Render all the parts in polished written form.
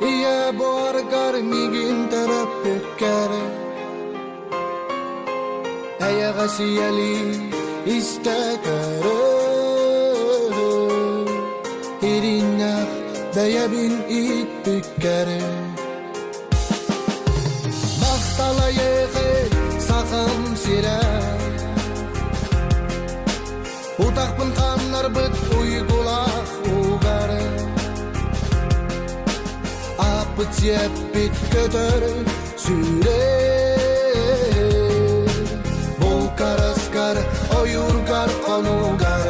Iya borgar migin tarap pekare Aya gasiyali istakare Irinyak daya bin it pekare Bahtala yeke sakam sira Utak pun kamlar bet uygulak ugare Apıt kadar sürer Bol karaskar oyurgar konugar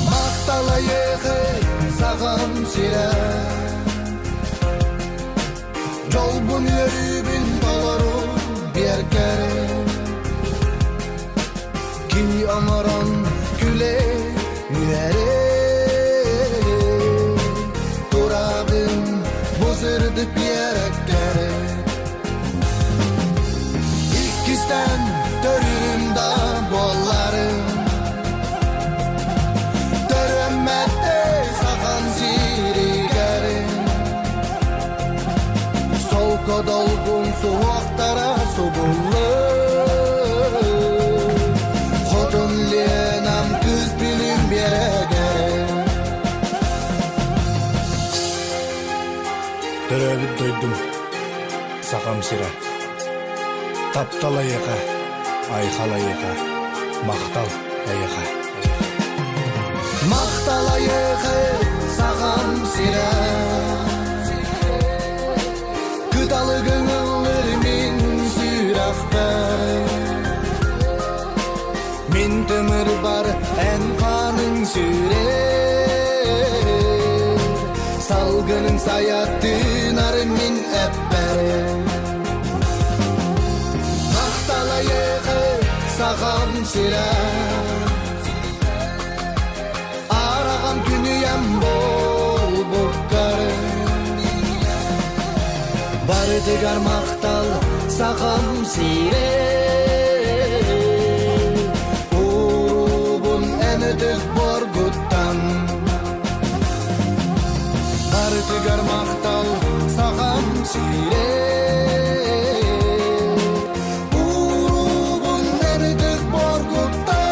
Maktala yehe sağam sirer Yolbun yürübün dolarım bir kere Ki amaran güle yüere Durabın bozırdı bir yere kere İkizden dörürüm da bollarım Döremmette sakan zirigerim Solka dolgun soğuktara sobullu Hodun lenam kız bilim bir yere Döröbü duydum, sakam sira. Taptala yaka, ayhala yaka, maktal yaka. Maktala yehe sakam sira Gıdalı gönüllerimin sürakta Min tımır bar en kanın sürer Salgının sayattın min epper Maktala yehe sakam sira Aragam günüyem bol bukkarım Barıdıgar maktal sakam sire Urubun enidik borguttan Barıdıgar maktal sakam sire Urubun enidik borguttan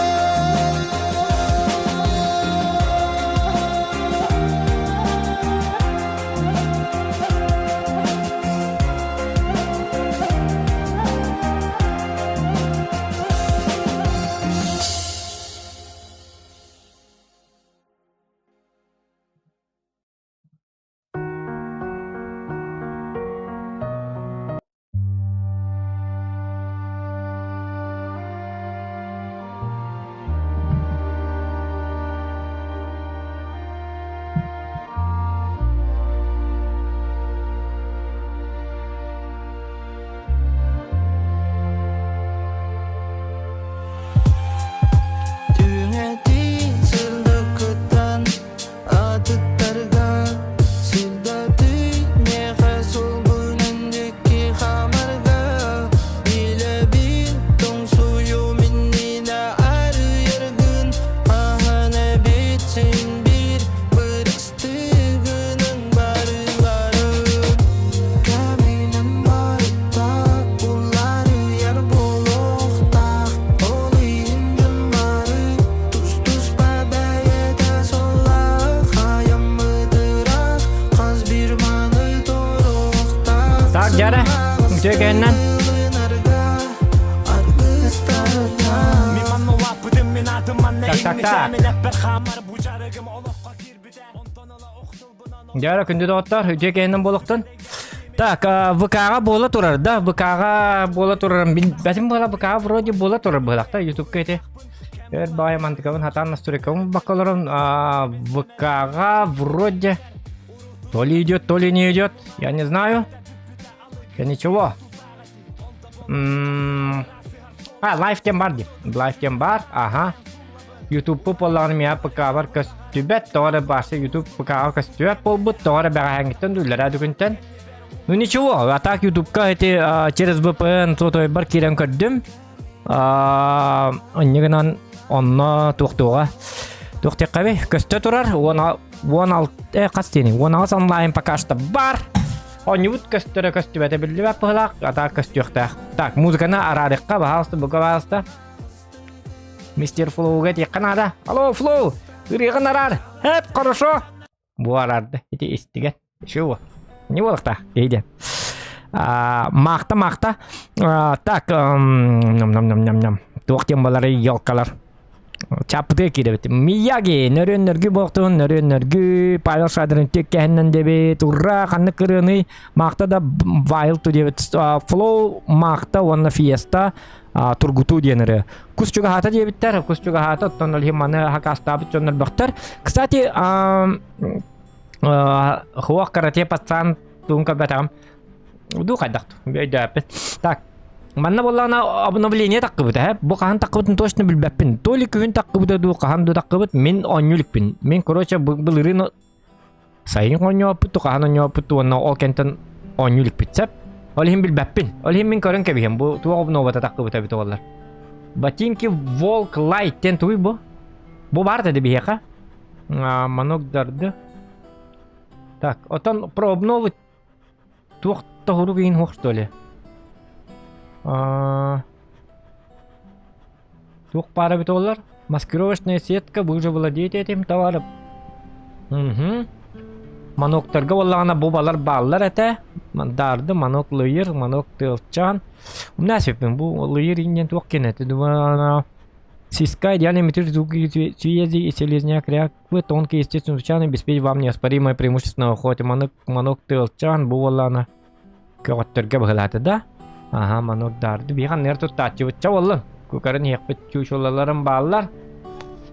Jara, udah kenan. Tak. Jara күнде доттар, udah kenan болуктан. Так, ВК-га бола турар да, ВК-га бола турар. Бәтим бола ВК-га вроде бола турар булакта YouTube-га эте. Бая мантыкавын хатан настройкавын бакаларым ВК-га вроде то ли идет, то ли не идет. Я не знаю. Я ничего. Лайфтем бар, ага. YouTube популармия пакавар кастүбәт тора басы YouTube пакавар кастүбәт бұл бұт тора бәғәңгіттен дүлләр әдүгінтен. Ну ничего, а так ютубка эти через VPN то бар кирен көрдүм. Негенан онна туктуга. Туктыкабы көстө турар. 16 кастени. 16 онлайн пока что бар. Оннибут көстүбөтө билбеп пылак, ата көстүктак. Так, музыканы арарыкка баалысты, буга Мистер Флоуга тек канада. Алло, Флоу! Үрегін арар! Хеп, хорошо! Бу арарды. Эти истиген. Чего? Не болықта. Ейде. Мақта. Так. Тоқтен балары елкалар. Чапты киребет. Мияги. Нөрі болқтын. Нөрі. Павел Шадырын тек кәхіннен дебет. Ура! Қанны кіріні. Мақта да вайлту дебет. Флоу мақта. Онна фиеста. Тургуту денері. Кусчуга хата дебиттер. Кусчуга хата. Тоннал химаны хакастабыт жоннал бақтар. Кстати, хуақ карате пацан тунка бәтам. Ду қайдақту. Бәйдәпет. Так. Манна боллана обновление таққыбыт. Бұ қахан таққыбытын точно білбәппін. Толи күн таққыбыты ду қахан ду таққыбыт. Мен онюлікпін. Мен, короче, бұл ирын сайын онюапытту, қахан онюапытту, онна ол кентін онюлікпіт сәп. Ол хим білбәппін. Ол хим мен көрін кәбіхем. Бұ туа обновата таққыбыт әбіт олар. Ботинки Волк Лайт тен туй бұ. Бұ барды де бігеқа. Манок дарды. Так, отан про обновы туақта хұру кейін хоқ, что ли? Туқ пара бит олар. Маскировочная сетка, вы уже владеете этим товаром. Маноктарға олағына бұбалар баллар әті. Дарды, манок лүйір, манок тылчан. Нәсіппен, бұл лүйір инген туқ кенеті. Сиска идеальный метр звуки связи и селезняк реаквы, тонкий естественный звучание обеспечит вам неоспоримое преимущество на охоте. Манок тылчан бұвалана көғаттырға бұғылады, да? Ага, манок дарды. Биған нер тұттатчы бұтча олын. Көкәрін еқпіт чушолаларын баллар.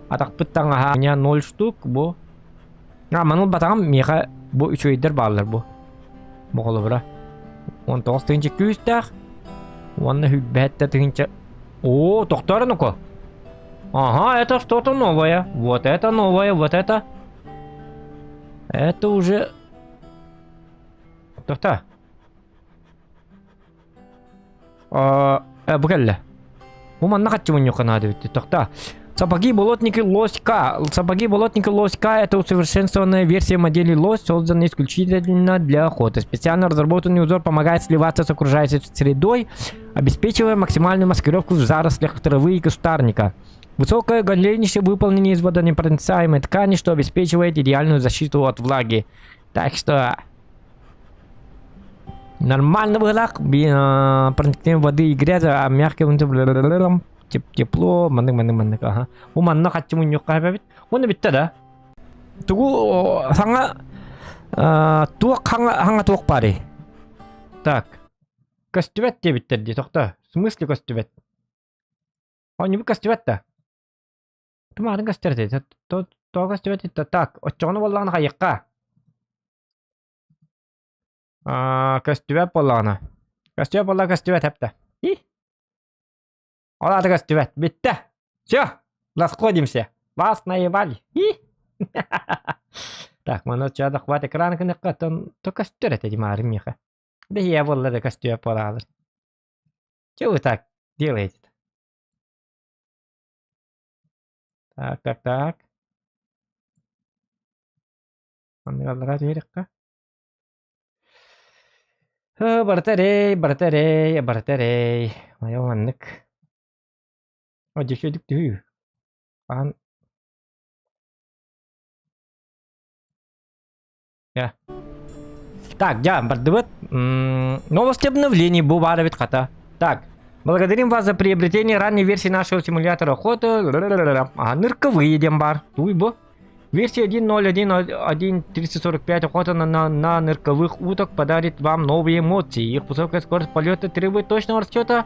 Атақпыт таңаға 0 штук бұ. Манул батағам меға бұ 3 өйдер баллар бұ. Бұғылы бұра. 19 тыңчы күйістәқ. Онны хүббәтті тыңчы. О, тоқтары нүкі. Ага, это что-то новое. Вот это новое, вот это. Это уже... Тоқта. Бұрелі. Уманна қатчы мұн юқына дебетті. Тоқта. Сапоги болотники Лоська. Сапоги болотники Лоська — это усовершенствованная версия модели Лось, созданная исключительно для охоты. Специально разработанный узор помогает сливаться с окружающей средой, обеспечивая максимальную маскировку в зарослях травы и кустарника. Высокое голенище выполнено из водонепроницаемой ткани, что обеспечивает идеальную защиту от влаги. Так что... Нормально было. Проникновение воды и грязи, а мягкий тепло. Мандык. Ага. У манна хатчы мун yok кайбабит. Оны битте да. Тугу ханга ханга тук пари. Так. Костювет те битте ди токта. В смысле костювет? Он не бы костювет-то. Тумарын костювет. То костювет это так. Очону болланы хайыкка. Костювет болланы. Костювет хепте. Олады костювет. Битте. Все. Расходимся. Вас наебали. Так, мы начали хватит экрана, то костювет эти мары миха. Да я боллады костювет боллады. Чего вы так делаете-то? Так. Бартарей. Моя ваннык. О, дешедик ты. Я. Так, бардывет. Новости обновлений бубаровит хата. Так. Благодарим вас за приобретение ранней версии нашего симулятора охоты. Нырковые дембар. Туйбо. Версия 1.0.1.1.345 охота на нырковых уток подарит вам новые эмоции. Их высокая скорость полета требует точного расчета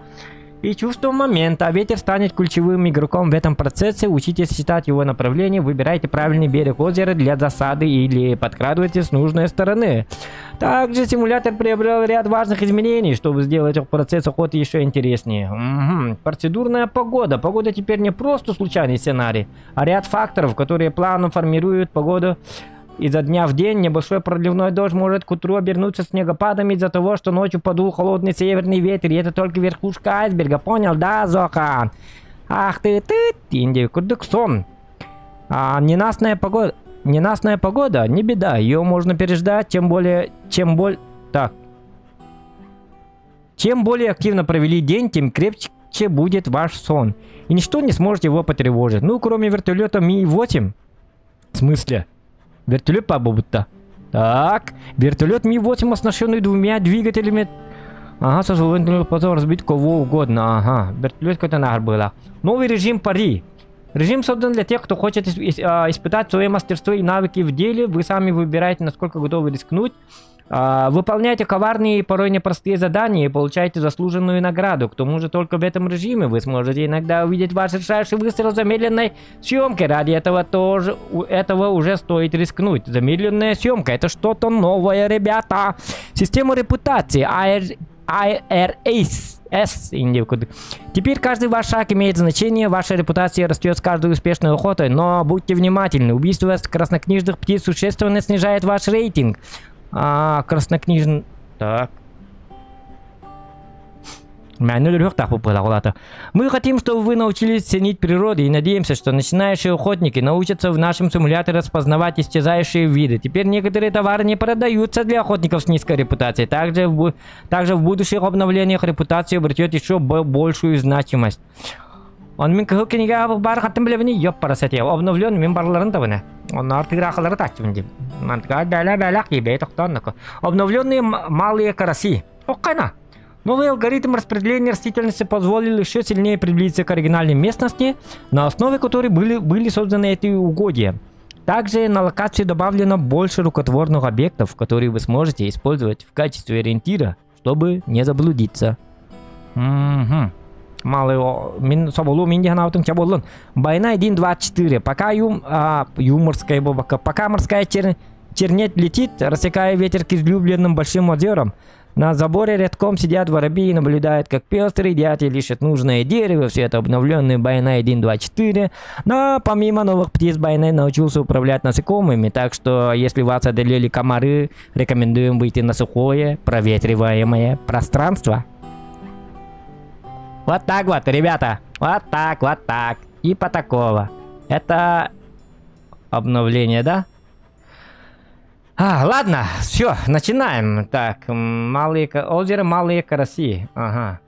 и чувства момента. Ветер станет ключевым игроком в этом процессе. Учитесь считать его направление, выбирайте правильный берег озера для засады или подкрадывайтесь с нужной стороны. Также симулятор приобрел ряд важных изменений, чтобы сделать процесс охоты еще интереснее. Процедурная погода. Погода теперь не просто случайный сценарий, а ряд факторов, которые плавно формируют погоду изо дня в день. Небольшой проливной дождь может к утру обернуться снегопадом из-за того, что ночью подул холодный северный ветер. И это только верхушка айсберга. Понял, да, Зохан? Ах ты, Инди, курдык сон. Ненастная погода, не беда. Ее можно переждать, чем более активно провели день, тем крепче будет ваш сон. И ничто не сможет его потревожить. Ну, кроме вертолета Ми-8. В смысле? Вертолет по-будто. Так, вертолет Ми-8, оснащенный 2 двигателями. Ага, со звуковым потом разбить кого угодно. Ага, вертолет какой-то нахер было. Новый режим пари. Режим создан для тех, кто хочет испытать свое мастерство и навыки в деле. Вы сами выбираете, насколько готовы рискнуть. Выполняйте коварные и порой непростые задания и получаете заслуженную награду. К тому же только в этом режиме вы сможете иногда увидеть ваш решающий выстрел замедленной съемки. Ради этого уже стоит рискнуть. Замедленная съемка — это что-то новое, ребята. Система репутации IRS. Теперь каждый ваш шаг имеет значение, ваша репутация растет с каждой успешной охотой, но будьте внимательны, убийство краснокнижных птиц существенно снижает ваш рейтинг. Краснокнижный... Так. Мы хотим, чтобы вы научились ценить природу и надеемся, что начинающие охотники научатся в нашем симуляторе распознавать исчезающие виды. Теперь некоторые товары не продаются для охотников с низкой репутацией. Также в будущих обновлениях репутация обретет еще большую значимость. Он мен книга бар хаттым біле біне еп парасет ел. Обновлен мен барларын да біне. Onlar тиграхалары тактим деп. Мантка бәлә кибе тоқтанныкы. Обновленные малые караси. Оккана. Новый алгоритм распределения растительности позволил еще сильнее приблизиться к оригинальной местности, на основе которой были созданы эти угодья. Также на локации добавлено больше рукотворных объектов, которые вы сможете использовать в качестве ориентира, чтобы не заблудиться. Малый соболу минди ханаутын чаболын. Байна 1.24. Пока морская чернеть летит, рассекая ветер к излюбленным большим озерам, на заборе рядком сидят воробьи и наблюдают, как пестрые дятели ищут нужное дерево. Все это обновленный Байна 1.24. Но помимо новых птиц, Байна научился управлять насекомыми. Так что, если вас одолели комары, рекомендуем выйти на сухое, проветриваемое пространство. Вот так вот, ребята. Вот так. Типа такого. Это обновление, да? Ладно, все, начинаем. Так, озеро Малые Караси. Ага.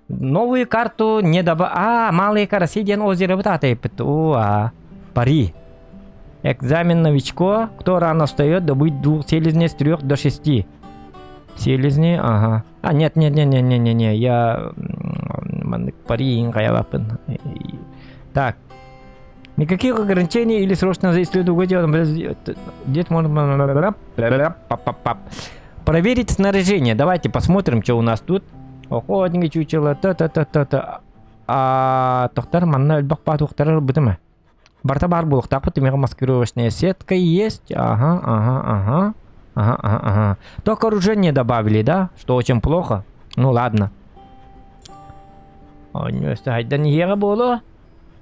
Новую карту не добавили. Малые Караси, ден озеро вот это. Пари. Экзамен новичко. Кто рано встает, добыть 2 селезней с 3 до 6. Селезни, ага. Нет. Я... Пари, так. Никаких ограничений или срочно заисследовать угодья. Здесь можно... Проверить снаряжение. Давайте посмотрим, что у нас тут. Охотники, чучело. Тохтар, манна, эльбахпа, тухтар, бытыма. Барта бар булых. Так вот, маскировочная сетка есть. Ага. Только оружие добавили, да? Что очень плохо. Ну ладно. Да не ера было.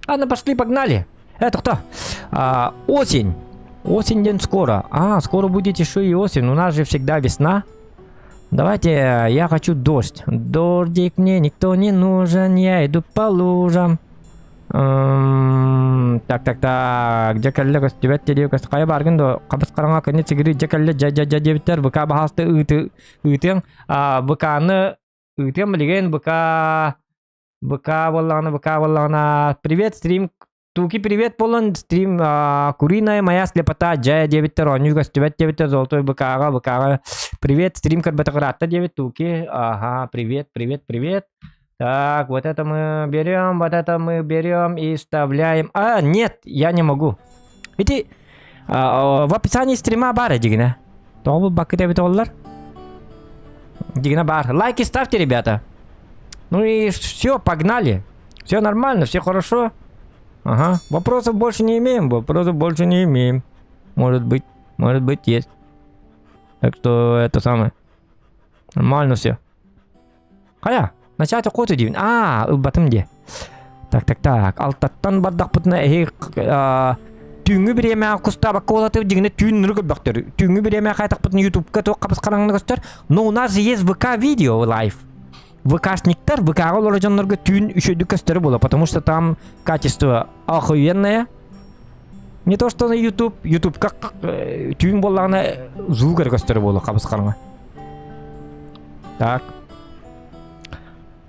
Ладно, пошли, погнали. Это кто? Осень. Осень день скоро. Скоро будет еще и осень. У нас же всегда весна. Давайте, я хочу дождь. Дождик мне никто не нужен. Я иду по лужам. Так. Жакалле көстүбөт теле көстүкая баргын кабыс караңа кene чигири жакалле жабиттер быка бахасты ытың быканы ытым билген быка боллагана. Привет, стрим. Туки, привет, полон стрим. Куриная моя слепота. Джая 9 ронюш көстүбөт 9 золотой быкага. Привет, стрим карбатаграта 9 туки. Ага, привет. Так, вот это мы берем и вставляем. Нет, я не могу. Видите, в описании стрима бара дигна. То бакыта битоллар. Дигна бар. Лайки ставьте, ребята. Ну и все, погнали. Все нормально, все хорошо. Ага. Вопросов больше не имеем. Может быть, есть. Так что это самое. Нормально все. Начать охоту дейін. Батым де. Так. Алтаттан бардақ бұтына Tüngü bir yemeğe kusta bak kolatı jigine tüün nurgu baktır. Tüngü bir yemeğe kaytak butun YouTube'ga to kapıs karanlığı göster. No у нас есть ВК видео live. ВКшниктер, ВК олорожонларга тюн üşödük gösteri bola, потому что там качество охуенное. Не то что на YouTube. YouTube как тюн боллағына звугар gösteri bola kapıs karanlığı. Так.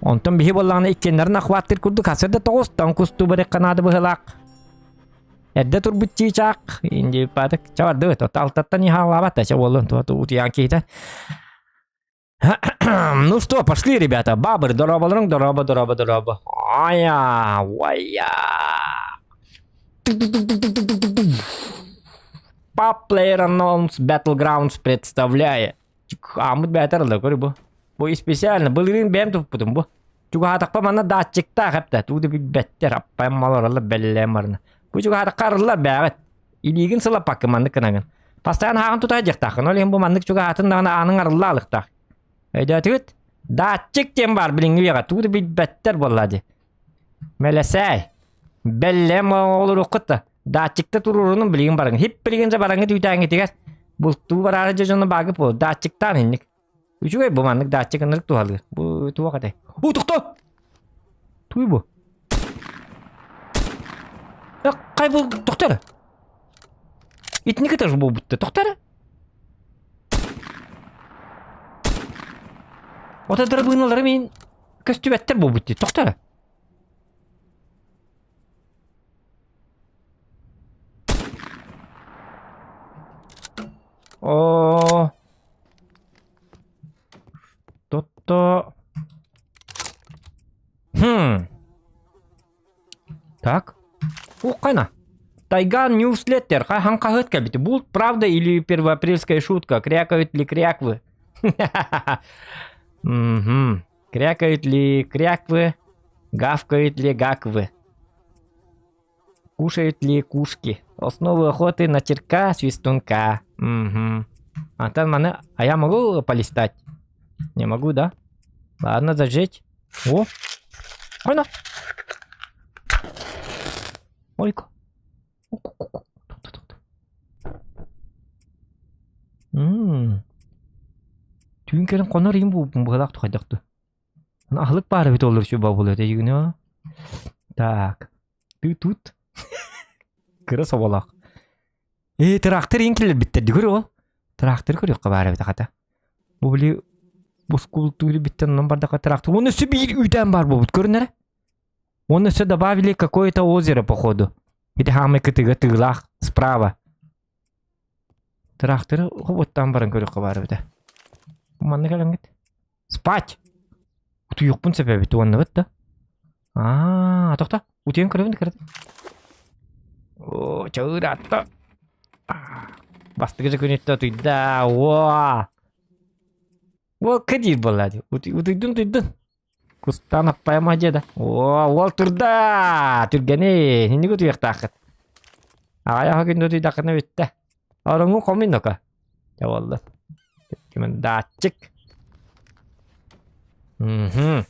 Ondan bihi bolağına ikkenlerin akvattır kurduk. Hasırda toğustan kustu bari kanadı bıhılak. Edde turbut cicak. İnci padık. Çavardı. Total tattan не халават. Ача болын. То утиян кейтен. Ну что, пошли, ребята. Бабыр, дорабаларың, дораба. Ая, вая. PlayerUnknown's Battlegrounds представляет. Амыт бәтәрілді көрі бұ. Бұ специально. Бұлырын бәм тұп бұдым бұ. Чуға хатақпа мана датчикта қапта. Туды бір бәттер аппайым маларылы бәлілем арына. Бұ чуға хатақ қарылар бәғыт. Илігін сыла пақы мандық кынағын. Пастайын хағын тұта жақтақын. Олеген бұ мандық чуға хатындағына анын арылы алықтақ. Өйді өтігіт. Датчик тем бар біліңгі беға. Туды бір бәттер болады. Мәлесәй. Бәлілем олыр оқытты. Датчикта тұрурының білігін барың. Хип білігінше бараңы түйтәңі тегер. Бұл ту бар ары жөжіні бағып ол. Датчиктан еннік. Үшігай бұл мандық датчик ынырық туғалыр. Бұл туға қатай. О, тұқты! Туй бұл. Қай бұл тұқтары? Етіні кетер бұл бұтты. Тұқтары? Отадыр бұйналары мен көстібәттер бұл бұтты. Тұқтары? О. Что-то. Так. Ух, кайна. Тайган Ньюслеттер. Ханка хытка бит. Бұл правда или первоапрельская шутка? Крякают ли кряквы? Крякают ли кряквы? Гавкают ли гаквы? Кушают ли кушки? Основы охоты на черка свистунка. А там маны... А я могу полистать? Не могу, да? Ладно, зажечь. О! Ой-на! Ой-ка! Түйінкерін қоныр ең бұғылақ тұқайдақты. Ахлық бары бет олыр шуба болыр дейгіні. Так. Тут. Кыры собалақ. Трактор ең келер біттерді көрі ол. Трактор көрі қабары бет қата. Бұл білі бұскултуылы біттен онын бардақа трактор. Оны өсі бір үйден бар бұл бұт көрінері. Оны өсі добавили какое-то озеро походу. Где хамы кытыға тығылақ справа. Тракторы құбыттан барын көрі қабары бет. Манны кәлім кет. Спать! Ұты юқпын сәбәбі туанны бет да. Тоқта. Ұтыен көрі кірді. О, чауыр атты. Бастығы жүкінетті тұйда. О! Ол кәдейір болады. Ұтыйдың. Кустан аппайма жеді. О, ол тұрда. Түргені. Хенді көті еқтақыт. Ағаяға күнді тұйдақыны өтті. Арыңы қомын оқа. Жауалды. Кемен датчик. Онны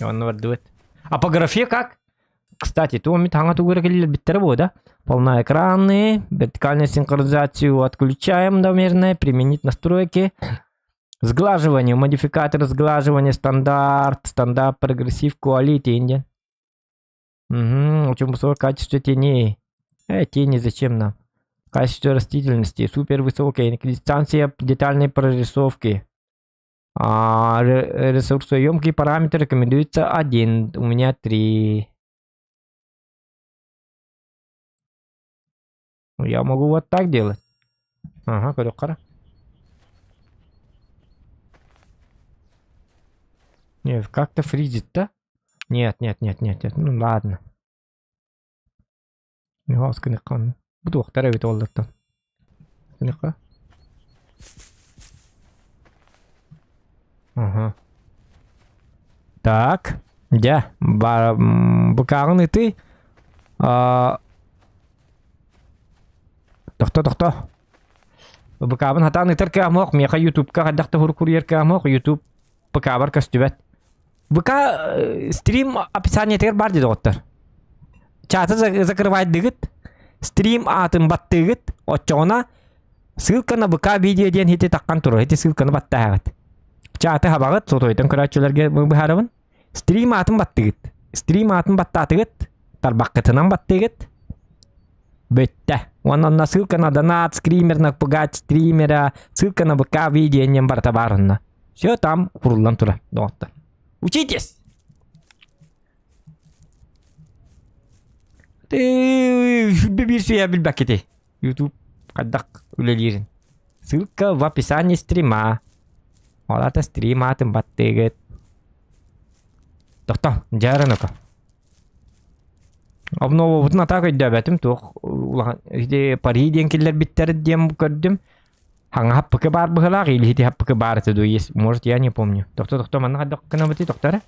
бар дует. Апография как? Кстати, то мы танга тугура келер биттері бұл, да? Полноэкранные. Вертикальную синхронизацию отключаем, наверное. Применить настройки. Сглаживание. Модификатор сглаживания. Стандарт. Стандарт прогрессив quality. Очень высокое качество теней. Тени зачем нам? Качество растительности. Супер высокое. Дистанция детальной прорисовки. Ресурсоемкий параметр рекомендуется 1. У меня 3. Я могу вот так делать. Ага, короче. Не, как-то фризит, да? Нет. Ну ладно. Буду второй вид олдаттан. Ага. Так. Да. Бакарын ты. Тоқта. Бакабын хатаны терке амоқ. Меха YouTube-ка қаддақты хуркурьерке амоқ. YouTube бакабар кастюбет. Бака стрим описание тер бар дейді оттар. Чаты закрывать дегіт. Стрим атын баттыгыт, отчоғына ссылка на ВК видеоден хите таққан тұру, хите ссылка на баттағыт. Чаты хабағыт, сотойдан көрәтчілерге бұхарабын. Стрим атын баттыгыт. Стрим атын баттатыгыт, тарбаққытынан баттыгыт. Бөтті. Онна ссылка на донат, скример на пугать стримера, ссылка на ВК видеоден барта барынна. Все там құрылдан тұра. Доғытты. Учитесь! Bir suya bil baketi. YouTube kadak ulelirin. Ссылка в описании стрима. Олата стрим атын баттыгыт. Тоқта, жараныка. Обнова бутын атақ өйдәбәтім тоқ. Улаға пари денкелер биттері дем көрдім. Хаңа хаппықы бар бұғылақ, или хити хаппықы бар етуду. Может, я не помню. Тоқта, манна қадақ қына бұты, тоқтары?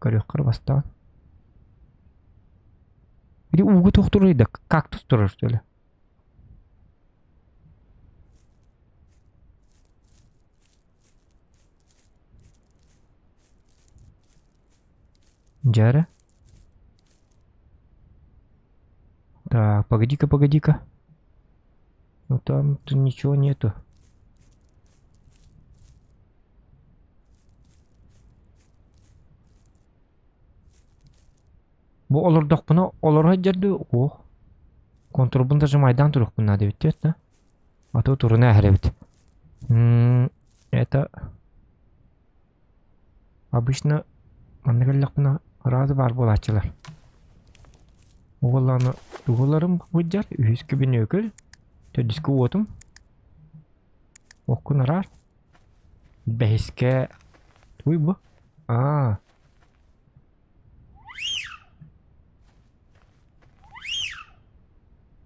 Көрек қыр бастаған. Или угу тоқтырыйды, кактус тұрыр, что ли? Джара? Так, погоди-ка. Ну там ничего нету. Bu olurdaq buna olurha жерді. О, контрбында жымайдан тұрық бұна деп өтті, да? Аты тұрына әрі өт. Это... Обычно... Мандығылық бұна разы бар бол атчылар. Оғыланы... Оғыларым бұджар, үйіскі бін өкіл. Төдіскі отым. Оқын арар. Бәйіске... Туй бұ?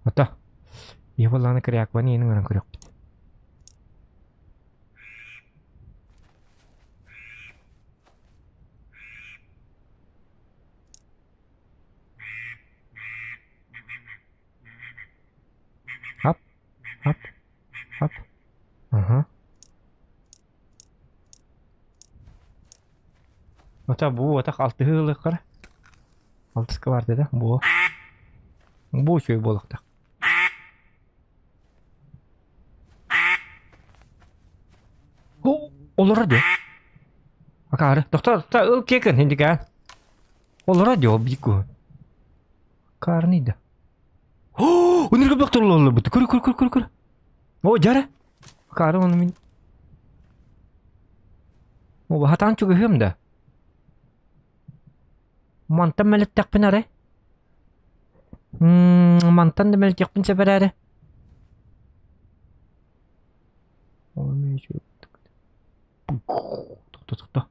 Ата. Ебаланы кіряк баны енің ғана көрек. Hop. Ага. Ата бұл атақ алты ғылық қара. Алтысқа бар деді. Бұл. Бұл шөй болықтақ. Olur radio. Akar, doktor, keken hindi ka. Olur radio biku. Karnida. Oh, unir ka doktor lolo but. Kur. Oh, jara. Akar onu min. Oh, bahatan juga hem da. Mantan meletak penare. Mantan da meletak pen seberare. Oh, meşhur. Тоқта.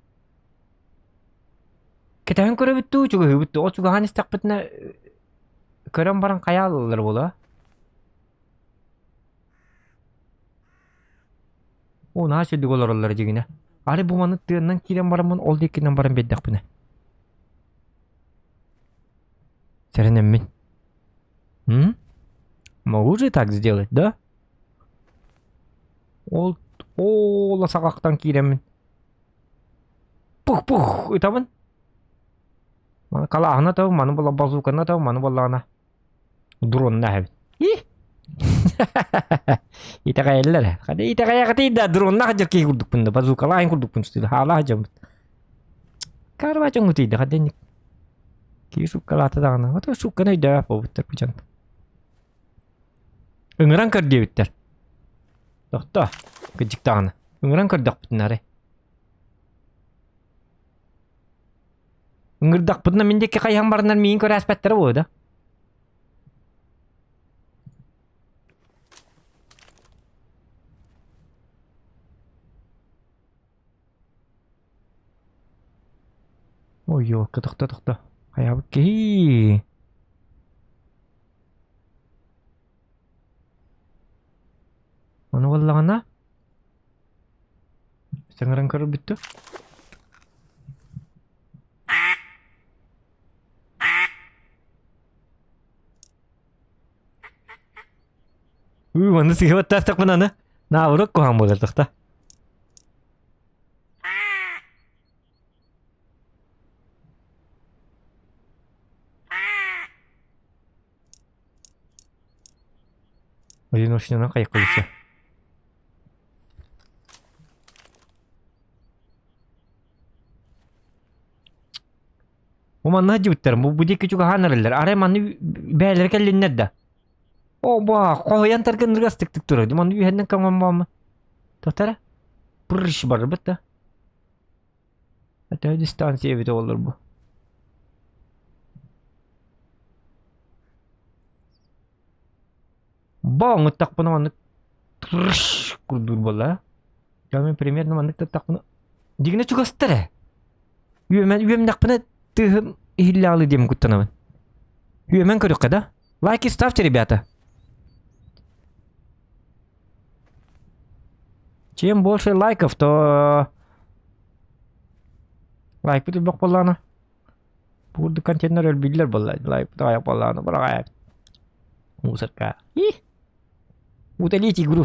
Кетән көрі бітті, чүгі бітті. Ол чүгі ханес тақ бітіне көрім баран қаялылар бола. О, наға сөйдік олар жегіне. Ары бұманы тыыннан керен барамын, ол декенен барам беддақ біне. Сәрінен мен. Могу же так сделать, да? Ол сағақтан кейремін. Пух, ұйтамын. Кала ағына тау, маны бола базукана тау, маны бола ана. Дронна әбін. Итаға әлілер. Қады итаға яғытыйда дронна қаджыр кей күрдік бұнда. Базукала айын күрдік бұнда стейді. Хала қаджамын. Карва чоң ұтыйды қаденік. Кей шуккала атадағына. Ота шуккана үйді әп обыттар күчанды. Үңіран көрді өттер. Тоқта. Кыжықтағына. Үңіран көрдіқ бұтын әрі. Үңірдіқ бұтына мендекі қайхан барынар мейін көрі әспәттері бойда. Ой, ёлка, тоқта. Қаябы кей. Оны болағына? Сәңірін көрі бүтті? Оны сүйе баттастық бұнаны. На ұрық қоған болардықта. Одиночный кайык кылысы. Уманна жибиттер. Бу дики чуга ханарылар. Арай манны бәйлер келленнер да. Оба, коян тарган растык тик туру. Манны үйһәннән каман бамы. Тотара. Пырыш бар битта. Ата дистанция бит олар бу. Баң так бuna манны трыш курдур бала. Жаме примерно манны так бuna. Дигне чугастыра. Үйәмен так бuna тыгым ихиллалы дем куттанамын. Үйәмен көрүк када. Лайки ставьте, ребята. Чем больше лайков, то лайк будет бок боллана. Burada контейнер bilgiler болла. Лайк да боллана. Бара. Мусорка. Удалите игру.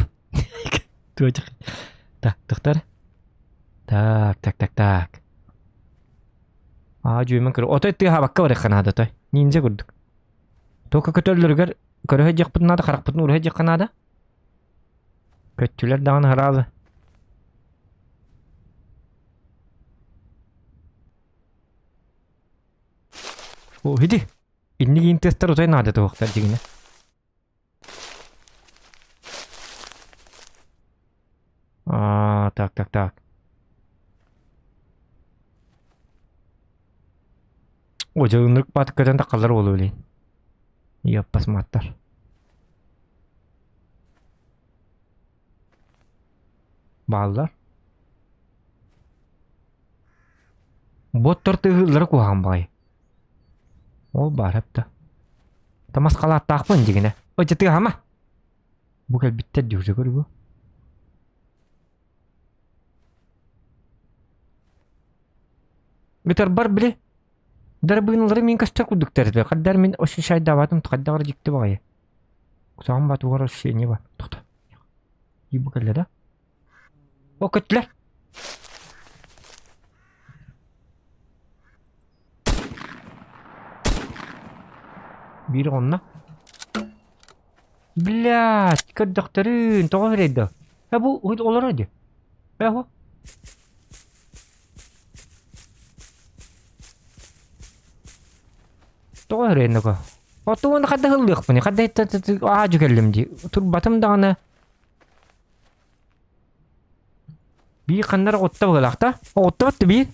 Так, доктор. Так. Жүймен көрі. Отой тыға баққа барық қанады той. Нейінзе көрдік. Тоқа көтөлдіргер көрі жақ бұтынады, қарақ бұтын ұры жақ қанады. Көттілер дағын ғаралы. О, хеди. Инни кейін тестер отой нады тоқтар жегіне. Так. О, жауынырық батып көтен таққалар болу өлейін. Яппас маттар. Балдар. Боттар тығылыр қуған бай. Ол бар әпті. Тамас қала аттақпын дегіне. Өте тыға ма? Бұл кәл біттер деузе көрі бұл. Бітер бар біле. Дар быйнылары мен кастар кудуктарды. Каддар мен ошы шайда батым тукаддагар жикти багай. Кусаган батугар ошы не бар. Токта. Ибу келе да. О көтлер. Бири онна. Блядь, каддактарын тога береді. Бу олар öyle. Бу. Тога береді. Отуын қадда хылдық бұны. Қадда aju келдім де. Тур батымдағаны. Bir қандар отта бұғылақта. Отта бәтті bir.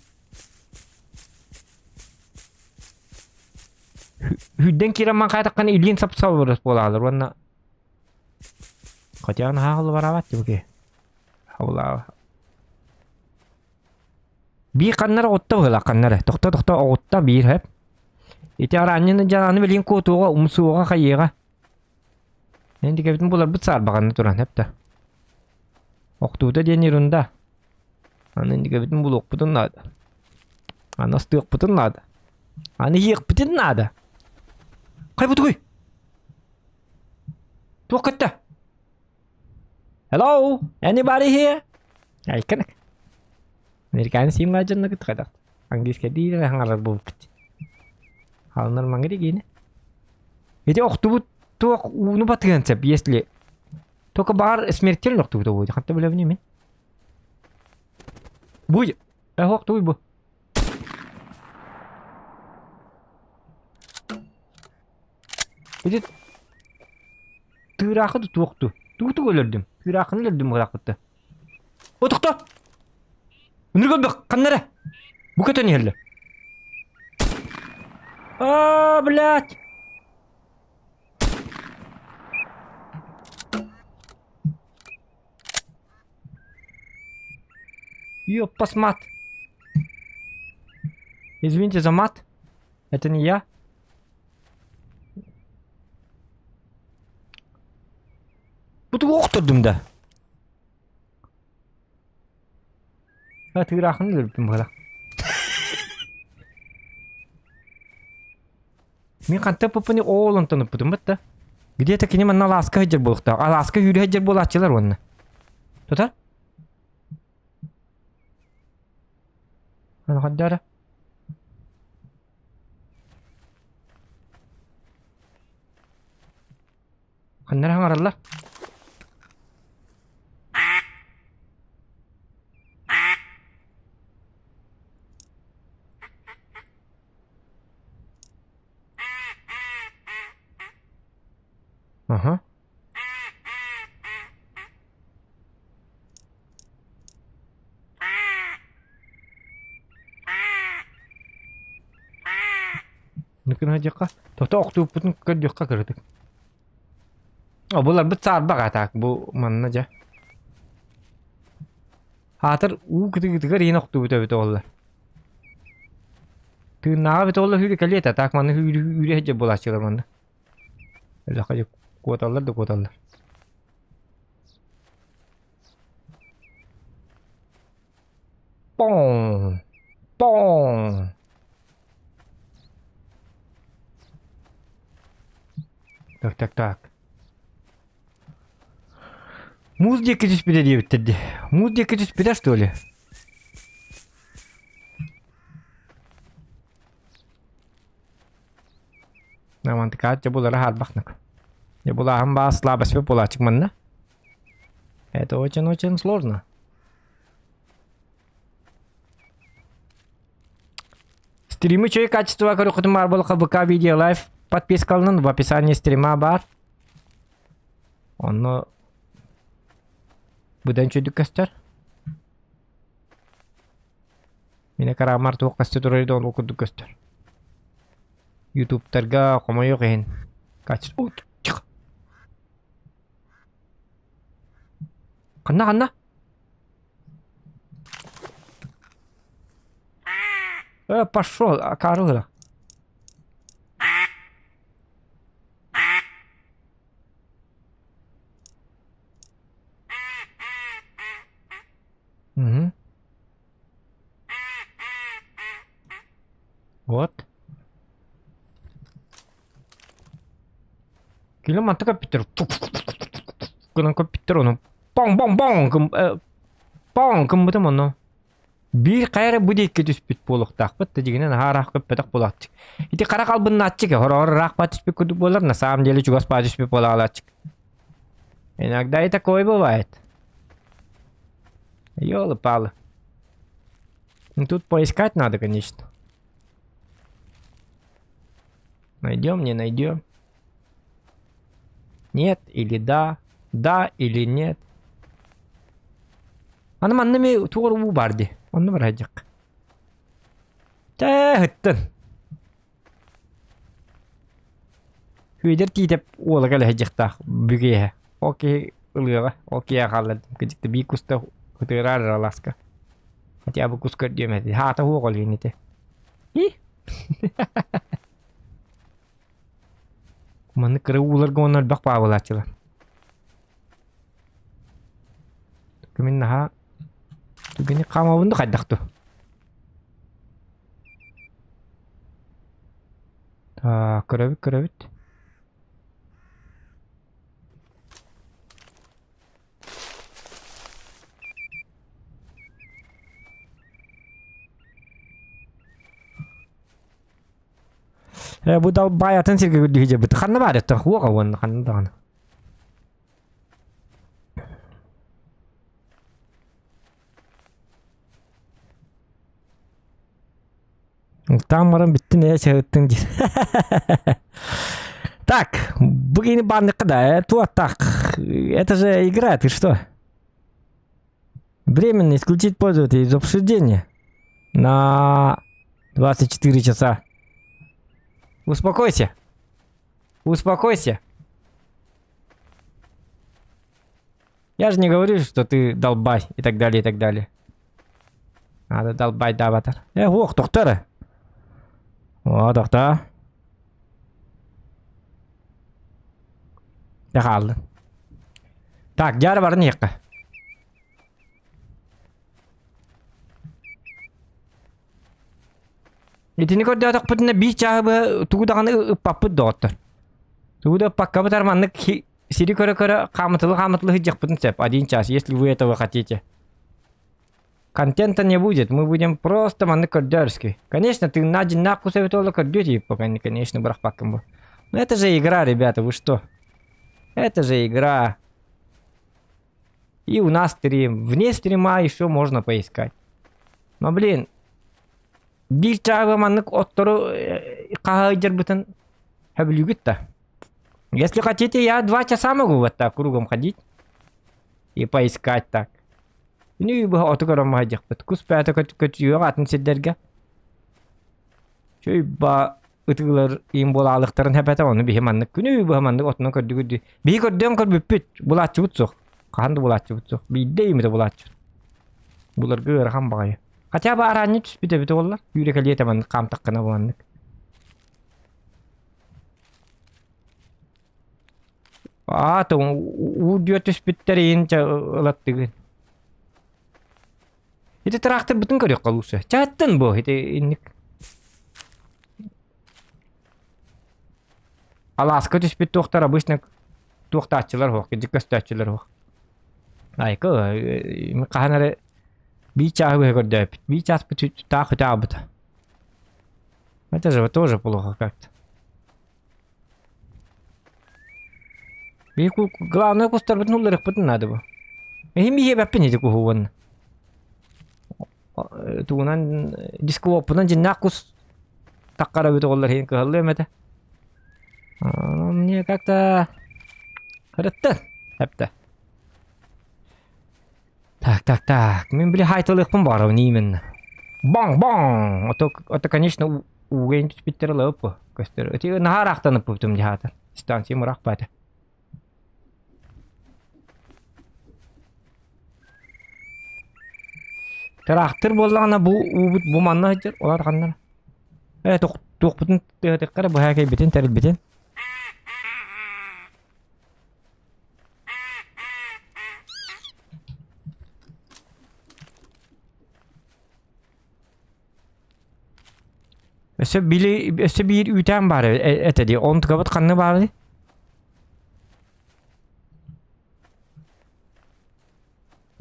Хүдден кереман қайтаққаны үлген сап-сап бұрыс болалыр. Онна Хотяғын хағылы бар абатты бүке. Хаула. Bir қандар отта бұғылақ қаннары. Тоқта отта bir хәп. Ити араннын жананы белин котуға умсуға қайыға. Енді кәбітін болар бұт сар бағанны тұран әпті. Оқтуыда ден ерунда. Аны енді кәбітін бұл оқпытын нады. Аны ыстық бұтын нады. Аны еқ бұтын нады. Қай бұты қой? Туақ көтті. Hello? Anybody here? Айканық. Американы симға жанны күт қайдақ. Английская дейді ғаңарар бұл күт. Халнар мангри гине. Эти оқтубут то уну батганцеп, если только бар смертельно оқтубут будет. Ханта бля внимен. Буй. Оқтубуй бу. Будет тырақы туқту. Туқту өлөрдүм. Тырақын өлөрдүм гырақытты. Отуқта. Үніргөлбек қаннары. Бу көтөн ерлі. Блядь! Ёппас мат. Извините за мат. Это не я. Бұты оқтырдым да. Тырақын өлірдім бұла. Мен қанты пұпыны оғылын тұнып бұдым бұтты. Где-то кенем анна Аласка хеджер болықта. Аласка үйрі хеджер болатчылар онына. Тұта? Аны қаддары. Қаннар аңаралар. Ага. Нүкін хадиққа. Тоқта оқтуып бұтын көдіққа кірдік. Бұлар бұт саар баға так. Бұл манна жа. Хатыр кітігітігер ең оқтуып өті олар. Тынаға бит олар хүрі кәлет так. Манны хүрі хеджі болашылар манны. Жаққа жек көталар да көталар. Пон! Пон! Так. Муз декі түспеде дейбіт тәді. Муз декі түспеде, что ли? Наманты каат, жабулары харбақнық. Жабулағын ба слабость беп болачық манна. Это очень-очень сложно. Стримы чой качество корюқытым бар болыққа ВК видео лайф. Подпискалының в описании стрима бар. Оны бұдан чөйдік көстер. Мене қарамар туық қасты тұрайды оны оқыдық көстер. Ютубтарға қомай жоқ ең. Качество. Қанна? Пошел, карыла. Угу. Вот. Кило манты компьютер. Кынан компьютер оны. Бong. Бong кымбытым оны. Bir qayra budekке түспет болуқтақ бұтты дегенен харақ көппетақ болақтық. Ити қара қалбынын атчық, хор-хор рақпа түспет көдік болар, на самом деле чугаспа түспет бола алатчық. Иногда и такое бывает. Ёлы-палы. Ну тут поискать надо, конечно. Найдем, не найдем. Нет или да. Да или нет. Аны маннами туғыр барды. Оны бір әдік. Тәхіттін. Хүйдер кейтеп олы кәлі әдіктақ бүгейі. Окей ылыға, окей ағаладым. Күдікті бей күсті құтырар аласқа. Хотя бы күс көрдем әді. Хата оғыл енеті. Маны кірі оларға онар бақ бағылатчылар. Түкімен наға Түгені қамауынды қайдақты. Көрәбіт. Бұл дал баятын серге көрдігі же бұты. Қанны бар етті? Оға оны қанны дағаны. Тамырым бітті не шағыттың дейді. Так, бүгіні бандықы да, так. Это же игра, ты что? Временно исключить пользователя из обсуждения на 24 часа. Успокойся. Я же не говорю, что ты долбай и так далее. Надо долбать, да, батар. Ох, доктора. О, доктор. Қалды. Так, жары барын еққа. Етіні көрді атақ бұтына бей чағы тұғыдағаны ұппапы доғыттыр. Тұғыда ұппаққа бұтар маннық сири көрі қамытылы жақ бұтын сәп. Один час, если вы этого хотите. Контента не будет, мы будем просто манны кордерски. Конечно, ты на день нахуй советовала кордюти, пока не, конечно, брахпаком был. Но это же игра, ребята, вы что? Это же игра. И у нас стрим. Вне стрима еще можно поискать. Но, блин, бил чағы маннык оттору қағайдер бұтын әбілігітті. Если хотите, я 2 часа могу вот так кругом ходить и поискать так. Ну, бы отугарам мадик. Кус пята көтүгө атын сидерге. Шөй ба ытыгылар им болалыктарын хепете onu бихеманнык. Күнү бахаманнык отуна көрдүгү. Би көрдөн көрбүппүт. Булатчы бутсок. Канды булатчы бутсок. Бидде имде булатчы. Булар гөр хам багай. Хотя бы аранны түспүтө бите боллар. Юрекелие таман камтаккана боланнык. То удио түспүттер ийинче ылаттыгы. Ити трактор бүтүн көрөк калуусу. Чаттын бу ити инник. Аласка түспүт токтор обычно токтатчылар хок, диккастатчылар хок. Айка, мы каханары бичагы көрдөп. Бичас бүтү так. Это же тоже плохо как-то. Бику главное кустар бүтүн уларык бүтүн надо бу. Эми ебеппин эди кухуун. Туунан дисквопунан жиннакус таккара бүтү олар хен кылды эмете. Мне как-то хырытты. Хепте. Так. Мен биле хайтылыкпын бар нимин. Бang. Это конечно уген түспүттер лып. Көстөр. Эти нахарактанып бүтүм жаата. Станция мурак бата. Трактор боллагана бу манна жер олар каннар. Тук бүтүн теккара бу хакай битен терил битен. Öse bir üten var etedi. On tıkabat kanını vardı.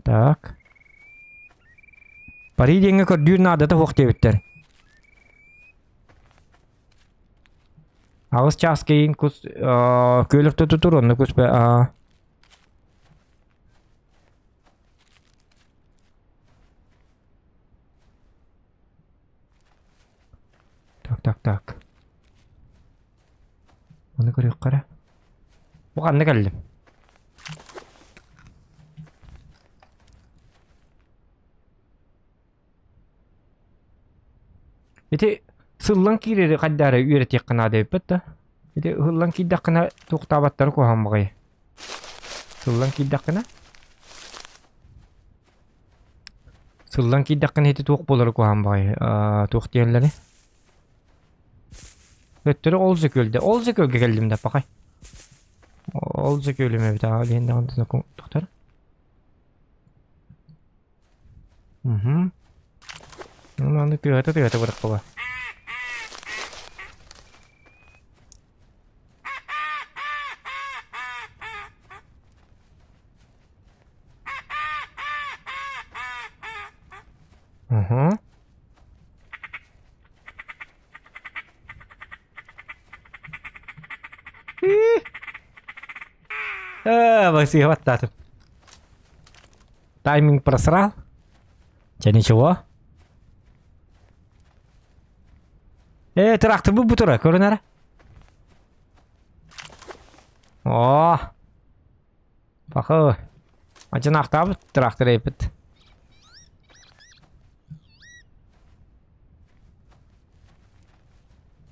Tak. Pari denge kördüğün adeta hok devitler. Ağız çaskeyin kus köylükte tutur onu kus be. Так. Onu görüyor kara. Bu kanını geldim. Iti sıllan kireri kaddara üret yakına da yapıp da. Iti hıllan kiddakına tuğtabatları kohan bakayı. Sıllan kiddakına iti tuğ boları kohan bakayı. Tuğ diyenleri. Öttürü Olcaköl'de. Olcaköl'e geldim de bakay. Olcaköl'üme bir daha aleyhinde andına doktor. Onu tüyete bırak baba. Masih хватает. Тайминг просрал. Че ничего? Трактор bu tura көрінәрі. Пахы. Ачын ақтабы трактор епіт.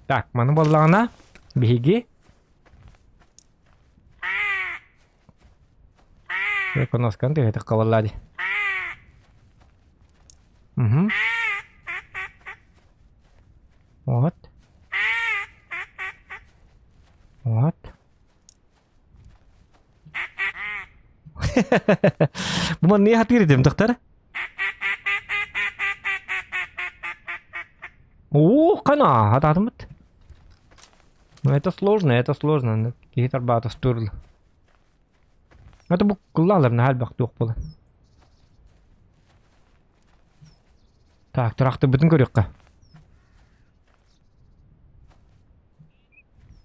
Так, маны боллағына бейге. Я коноскан ты это каваллади. Вот. Bu niye hatir edeyim doktor? Kana hatatımat. Это сложно. Какие-то арбата стурл. Это bu kullanılır hal bak yok bula. Tak traktör bütün görüyor ka.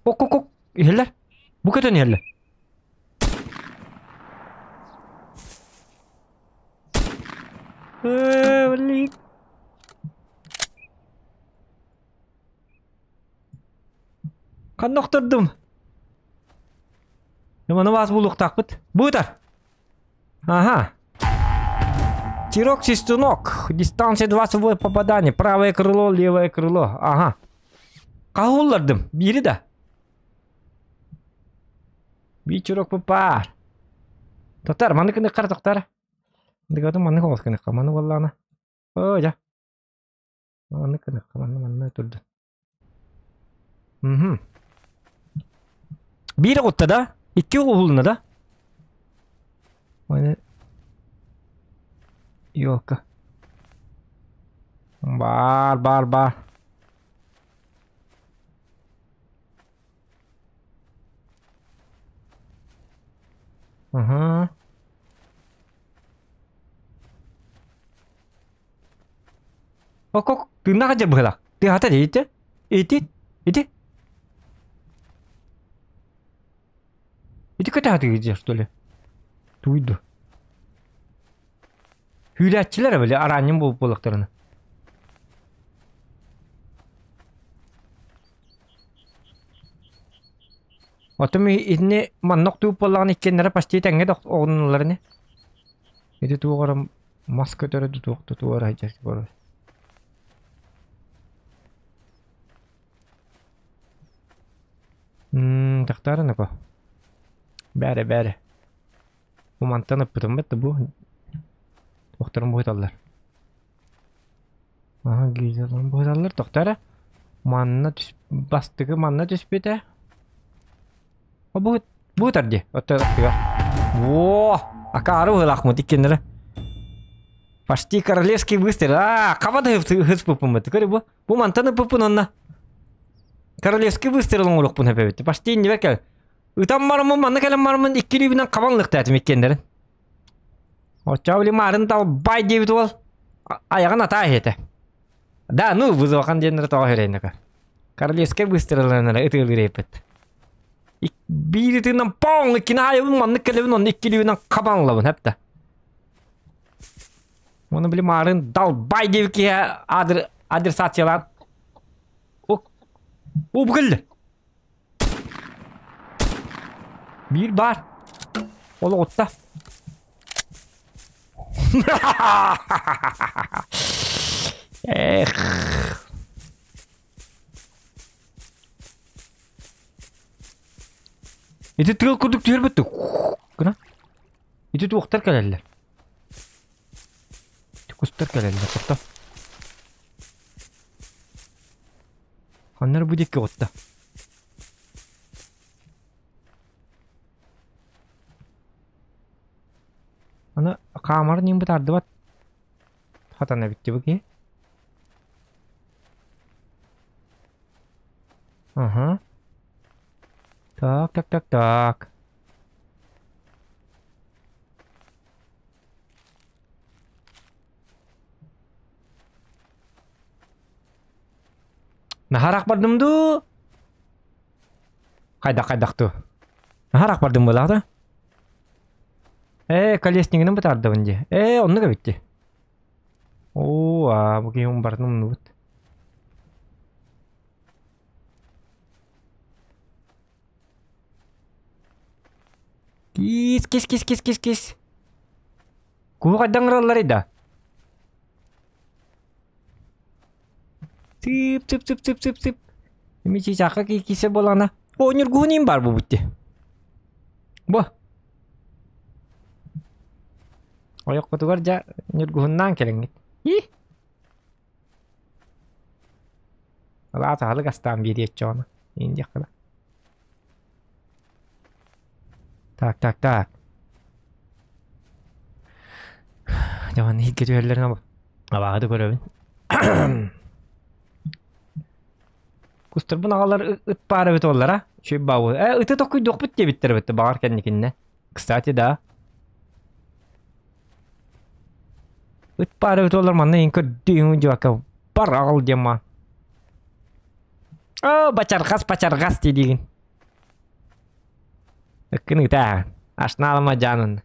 Ok. İhler. Bu kadar ihler. Vallahi. Kan nokturdum. Mana vas buluk takpıt. Butar. Ага. Тирок свистунок. Дистанция 20 попадание. Правое крыло, левое крыло. Ага. Кауллардым. Бири да. Bir çorok papar. Doktor, mana kene kar doktor. Dikata mana kos kene mana wallana. Oh ya. Mana kene mana turdu. Biri kotta da, iki oğluna da. Mana yok. Bar. Aha. Kok tuna aja bela. Di hata di itu. Itu kata hati aja şöyle. Duydu. Hülyatçılar böyle aranyum bu bulaklarını. Отами инне маннок туу боллаган иккеннере пасти теңге док оонларыны. Эти тугара маска төрө туукта тугара хайжак бар. Тактарын ко. Бәре. Bu mantana pırmıttı bu. Doktorun boyutallar. Aha güzel boyutallar doktora. Manna bastığı manna düşbede. Bu tardi. Otoga. Во! Акару лахмут иккеннере. Почти королевский выстрел. Кабада хыз пупумет. Көрү бу. Бу мантаны пупунонна. Королевский выстрел оңолук бу небебет. Почти инде берке. Ытам бармын, манна келем бармын, иккили бинен кабанлык тәтим иккендерин. Очаули марын тал бай дебит ол. Аягын ата хете. Да, ну вызывахан деннер тоо херейнека. Королевский выстрелларына ытыл репет. Biritinden pong ikine hayvın manlık kelebin onun ikkiliğinden kabanlavın hep de. Onu bile marın dal bay gibi ki adır satyalar. O bugüldü. Bir bar. Ola otta. Itu tırıl kurduk diyor bitti. Kına. Itu tuğuktar kaleller. Tukustar kaleller. Kutta. Hanlar bu dikke otta. Ana kamar nim bitardı bat. Hata ne bitti bu ki? Aha. Так. Naharak bardым ду. Кайдак ту. Наharak бардым болады. Колеснигинин бытарды бунде. Онну да битти. Бу кийин бардым нут. Кис. Куга даңраллар ида. Тип. Эмичи жака кисе болана. Нюргуним бар бу бутти. Бу. Оёк котугар жа нюргуннан келеңит. Ала салы гастан бири чона. Инде кала. Так. Jaman hiç kötü yerlerine bak. Hadi görevin. Kustur bu nağalar ıt para bit ollar ha. Şu bavu. Itı tokuy dok bit diye bittir bitti bağır kendikinde. Kıstati da. It para bit ollar manna inkar düğün cevaka. Para al diyema. Pacar gas dediğin. Kini ta. Asnal ma janun.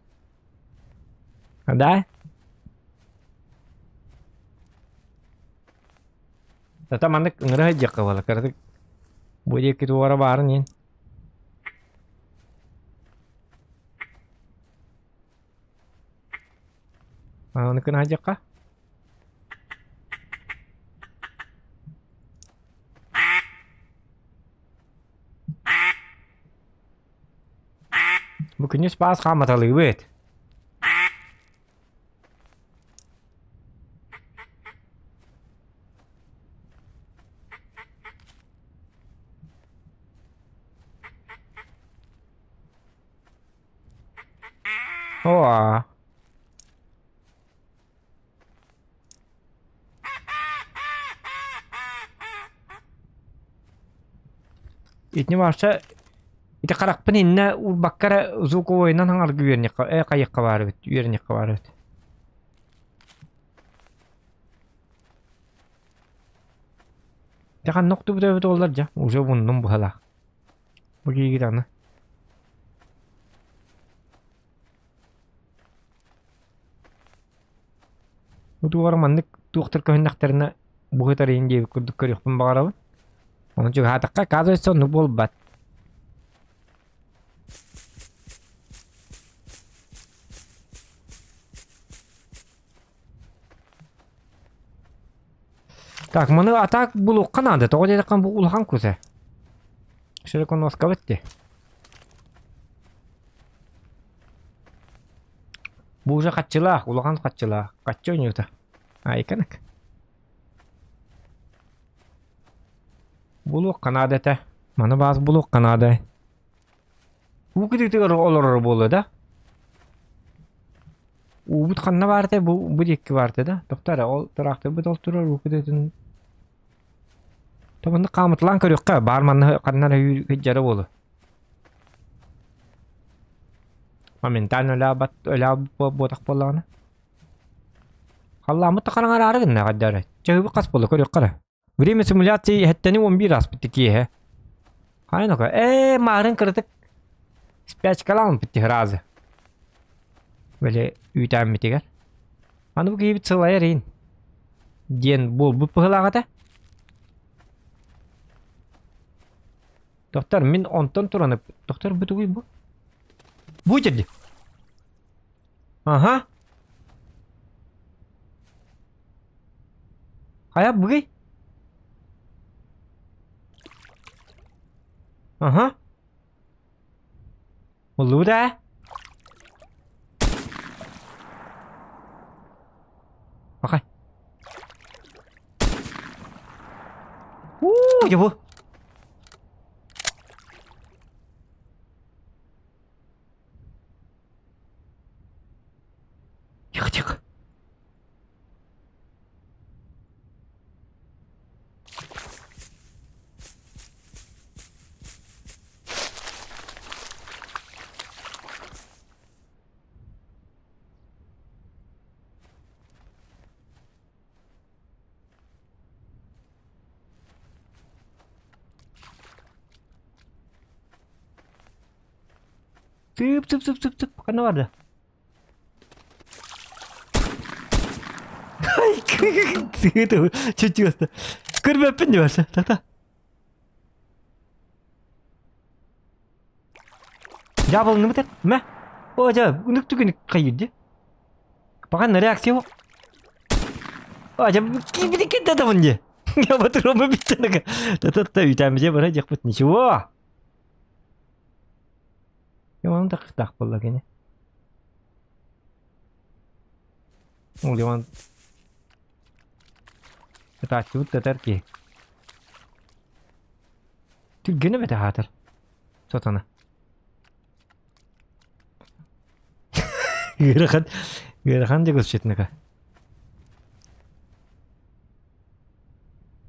Да? Tata manik ngeraja kawala karena boleh kita wara bareng. Anakın hacıka. Bu künyüs bazı kamatalı evet. Oha. İtni varsa iti karakpın inne u bakkara zuku oynan hangar güverni kayıkka var bit güverni var bit. Jakan noktu bu da ollarca. Uca bunun bu hala. Bu gigiranı. Bu duvar mandık doktor köhnekterine bu kadar ince kurduk körüyükpün bağırabın. Onun için hatakka kazı sonu bol bat. Так, маны атак булу канады, то где такан бу улхан кузе. Широко нос кавытти. Бу уже катчылах, улхан катчылах. Катчы ойнута. Айканак. Булу канады те. Маны баз булу канады. Бу кидиктер олор болу да. Убут ханна барды, бу дикки барды да. Доктора ол таракты бу толтурur бу кидитин. Tabandı qamatlan körükkä barmanı qannara hüjjere bolu. Momentan öla botak bolany. Hallamı taqaran ararygyn ne gaddara. Çöbü qas bolu körükkara. Время симуляции hеттени 11 раз bitti he. Haynoka marın kırdık. Spech kalan bitti razı. Böyle üyten bitiger. Аны bu gibi çılayarın. Diyen bol bu pıhlağada. Doktor min ondan turanıp doktor bu bu. Bu jadi. Aha. Hayat bu gay. Aha. Olur da. Okay. Ya bu. Çık. Tıp. Bakın ne vardı? Itu cucu asta. Kır öpün de varsa. Tak. Jabal ne beter? Me? Oh aja, untuk tuh gini kayu Bahkan reaksi kok. Oh aja, dikit ada temennya. Ya betul rumah bicara naga. Tetap udah aja bara jakput nih. Wah. Ya orang tak pula kayaknya. Liwan. Tacut teter ki. Tül gene bete hatır. Sotana. Gerakan jago shit ka.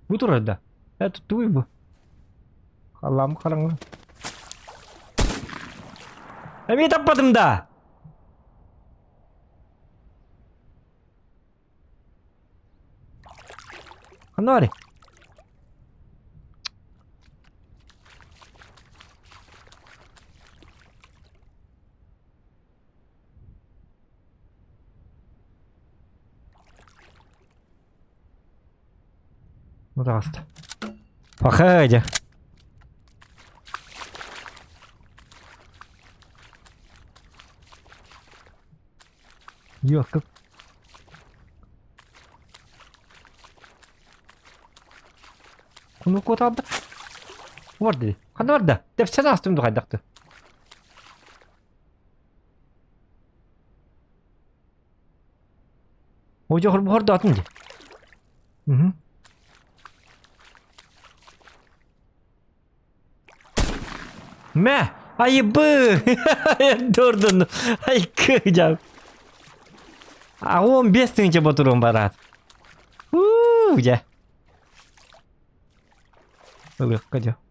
Bu turada. Tutuy bu. Kalam kalang. Emi tapadım da. Ano Пожалуйста. Походи. Ёх, как Ну кот алды. Варды. Қандай варды? Деп сен астымды қайдақты. О жоғыр бұғырды атын де. Мә, айыбы! Дордын. Ай, көйдім. 15-тіңше бұтырым барады. Ууу,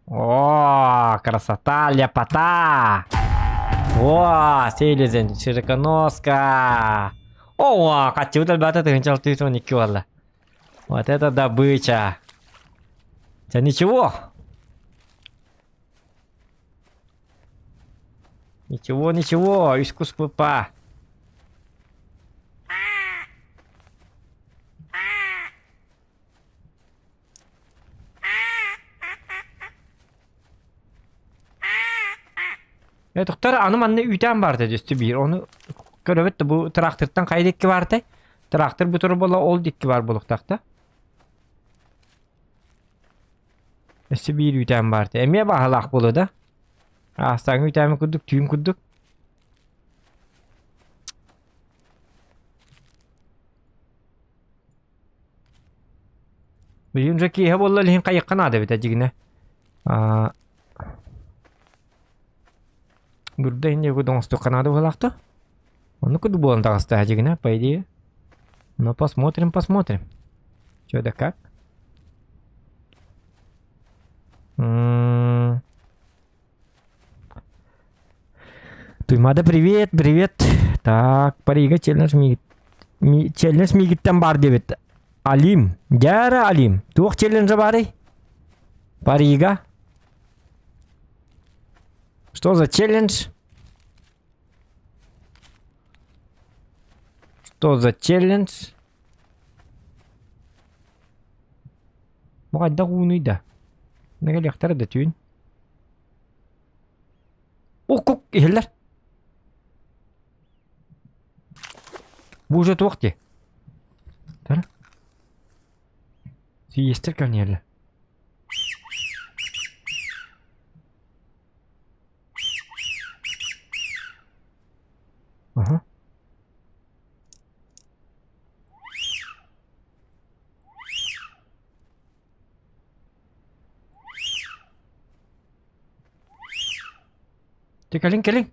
о, красота, ляпота. О, селезен, широконоска. О, хочу ребята, ты начал ты не кёрла. Вот это добыча. Да ничего. Ничего, искус пупа. Тоқтар, анım anne üyten vardı üstü bir. Onu görüvet de bu traktörden kaydekki vardı. Traktör bu turu bola ol dikki var buluktakta. Üstü bir üyten vardı. Emiye bahalak bolu da. Aslan üytemi kurduk, tüyün kurduk. Bilin reki he bolla lihin kayıkkan adı bita jigine. Burada ini aku dong stok Канады вылақты. Он куда был так стадик, не? По идее. Но посмотрим. Что да как? Туймада, привет. Так, Парига челлендж мигиттен бар дебет. Алим. Жара Алим. Тух челленджа бары. Парига. Что за челлендж? Бұға да ғуынойда. Неге лектары да түйін. О, көк, ехелер. Бұл жөт оқты. Тәрі? Сүйестір кәлін ерлі. Ага. Ты келин.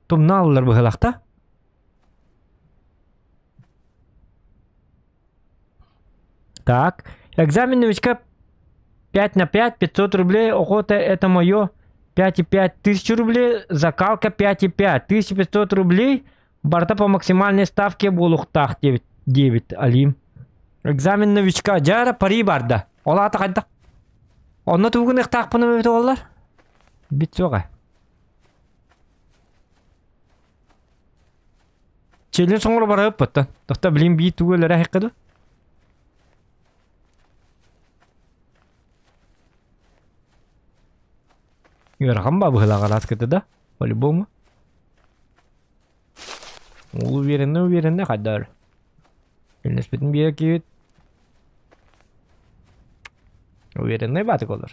Тумна алылар бұғылақта. Так, экзамен новичка 5 на 5, 500 рублей, охота это мое, 5,5 тысяч рублей, закалка 5,5, 1500 рублей, борта по максимальной ставке болуқтақ 9, Алим. Экзамен новичка, жара пари барда, ола ата қайда. Онна туғын иқтақ бұны өйті олар? Бит соға. Челен соңыр бара өппіттін, тоқта білім бейт туғылары әйқіді. Юрхан ба бұғылаға раскеті да, по-любому. Ол уверенный қайдар. Білнес бітін бейі кейт. Уверенный баты қолыр.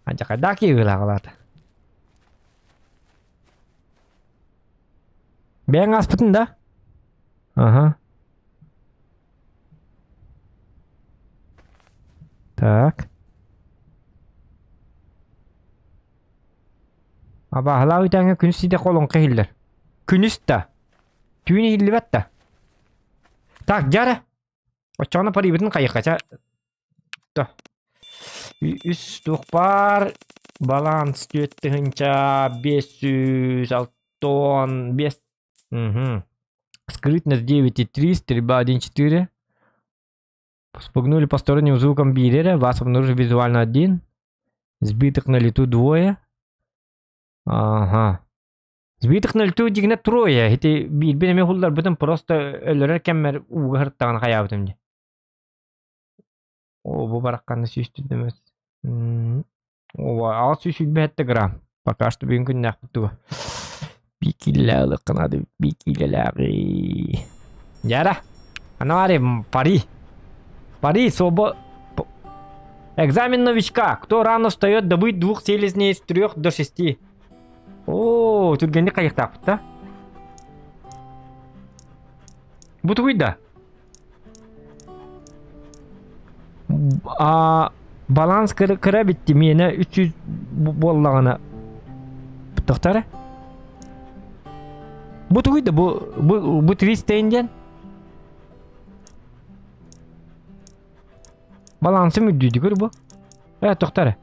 Анча қайда кей бұғылаға лады. Бәң аспытын да? Ага. Так. Аба халау итәңе күніс иде қолын қиылдыр. Күніс та. Түйіні хилі бәтті. Так, жары. Очағына пари бітін қайыққача. Үс тұқпар. Баланс төттігінча 500, 6, 5. Угу. Скрытность 9,3, стрельба 1,4. Спугнули посторонним звуком барьера. Вас обнаружили визуально 1. Сбитых на лету 2. Ага. Збитик нөлтүү дигне троя. Хити билбен эме хуллар бүтүн просто өлөрөр кеммер уга хырттаган хаябытым ди. О, бу баракканды сүйстү демес. Ова, ал сүйсүлбетте грамм. Пока что бүгүн күн нахтуга. Бикиллалы канады, бикиллалары. Яра. Анари, пари. Пари, собо... Экзамен новичка. Кто рано встает, добыть 2 селезней с 3 до 6. О, тут генди кайыктап, да? Бут уйда. Баланс кыра битти. Мені 300 боллағына. Тоқтары? Бут уйда, бу 300 инден. Балансым үддүйді көр бу. Тоқтары.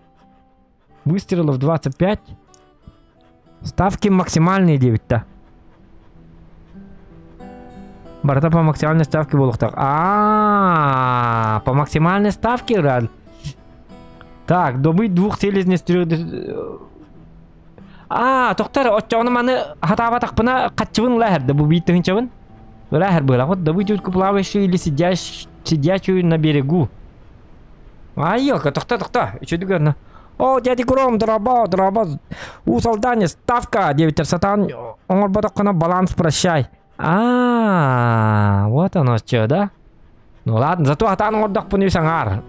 Выстрелов 25. Ставки максимальные 9-та. Барата по максимальной ставке болуктак. По максимальной ставке рад. Так, добыть 2 селезней с 3. Тоқтары, отчауны маны хатаба тақпына қатчыбын ләхірді. Бу биттігін чабын. Ләхір была. Вот добыть утку плавающую или сидячую на берегу. Елка, тоқта. Еще дегорно. О, дядя Гром, драба. У солдане ставка 9 сатан. Он батокана баланс прощай. Вот оно что, да? Ну ладно, зато хатан отдох по сангар.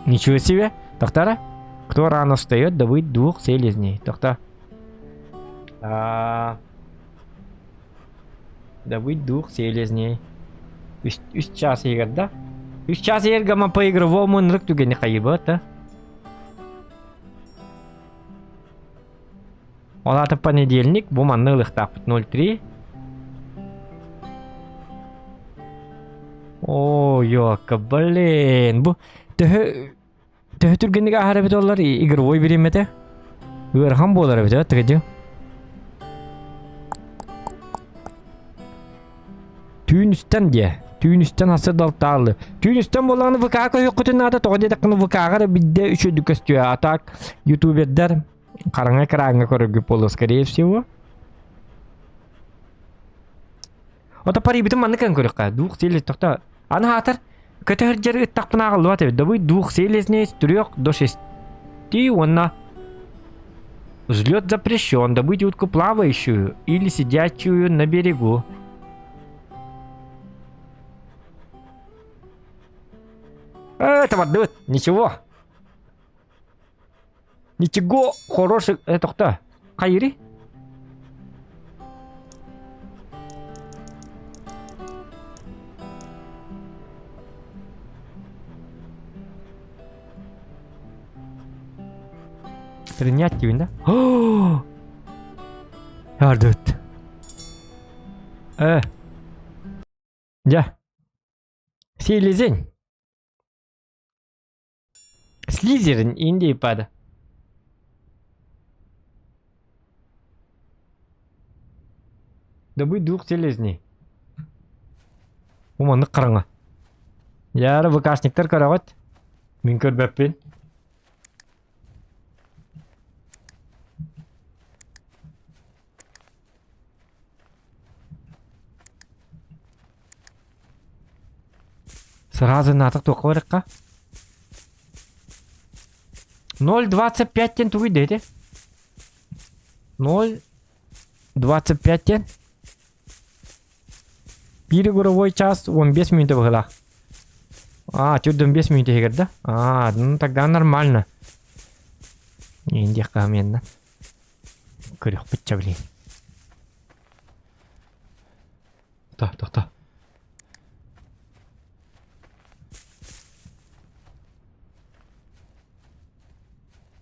Ничего себе. Тоқтары? Кто рано встает, добыть 2 селезней. Тохта. Добыть 2 селезней. 3 час егер, да? 3 час егер мы по игровому нрыктуге не кайыбыт, да? Олаты понедельник, бу маннылых так 03. О, ёлка, блин, бу төһө түргенге ахарабет олар игровой беремете. Өрхан болар бит, тегеди. Түйүнүстен асыр далталы. Түйүнүстен болганы ВК көйөккөтүн ада тоҕо дедеккыны ВК-га бидде үчөдү көстү атак ютубердер караңа көрөгүп болу, скорее всего. Ота пари битим манны кен көрөкка. 2 селез токта. Аны хатар көтөр жери тақпына калды бат. Добый 2 селезней с 3 до 6. Онна взлет запрещен. Добыть утку плавающую или сидячую на берегу. Это вот, ничего. Ничего хороших. Это кто? Кайри? Принять тебе, да? О! Ардут. Да. Селезень. Слизерин инди пада. Добыть 2 селезней. Уманы қараңа. Яры ВКшниктер қарағат. Мен көрбәппен. Сразу натық тоқы барыққа. 0.25 тен туй деді. 0.25 тен. 1 игровой час 15 минут было. Чуть 15 минут игр, да? Ну тогда нормально. Инди каменно. Көрөк бітча, блин. Та.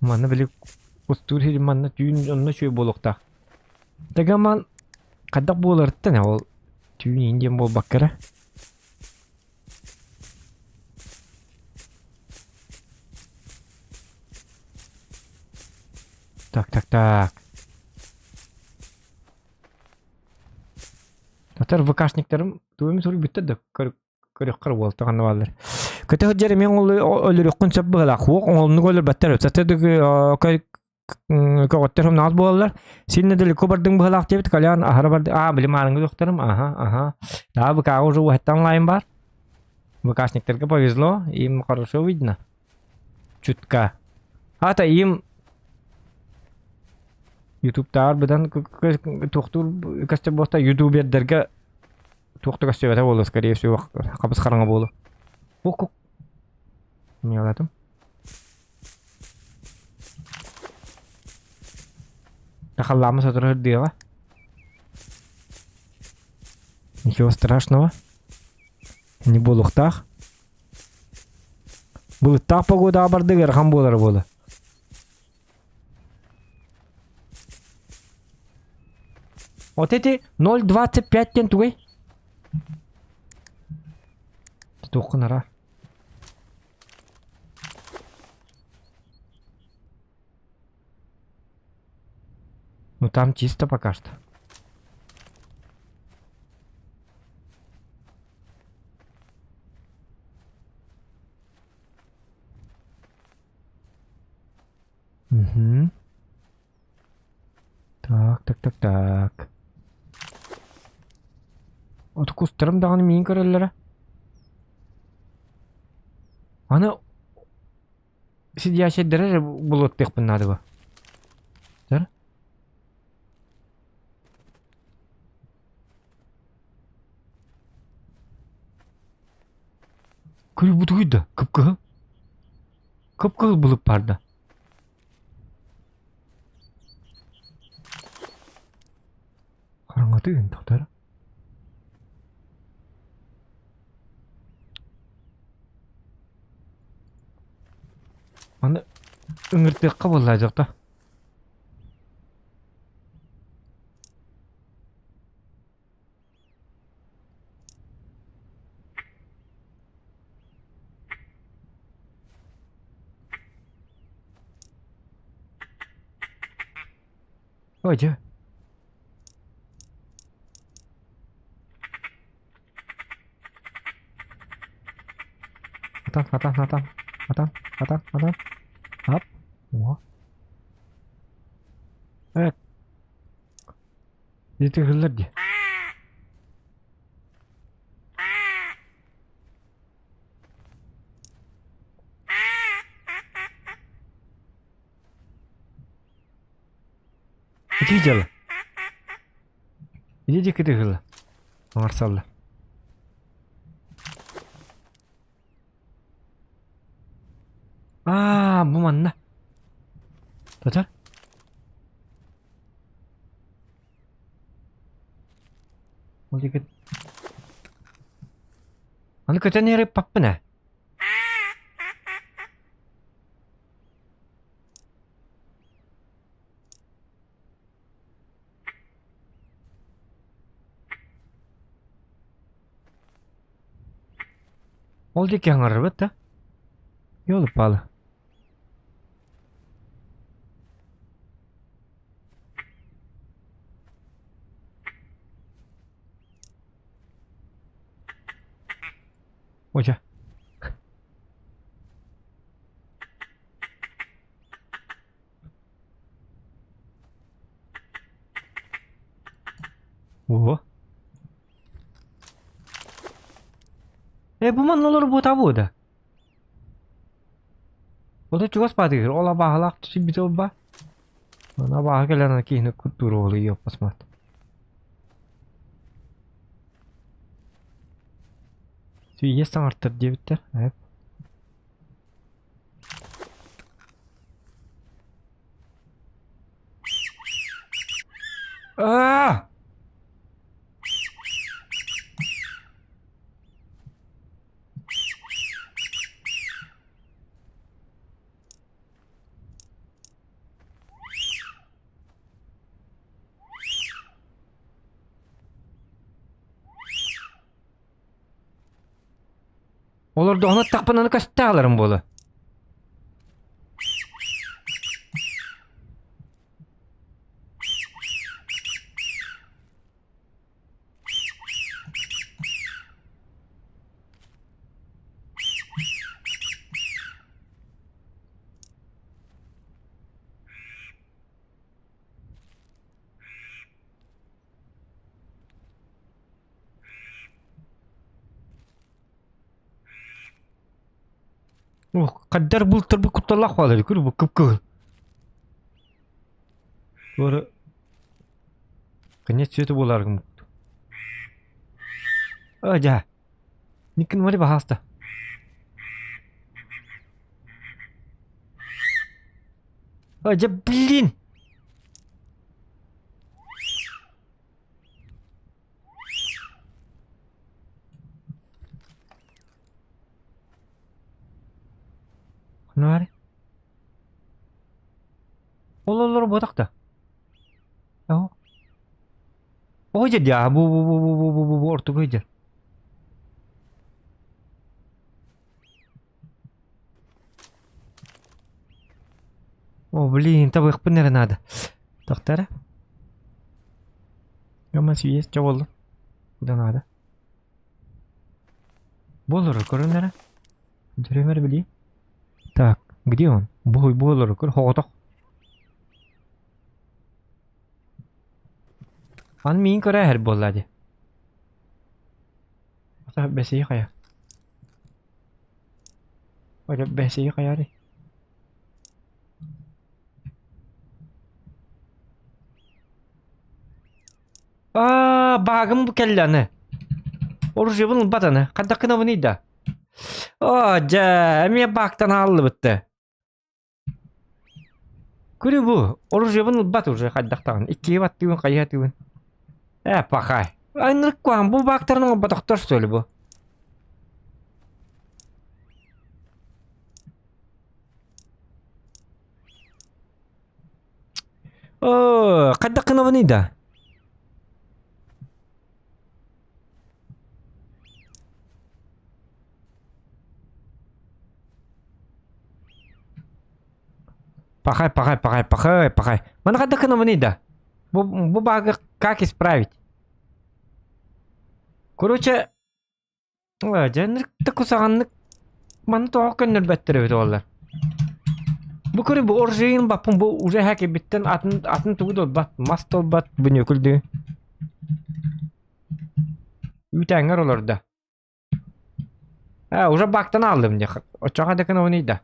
Мана білі кустур мана түйін онына шөй болуқта. Тага ман қадақ боларыттан ол түйін енден бол баққара. Так. Татар ВКшниктерім туымен сұры бүтті да көріққар болды тағаны балдар. Көте хөджері мен өлірі құн сөп бұғыла қуық, оңылыны көлір бәттер өт. Сәттірді Kogotterum naz bollar. Sinne dili kubardın bıhlaq debit kalyan ahara bardı. Bilim arıngı doktorum. Aha. Daha bu kağı уже вахтан лайм бар. Выкашниктерге повезло, им хорошо видно. Чутка. Ата им YouTube'da bidan toxtur kastı bosta YouTuber'derge toxtur kastı olur, скорее всего, kapıs qaranga bolu. Ok. Ne aladım? Нахаллама сатырыр дела. Ничего страшного. Не болуктах. Булыттах погода абардыгар хам болар болы. Вот эти 0.25 тен тугай. Туху нара. Ну там чисто пока что. Угу. Так. Вот кустарым даганы мин көрөллөрө. Аны сидящий дерер булот тек надо бы. Дер? Күл бутуйда, кыпкы. Кыпкы булып барды. Караңгы тыгын токтор. Аны ыңыртып кабыллай жокта. Ойже. Атан. Ап. О. Ети гылларди. Иди дело. Иди киди гылла. Марсалла. Bu manna. Tatar. Oldu ki. Аны kötü nere papı ne? Oldu ki hangar bitti. Yolu pahalı. Hoca. О. Bu man olur bu tabu da. O da çok spatır. Ola bahalak tutup bir toba. Ona bahagalan ki ne kutur oluyor pasmat. Есть там арттар дебиттер. Evet. Olur da onu takpananı kaçta alırım bolu. Kadar bultur bu kutallak var kuru bu kıpkı. Doğru. Kanya çötü bolar gım. Aja. Nikin mari bahasta. Aja bilin. Ne var? Olur botak da. Oh. Oh jadi ya bu ortu koyacak. О, блин, того их наверное, надо. Доктора? Я masih есть, что было? Куда надо? Боллар, корнера? Деревер били? Так, где он? Бой, боллар, хоток. Ан мин кора хер боллади. Ата беси кая. Ой, беси кая ди. Bagım bu kellani. Orucu bunun batanı. Kaddakına bu neydi? Ja, emiye baktan aldı bitti. Kuri bu. Orucu bunun bat уже kaddaktan. İkiye bat diyorsun, kayıya diyorsun. Pakay. Aynılık kuan bu baktarının bataktar söyle bu. Kaddakına bu neydi? Пахай. Mana kadakana bu neydi? Bu bagı как исправить? Короче, жанрык такусаганнык маны тоокканнер беттеребит олар. Bu көрү bu оржейин бапын bu уже хаке биттен атын тугу бат мастол бат бүнө күлдү. Ütәңер оларда. Уже бактан алдым де. Очага дакана bu neydi?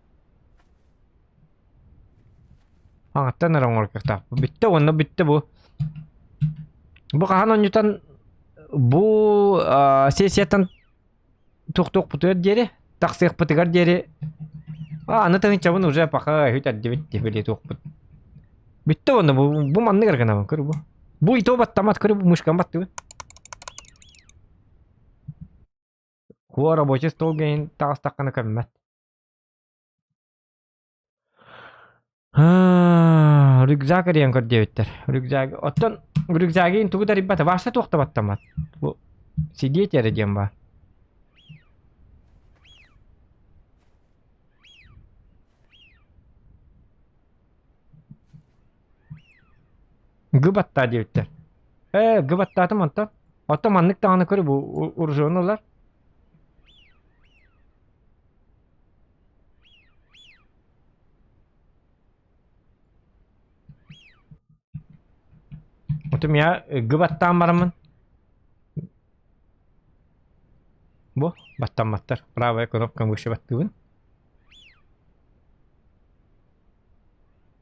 Аңаттан араңор кыктап. Битте онна битте bu. Bu kahan onjutan bu sesiyatan тук путер дери, таксык путыгар дери. Аны тагын чабын уже паха хүтәд дебит били тук пут. Битте онна bu манны кыргана кыр bu. Bu ито баттамат кыр bu мушкан батты. Хуа рабочий стол гейн тагыстакканы кеммет. Rükzak arayan kör debitler. Rükzak ottan rükzagin tugu da ribbata varsa tokta battamat. Bu sidiyet yere diyen var. Gıbatta debitler. Gıbatta atım ottan. Ottan manlık dağını körü bu urjuğunular. Otum ya gıbattan baramın. Bu battan battar. Bravo knopkan bu şey battığın.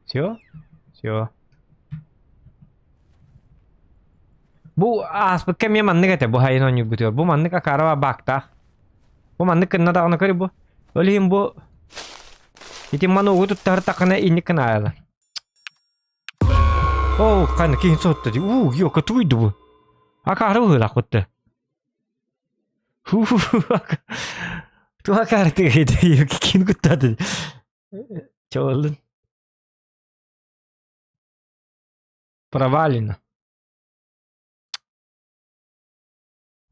Все. Bu aspek ya manlık ete bu hayın onu bitiyor. Bu manlık akarava bakta. Bu manlık kına da onu kari bu. Öleyim bu. İti manu uğu tuttar takına inik kına ayalar. Kan keyin sottu. Yok katuydu bu. Akarı hıla kutte. Tu akarı tegedi. Yok keyin kuttadı. Çoğulun. Провалено.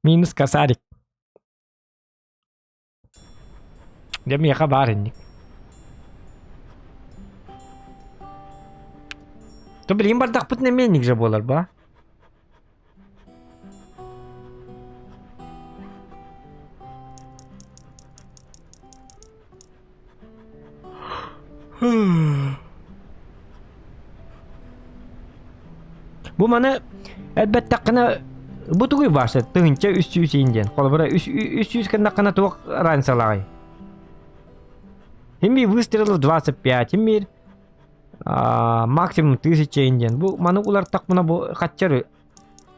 Минус косарик. Где мне хабарник? То блин, бардак путнеменник же болар, ба? Bu mana elbette kına bu tuğu varsa tığınca üst yüz indiyen. Kol bura üst yüz kına tuğuk ransalay. Химби выстрелов 25, химби максимум 1000 инден. Бу маны улар так мына бу катчары.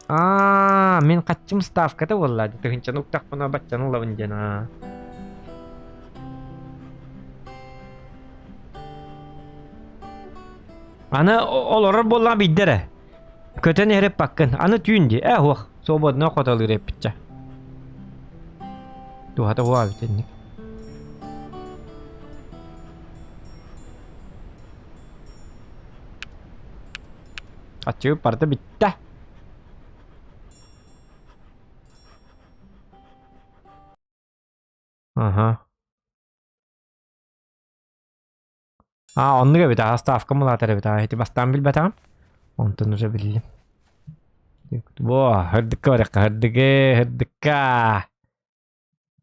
Мен катчым ставката боллады. Тыгынчан уктак мына батчаны лавын жана. Аны олорор болла биддере. Көтөн эреп баккын. Аны түйүндү. Ох, свободно коталыр эпче. Тухата хуа битенник. Ачы парта битте. Ага. Онныга бит ставка мулатары бит. Эти бастан билбетам. Онтон уже билдим. Во, хырдыкка баракка, хырдыкка.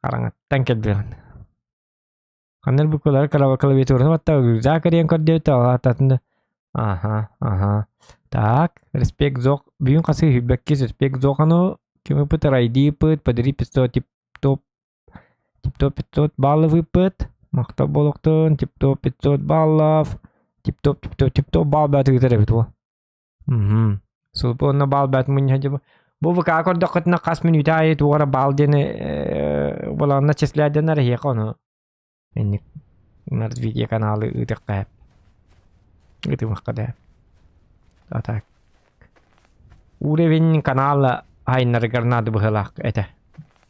Караңаттан келбеген. Канер букулар калабакалы бит урын ватта. Закариян көрдөйт ататында. Ага. Так, респект зок. Бүйін қасы хүбәккес респект зок ану. Кемі пыт райди пыт, падыри 500 тип-топ 500 баллы выпыт. Мақта болуқтын, тип-топ 500 баллов. Тип-топ балл бәті кетер бит ол. Сулпы онна балл бәті мұнь хәді бұл. Бұл віка көрді қытына қас минут айы туғара балл дені болағына чесләден әрі еқа оны. Менік ұнар видео каналы ұтық қайып. Ұтымық қадайып. Так. Уровень канала айнар гарнады быхалак это.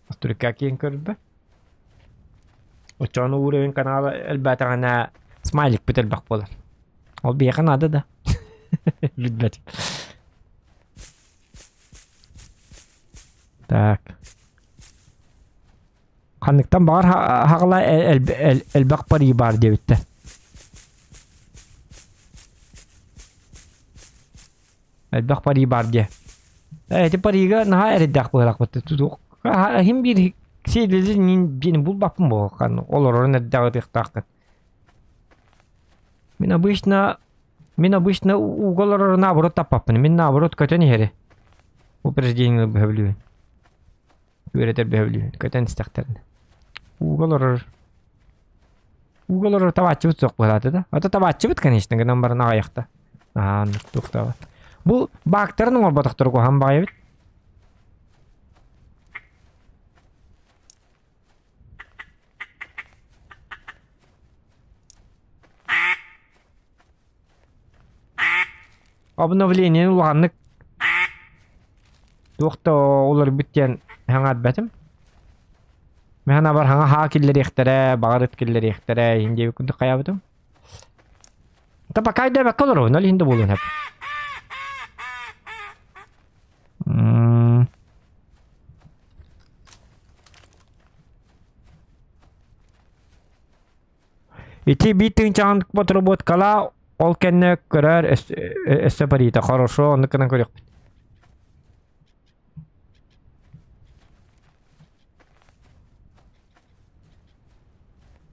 Астурка кийин көрбө. Очону уровень канала элбата гана смайлик бител бак болар. Ол бия канада да. Любят. Так. Ханныктан бар хагыла элбак пари бар дебитте. Элбак пари бар де. Эти парига наха эреддак болак бат. Тудук. Хим бир сейдези нин бул бапым болган. Олорон эреддак тактак. Мен обычно уголор наоборот таппапын. Мен наоборот көтөн хере. Упреждение бевлю. Веретер бевлю. Көтөн стактарын. Уголор табачыбыт сок болат да. Ата табачыбыт, конечно, гынан барына аякта. Туктабы. Бу бактарын орбатактар кохан багы бит. Обновление улганнык. Тукта олар биттен хаңат бәтим. Мен бар хаңа хакиллер ихтере, багырыт киллер ихтере, инде күндү каябытым. Тапа кайда бакалар, нөл инде болун хеп. Ити битин чаңдык батырбот кала ол кенне көрөр эссе парита хорошо оныкынан көрөк.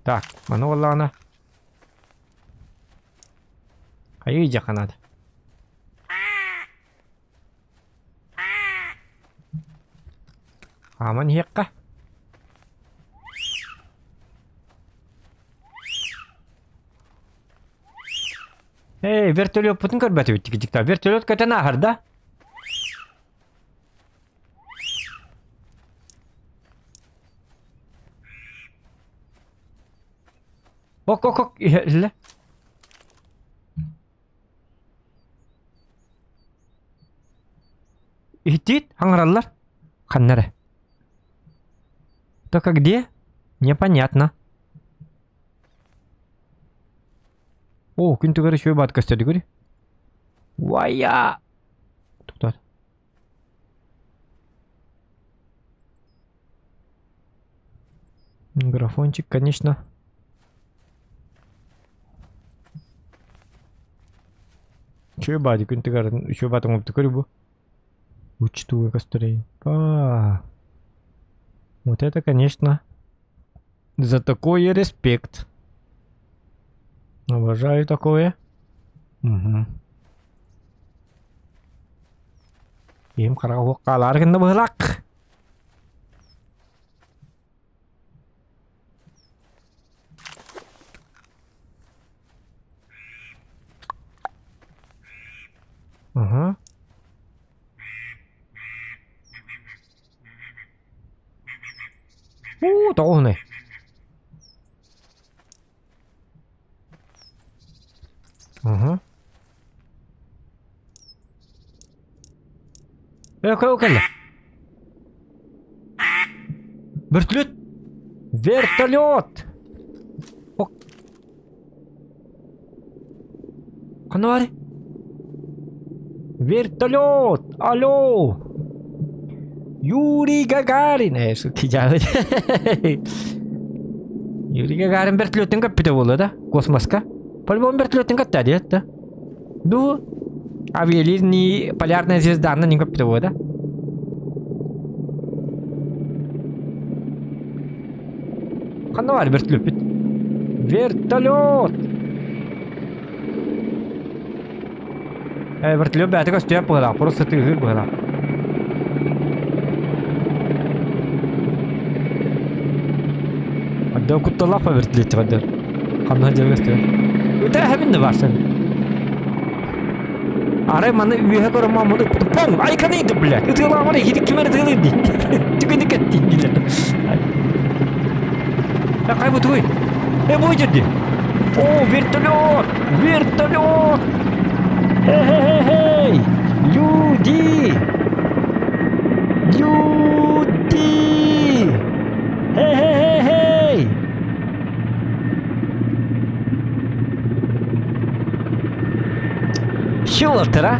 Так, мана оллана. Кайы жаканады. Аман хекка. Вертолет бүтін көрбәті бітті кедікта. Вертолет көтен ағырда. Ок. Ілі. Иттит, аңыралар. Қаннары. Только где? Непонятно. О, күн түгәрі шөй бат көстеді көрі. Вая! Тоқтар. Графончик, конечно. Шөй бат, күн түгәрі шөй батың өпті көрі бұл. Учтуға көстірей. Вот это, конечно. За такой респект. Обожаю такое. Им қарау қалар кінді бұлақ. Ага. Тоғыны. Ага. Өкелі. Вертолет. Вертолет. Қаны бар? Вертолет. Алло. Юрий Гагарин. Юрий Гагарин вертолеттен капита болды да? Космоска. По-любому вертолеттен капта дед, да? Ду. Авиалиния полярная звезда, она не капита болды, да? Қаны бар вертолет бит? Вертолет. Вертолет бәті көстеп бұғыда. Просто түйгір бұғыда. Адда күтталақ па вертолетті ғаддар. Қанна жер көстеп. Өте әмінді барсын. Арай маны үйе көрі мамыды пұң! Айқаны еді, блядь! Үтіғылға ғана едік кемері тығылы дейді. Түгені кәттейін дейді. Қай бұты ғой? Бұл жерде? О, вертолет! Вертолет! Хей-хей-хей! Люди! Люди! Хей-хей-хей-хей! Шылытыр, а?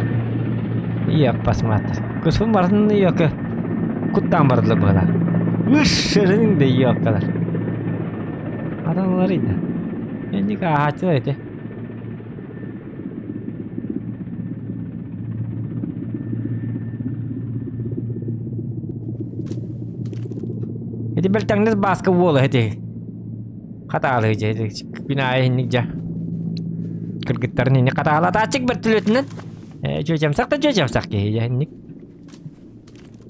Yok, посмотри. Кусым бардың yok. Құттан бардылы бұғыда. Үш шырының да yok қалар. Адамлар еді. Енді қағатылар еді. Эти бельтаңныз басқа болы эти. Қаталы еді. Бина айынник жа. Кіргіттарын ені қаталады ачық бір түлетінен. Жөжемсақ та жөжемсақ кейі жәнник.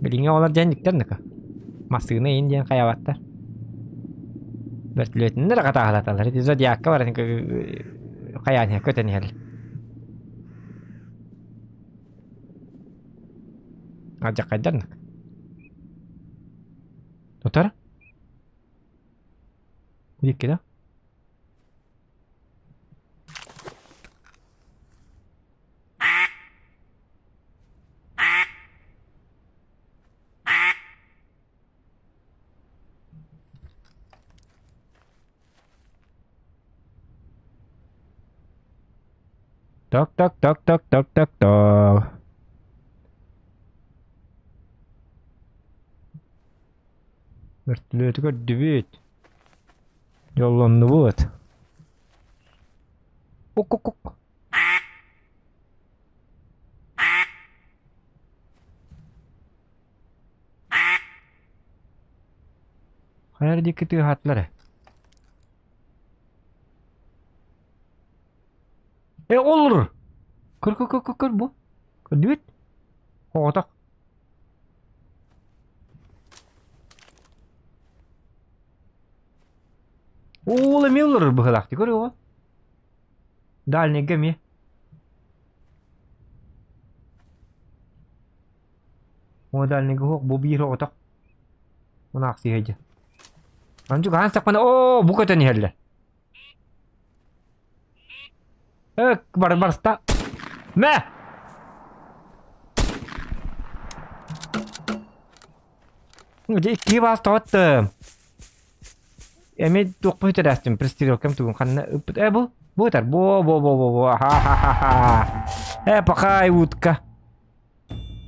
Біліңе олар жәнниктер нүкі. Масығына ең ден қаябаттар. Бір түлетінен қаталаталар. Эти зодиакка бар қаяния көтен ел. Ажақ қайдар нүкі. Нотара? Дикке да? Так. Вертолеті көрді бет. Жолланды бұд. Оқ. Қайыр декеті ғатлары. Olur. Kır bu. Düt. Otak. Oğlum ne olur bu kadar? Görüyor musun? Дальний геми. О дальний гох bu bir otak. Bunu aksi hece. Ancak hansak bana o bu kadar nihalle. Барста. Мә! Где ки баста оттым. Эме тоқпой тәрәстім. Пристрелкам тугын қанна үппіт. Бұл? Бұтар. Бо. Ха-ха-ха-ха. Пақай утка.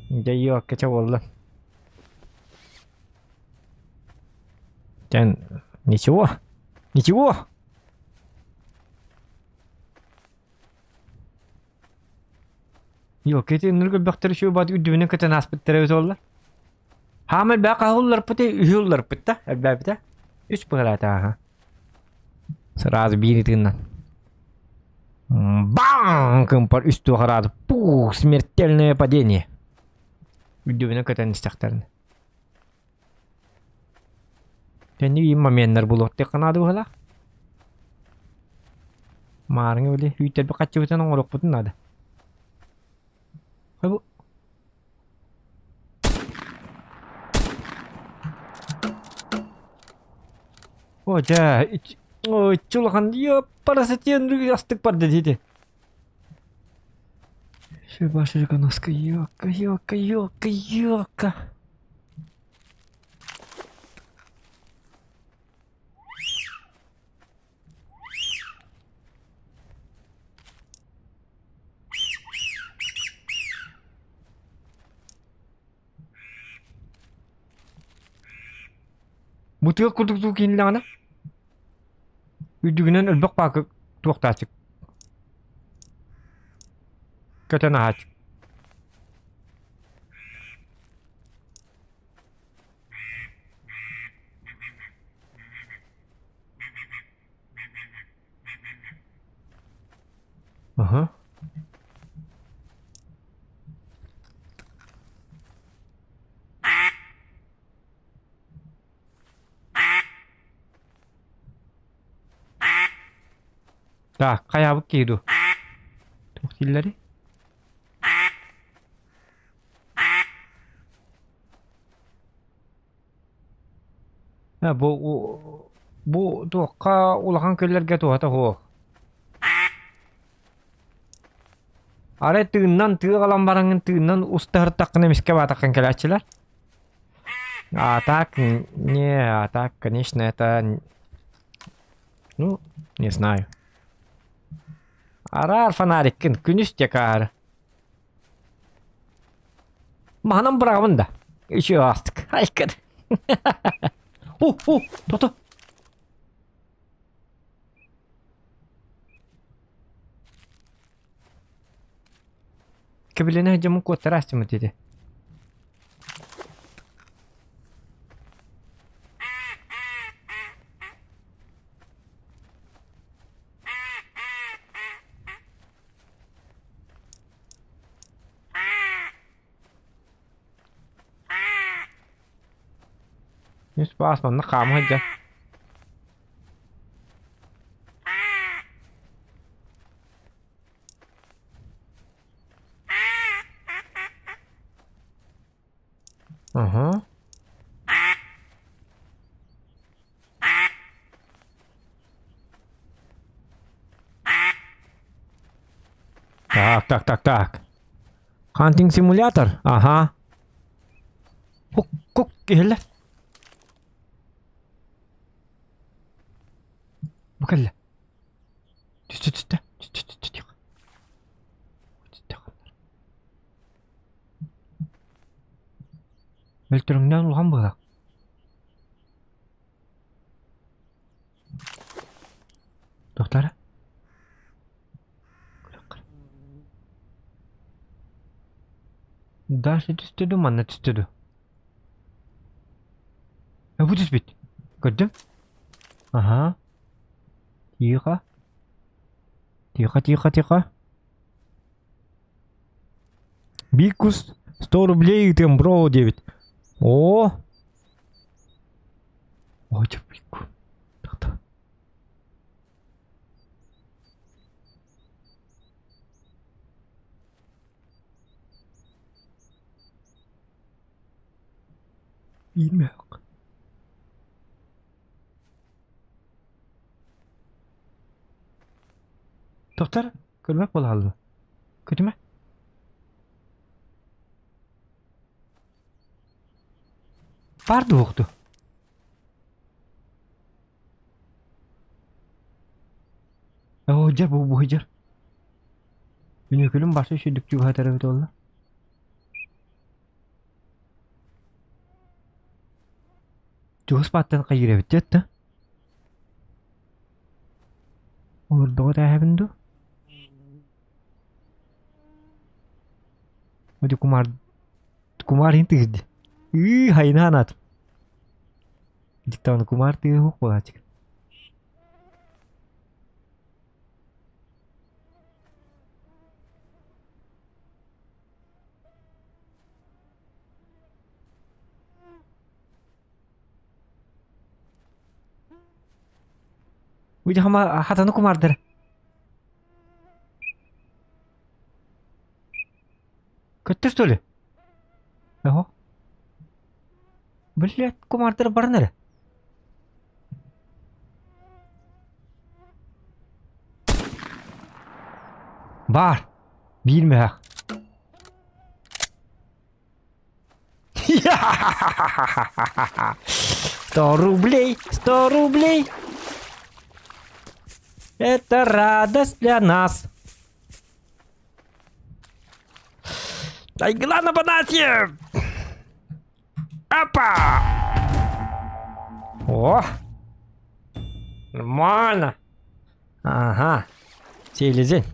Жоқ, кәча болды. Тән, ничего. Yok, eti nurgul bakteri şu bat üdüğünün kıta naspıttırı ötollar. Hamil baka hullar pıtı, ühüllar pıtta, elbette. Üç pıhırata ha. Сразу били тыннан. Бам! Пар üstü harada. Пух, смертельное падение. Üdüğünün kıta nistaqtarını. Sen ne momenler buluttu kanadı hala? Marını öyle hüytel bir kaçı öten onluk pıtın adı. bu. Hoca, çulakan diyor parasit yandı yastık var dedi. Şu başlıca nasıl yok. Butuğa kurduk kinli ana. Üdüğünden ölbek bakı tuğtaçık. Kötü ağaç. Aha. Tak, kayak begitu. Tuh dilleri. Ha bu tuh ulakan köllerge tuh ata ho. Are tığından tığ kalan barangın tığından usta hırtakını miske batakın kelaççılar. А так, не, а так, конечно, это... Ну, не знаю. Arar fanarikin, күнүс jakar. Manam bırakımın da. İşi astık. Haykır. Toto. Kebilene camın kotarası mı dedi. Yüz basmanla kalma hocam. Aha. Tak. Hunting simulator. Aha. Kok gel. Bukan lah. Tüt. Beltürümden ulan bırak. Doktor. Дальше тüstüdü mana tüstüdü. Bu tüspit. Gördün? Aha. Тихо. Бикус 100 рублей тем бро 9. О! Ой, бику. Так. Bilmiyorum. Doktor, görmek bolalı. Kötü mü? Vardı yoktu. Hocar bu hocar. Binökülüm başka şey dükçü bu tarafı oldu. Çoğu spattan kayır bitti hatta. Orada what happened to? Hadi kumar hinti gidi. Hayna hanat. Diktawan kumar ti huk bagacik. Udah sama hatanu kumar der. Кетті, что ли? Ого. Блядь, комардыр барныр. Бар. Билме ақ. 100 рублей, 100 рублей. Это радость для нас. Дай гла нападайте! Опа! О! Нормально. Ага. Селезень.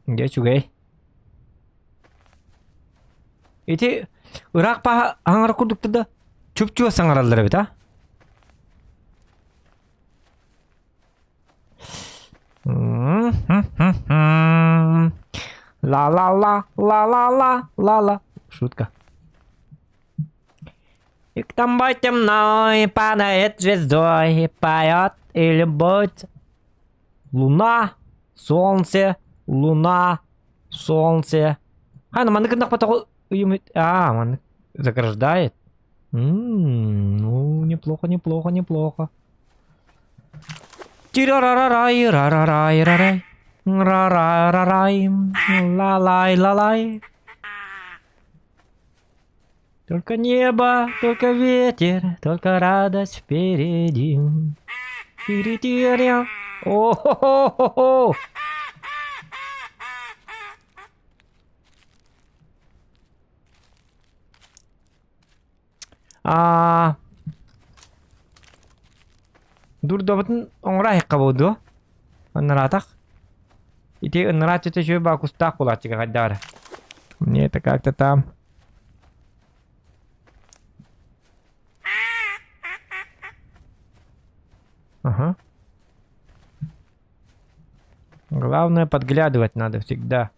Где чугай? Ити Irak pa hangar kurduk da çöpçü sangaralları bit ha. La la la la la la la la. Шутка. И к тому темной падает звездой, поет и любовь. Луна, солнце, луна, солнце. Хана, маны кындак потоку уюмит. А, маны заграждает. Ну, неплохо, неплохо, неплохо. Тирарарай, рарарай, рарай. Рарарай, лалай, лалай. Только небо, только ветер, только радость впереди. Тири-тиря. О-хо-хо-хо-хо. Дурдобытын оңра айыққа болды. Аннаратақ. Ите аннарат өте шөй бақустақ болады чыға қайдары. Мне это как-то там. Ага. Главное, подглядывать надо всегда.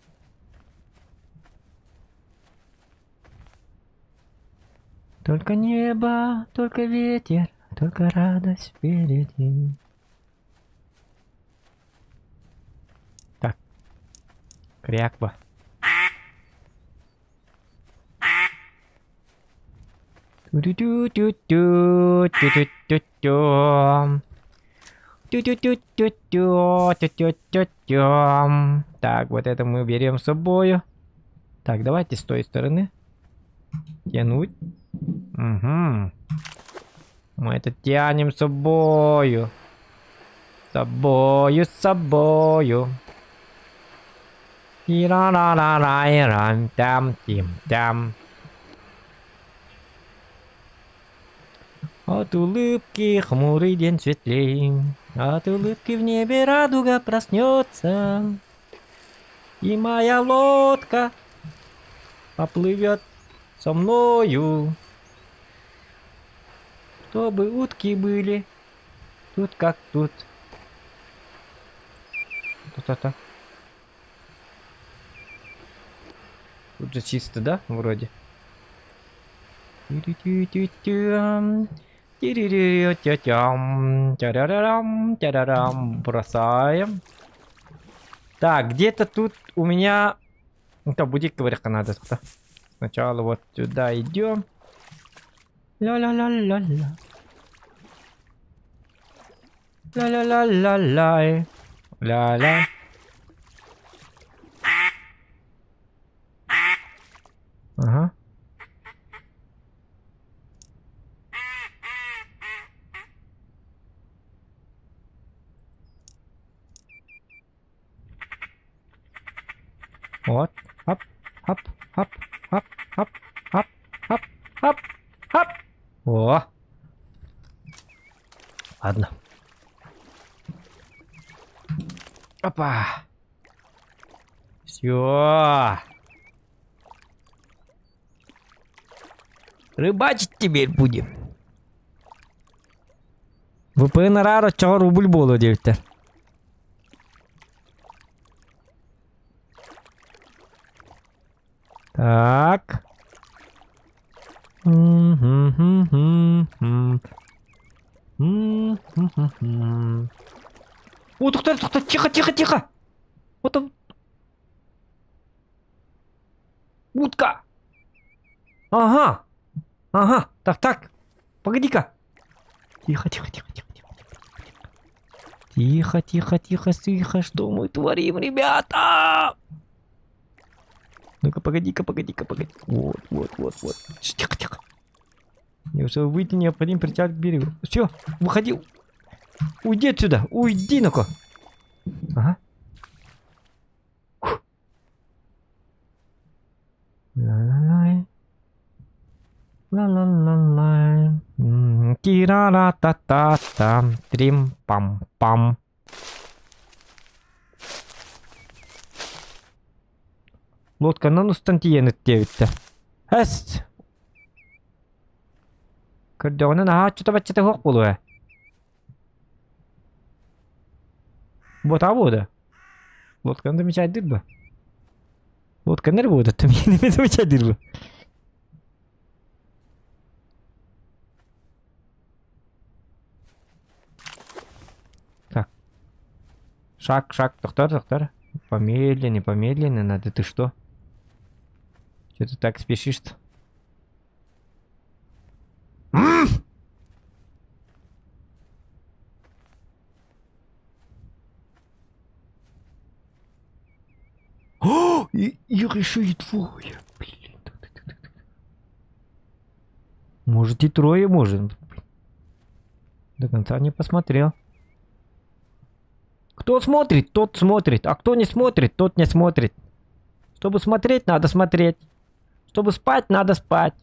Только небо, только ветер, только радость впереди. Так. Крякба. Так, вот это мы берем с собой. Так, давайте с той стороны. Тянуть. Угу. Мы это тянем с собою. С собою, с собою. Там-тим-там. От улыбки хмурый день светлей. От улыбки в небе радуга проснется. И моя лодка поплывет со мною. Чтобы утки были тут как тут. Та-та-та. Тут же чисто, да, вроде? Бросаем. Так, где-то тут у меня... Это будет ковырка надо. Сначала вот сюда идем. Ла-ла-ла-ла-ла. Ла-ла-ла-ла-ла. Ла-ла. Ага. Вот. Хоп, хоп, хоп, хоп, хоп, хоп, хоп, хоп, хоп. О. Ладно. Опа. Все. Рыбачить теперь будем. VPN рaro 4 рубль было девятер. Так. О, тоқтар, тоқтар, тихо, тихо, тихо. Вот там. Утка. Ага. Ага. Так, так. Погоди-ка. Тихо, тихо, тихо, тихо, тихо. Тихо, тихо, тихо, тихо. Что мы творим, ребята? Ну-ка, погоди-ка, погоди-ка, погоди. Вот, вот, вот, вот. Тихо, тихо. Мне уже выйти необходимо притягивать к берегу. Все, выходи. Уйди отсюда. Уйди, ну-ка. Ага. Ла-ла-лай. Ла-ла-ла-лай. Тира-ра-та-та-там. Трим-пам-пам. Лодка на Нустантиен өттебитті. Әс! Көрдіғінің аға бәтчеті хоқ болуы. Бота болды. Лодканы замечательдір бі? Лодканы болды, түмені замечательдір бі? Так. Шаг, шаг, тоқтар, тоқтар. Помедленнее, помедленнее надо. Ты что? Что ты так спешишь-то? О, их еще и двое. Блин. Может и трое, может. До конца не посмотрел. Кто смотрит, тот смотрит. А кто не смотрит, тот не смотрит. Чтобы смотреть, надо смотреть. Чтобы спать, надо спать.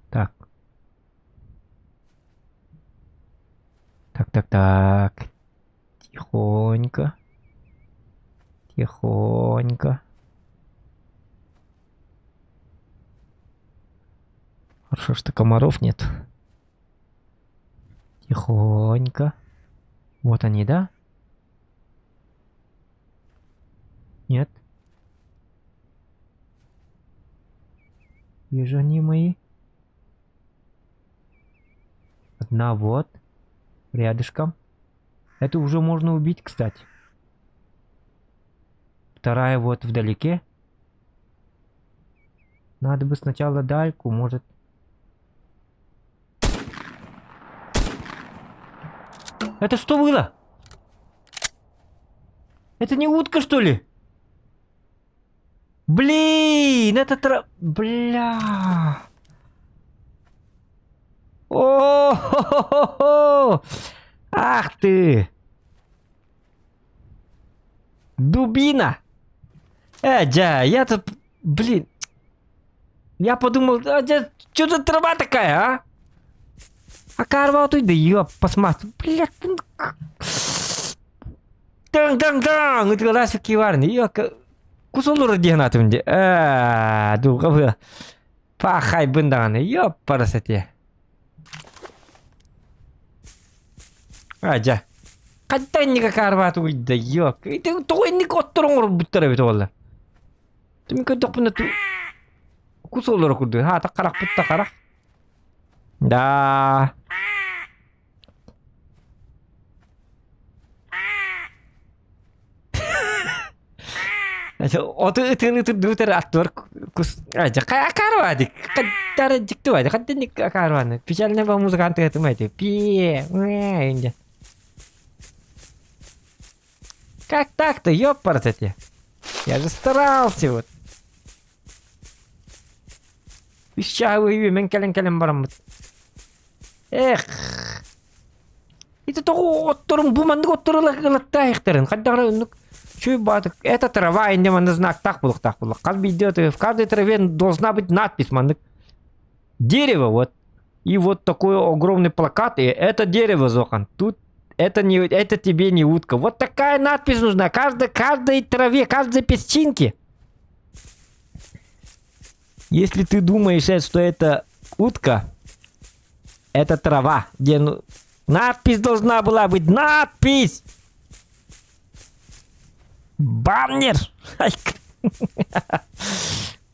Так. Так, так, так. Тихонько. Тихонько. Хорошо, что комаров нет. Тихонько. Вот они, да? Нет. Вижу они мои. Одна вот. Рядышком. Эту уже можно убить, кстати. Вторая вот вдалеке. Надо бы сначала дальку, может... Это что было? Это не утка, что ли? Блин, это Бля. О-хо-хо-хо! Ах ты! Дубина! Джа, я-то... Блин. Я подумал, что за трава такая, а? А карва тут, да ёп, посмотри. Блядь. Тang-тang-tang! Это ласик киварный. Ёка. Кусолур дегнатымде. Дуга вы. Пахай бынданы. Ёп, парасете. Джа. Каттанника карва тут, да ёк. Это тойник оттурун буттара бит валла. Ты мне когда пына ту... Кусолур курды. Ха, такарак бутта карак. Да. Отын дутер актор кус. Карвади. Каттара диктуади. Каттаник карваны. Печального музыканта это мать. Пе. Как так-то, ёпарцати? Я же старался вот. Ищавый мен кален барамыт. Эх. Это то отторун буманды отторулакта ихтерин. Каддары чуй батык. Это трава, и на знак так было. Как идет, в каждой траве должна быть надпись, мандык. Дерево, вот. И вот такой огромный плакат, и это дерево, Зохан. Тут это тебе не утка. Вот такая надпись нужна. Каждой траве, каждой песчинке. Если ты думаешь, что это утка, это трава, где надпись должна была быть. Надпись! Баннер!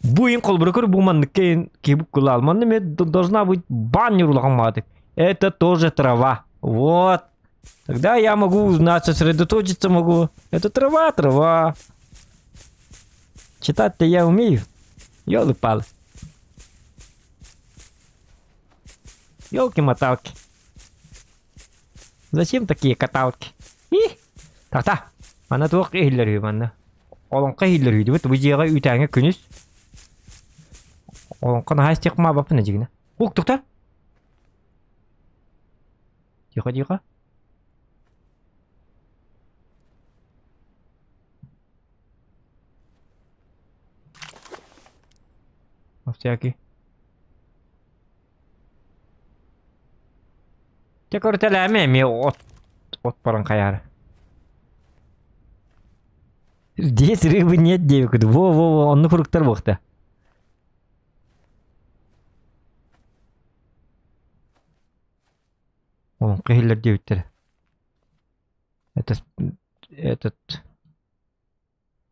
Буин колбракор буманны кебук кулал. Манны мне должна быть баня рулагаматик. Это тоже трава. Вот. Тогда я могу узнать, сосредоточиться могу. Это трава. Читать-то я умею. Ёлы-палы. Ёлки-моталки. Зачем такие каталки? Та. Ана туак эхиллер манна. Олонка эхиллер үйді. Вот выжеға үйтәңе күніс. Олонка нахастек ма бапына жігіна. Ук, тұқтар. Тихо. Всякий. Тек өртеләме ме от паран каяры. Здесь рыбы нет, девка. Во, он на фруктар бухта. Он кахиллер девтер. Этот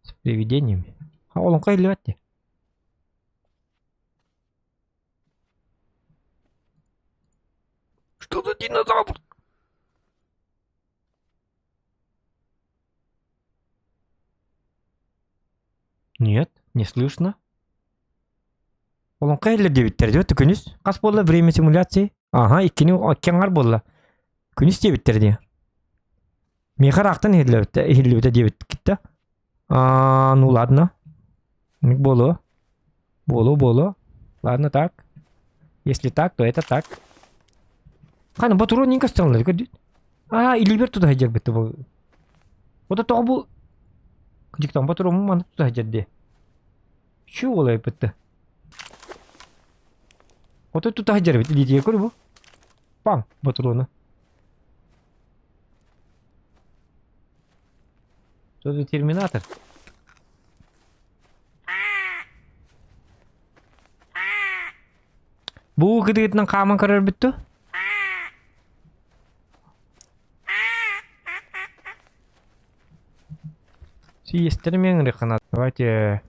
с привидениями. А он кахиллер. Что за динозавр? Нет, не слышно. Олон кайлер дебиттер деп күнүс. Кас болду время симуляции. Ага, иккени болду. Күнүс дебиттер де. Мехарактан хиллебите дебит китте. Ну ладно. Боло. Ладно так. Если так, то это так. Кана батуру нинка сталды. Илибер туда хажар битти бу. Ода тогу Диктан батуру ман туда хажарди. Şu olay bitti. Oto tutta hajar bit diye koru bu. Pam baturuna. Что терминатор? Bu kıdıgıtından kaman karar bitti. Isterim yang rekanat. Давайте.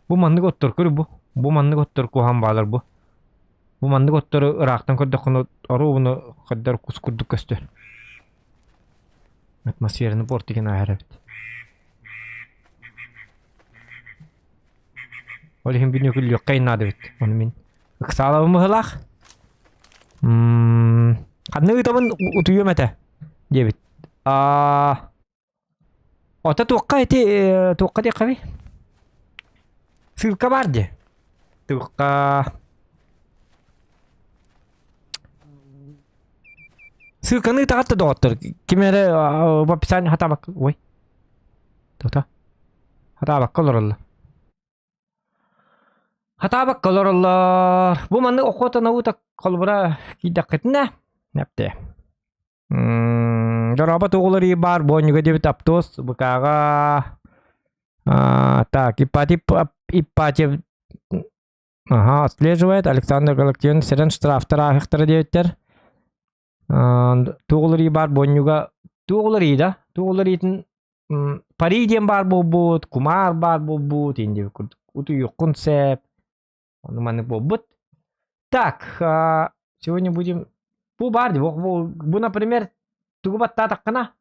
Bu mandık otur kuru bu. Bu mandık otur kuhan bağlar bu. Bu mandık otur ıraqtan kördüğünü aruvunu kadar kuskurduk göster. Atmosferini portigen ayarabit. Olihim bini kulli qaynadı bit. Onu min. Kısalabımı hılaq. Kanını ıtabın utuyor mete. Debit. Ota tuqqa diye qabi. Sırka vardı. Tuqqa. Sırkanı taqattı doktor. Kimere vapisan hata bak. Oy. Doktor. Hata bak kalorallah. Hata bak kalorallah. Bu manı okota navuta kalbura gidaketine. Yaptı. Darabat oğulları bar boynuga debit aptos. Bukaga. Так, Ипатьев. Ага, отслеживает. Александр Галактион. Серен штраф. Вторая хектара 9-тер. Туğulları бар бонюга. Туğulları да. Туğulları париден бар бобут. Кумар бар бобут. Инде утую концепт. Он маны бобут. Так, сегодня будем... Бу бар. Бу, например, тугубат татаккана.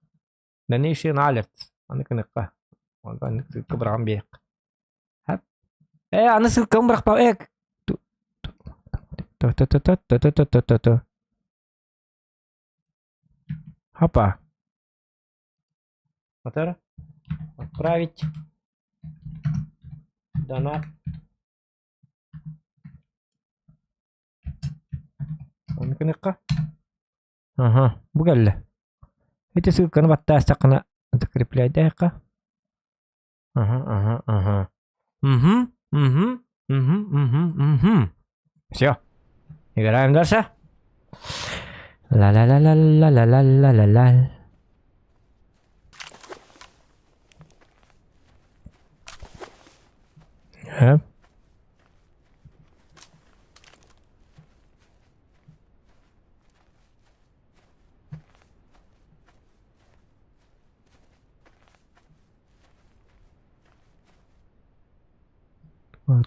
Donation alert. Аны кыныкка. Ondan kıbrağım bir. Hep. Anası kıbrağ pa ek. Hoppa. Мотор. Отправить. Донат. Он кыныкка. Ага, bu geldi. Эти ссылканы баттастакына закрепляйдайка. Ага. Все. Играем дальше. Ла-ла-ла-ла-ла-ла-ла-ла-ла. He?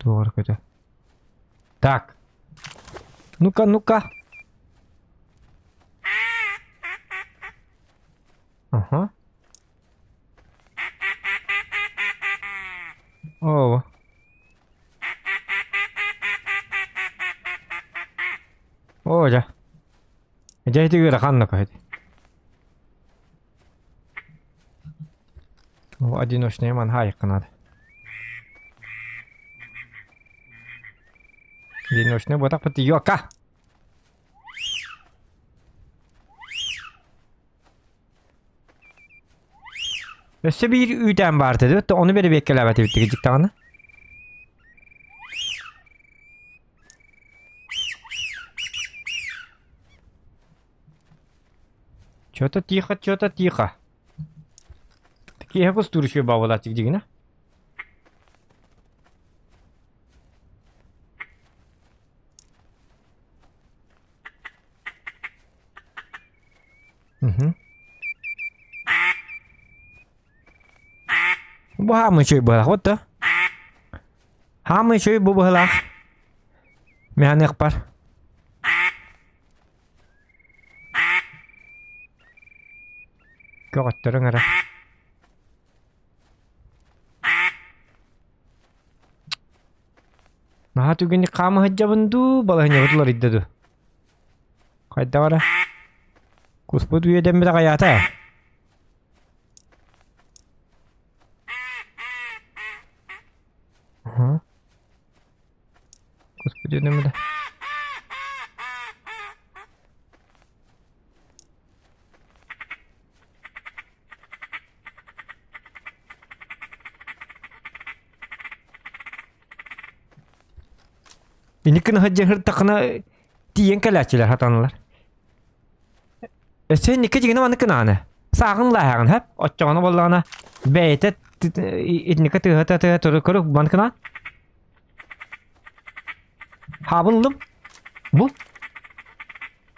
Doğru kötü. Так. Ну-ка, ну-ка. Ага. О. О, ja. Ja heti kyllä kannaka heti. O, одиночный ман хайка надо. Одиночный вот так вот ёка. Össe bir üyden var dedi. Onu beri bekleyelim bitti tane. Что-то тихо, что-то тихо. Такие пустурщие бавлатик дигна. Угу. Bu hamı şey bırak ot da. Hamı şey bu bırak. Mehane var. Götürün ara. Nah tu gini kamu aja bendu balahnya betul ridda tu. Kayda wala. Kusputu ya dem beda kayata ya. Kusputu dem beda. Ini kena hajar harta kena tiang kalachilar hatanlar. Sen nikah jigna mana kena ana? Sağın lahan hep. Açağına vallana beyte nikah tı turu man kena. Habınlım. Bu.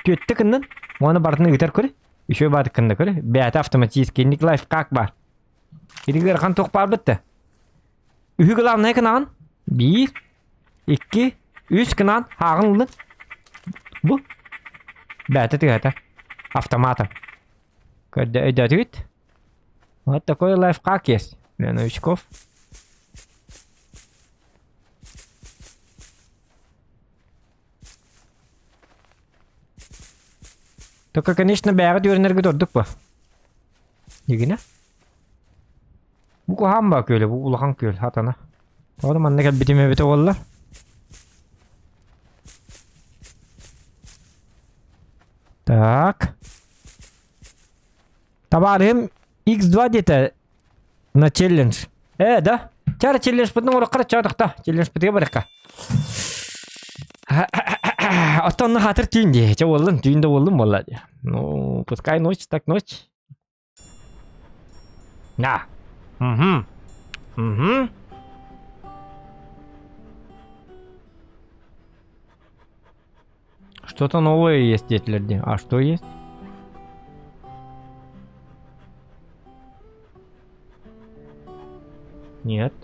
Kötü kından. Ona bartını gitar kore. Işoy bartı kında kore. Beyte автоматически ник life kak var. Ini gerkan tok par bitti. Ühü gılam ne kınan? 1 2 3 kınan hağınlı. Bu. Бәті тігеті. Автоматом. Когда идет вид. Вот такой лайфхак есть для новичков. Только, конечно, бәрі өрінерге дұрдық ба. Дегені? Бұл қоған ба көлі, бұл ұлған көл, хатана. Ода манна кәл бітеме біті олылар. Так. Товарим X2 где-то на челлендж. Да? Чара челлендж потом ураққара чардықта. Челлендж бітіге барыққа. Оттан хатыр түйінде. Че болдың? Түйінде болдың болады. Ну, пускай ночь, так ночь. На. Угу. Угу. Что-то новое есть, детлерди. А что есть? Нет.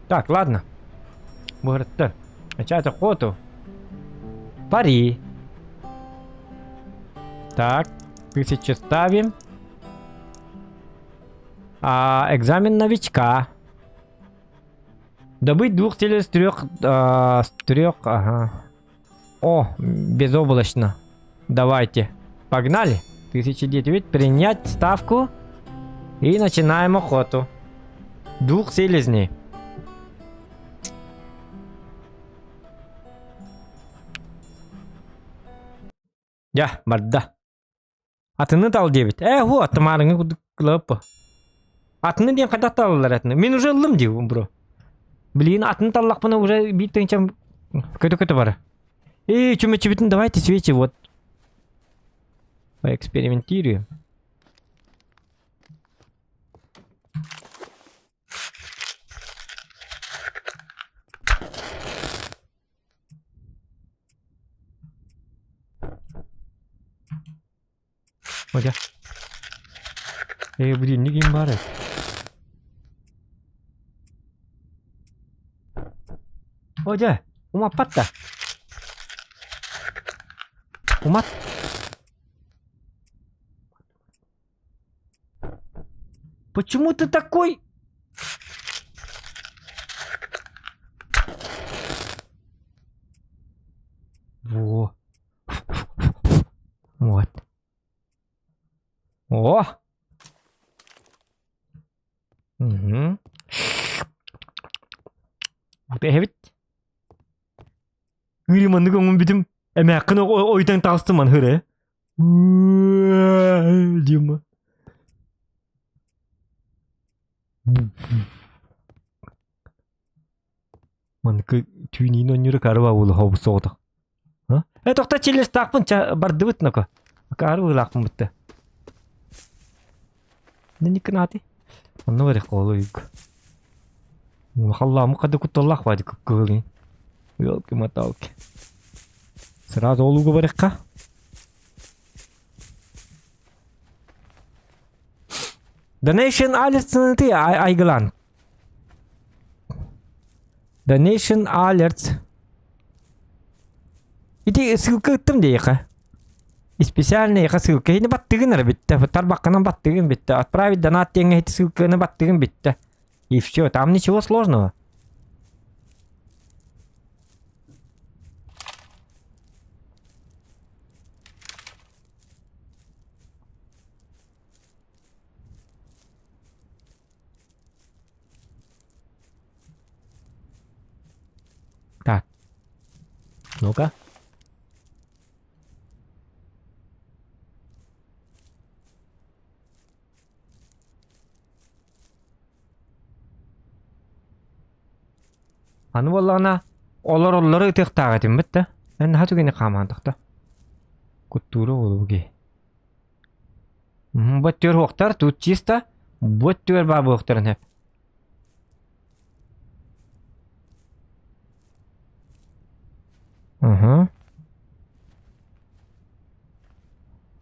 Так, ладно. Говорит-то. Начать охоту. Пари. Так. 1000 ставим. Экзамен новичка. Добыть 2 целей с 3. С 3. Ага. О, безоблачно. Давайте. Погнали. 1009. Принять ставку. И начинаем охоту. 2 селезней. Я, барда. Атыны тал 9. Вот, тамарыңы кудыклапы. Атыны дем когда таллар атыны. Мен уже ылым дей, бро. Блин, атыны таллақ бұны уже биттіңчем көті бары. Чумачевитин, давайте свечи, вот. Поэкспериментируем. Hoca. Bu dinlik kim var? Hoca, umat patta. Umat. Почему ты такой? Во. Вот. О! Угу. Бэвит. Гриманды көңүн битим. Эмэккын ойдан тагыстыман хыре. Дима. Манкы түйнин онюру карва болу хобус соғдық. Тоқта челес тақпын барды бұт нако. Карва лақпын бұтты. Ненекі нати? Онны бари қолу үйк. Қалламы қады күттоллақ бады күккігілін. Елки матауки. Сразу олуғы бариққа. Donation alerts'ını diye aygılan. Donation alerts. İdi ссылка ыттым дейка. Специальная ссылка. Ini баттыгын битте. Тарбакканан баттыгын битте. Отправить донат деньги эти ссылканы баттыгын битте. И все. Там ничего сложного. Так. Ну-ка. Аны боллана олар тектага тимбетте. Мен хату гене камандыкта. Куттуру болуги. Боттер хоктар тут чисто. Боттер бабы хокторун хеп.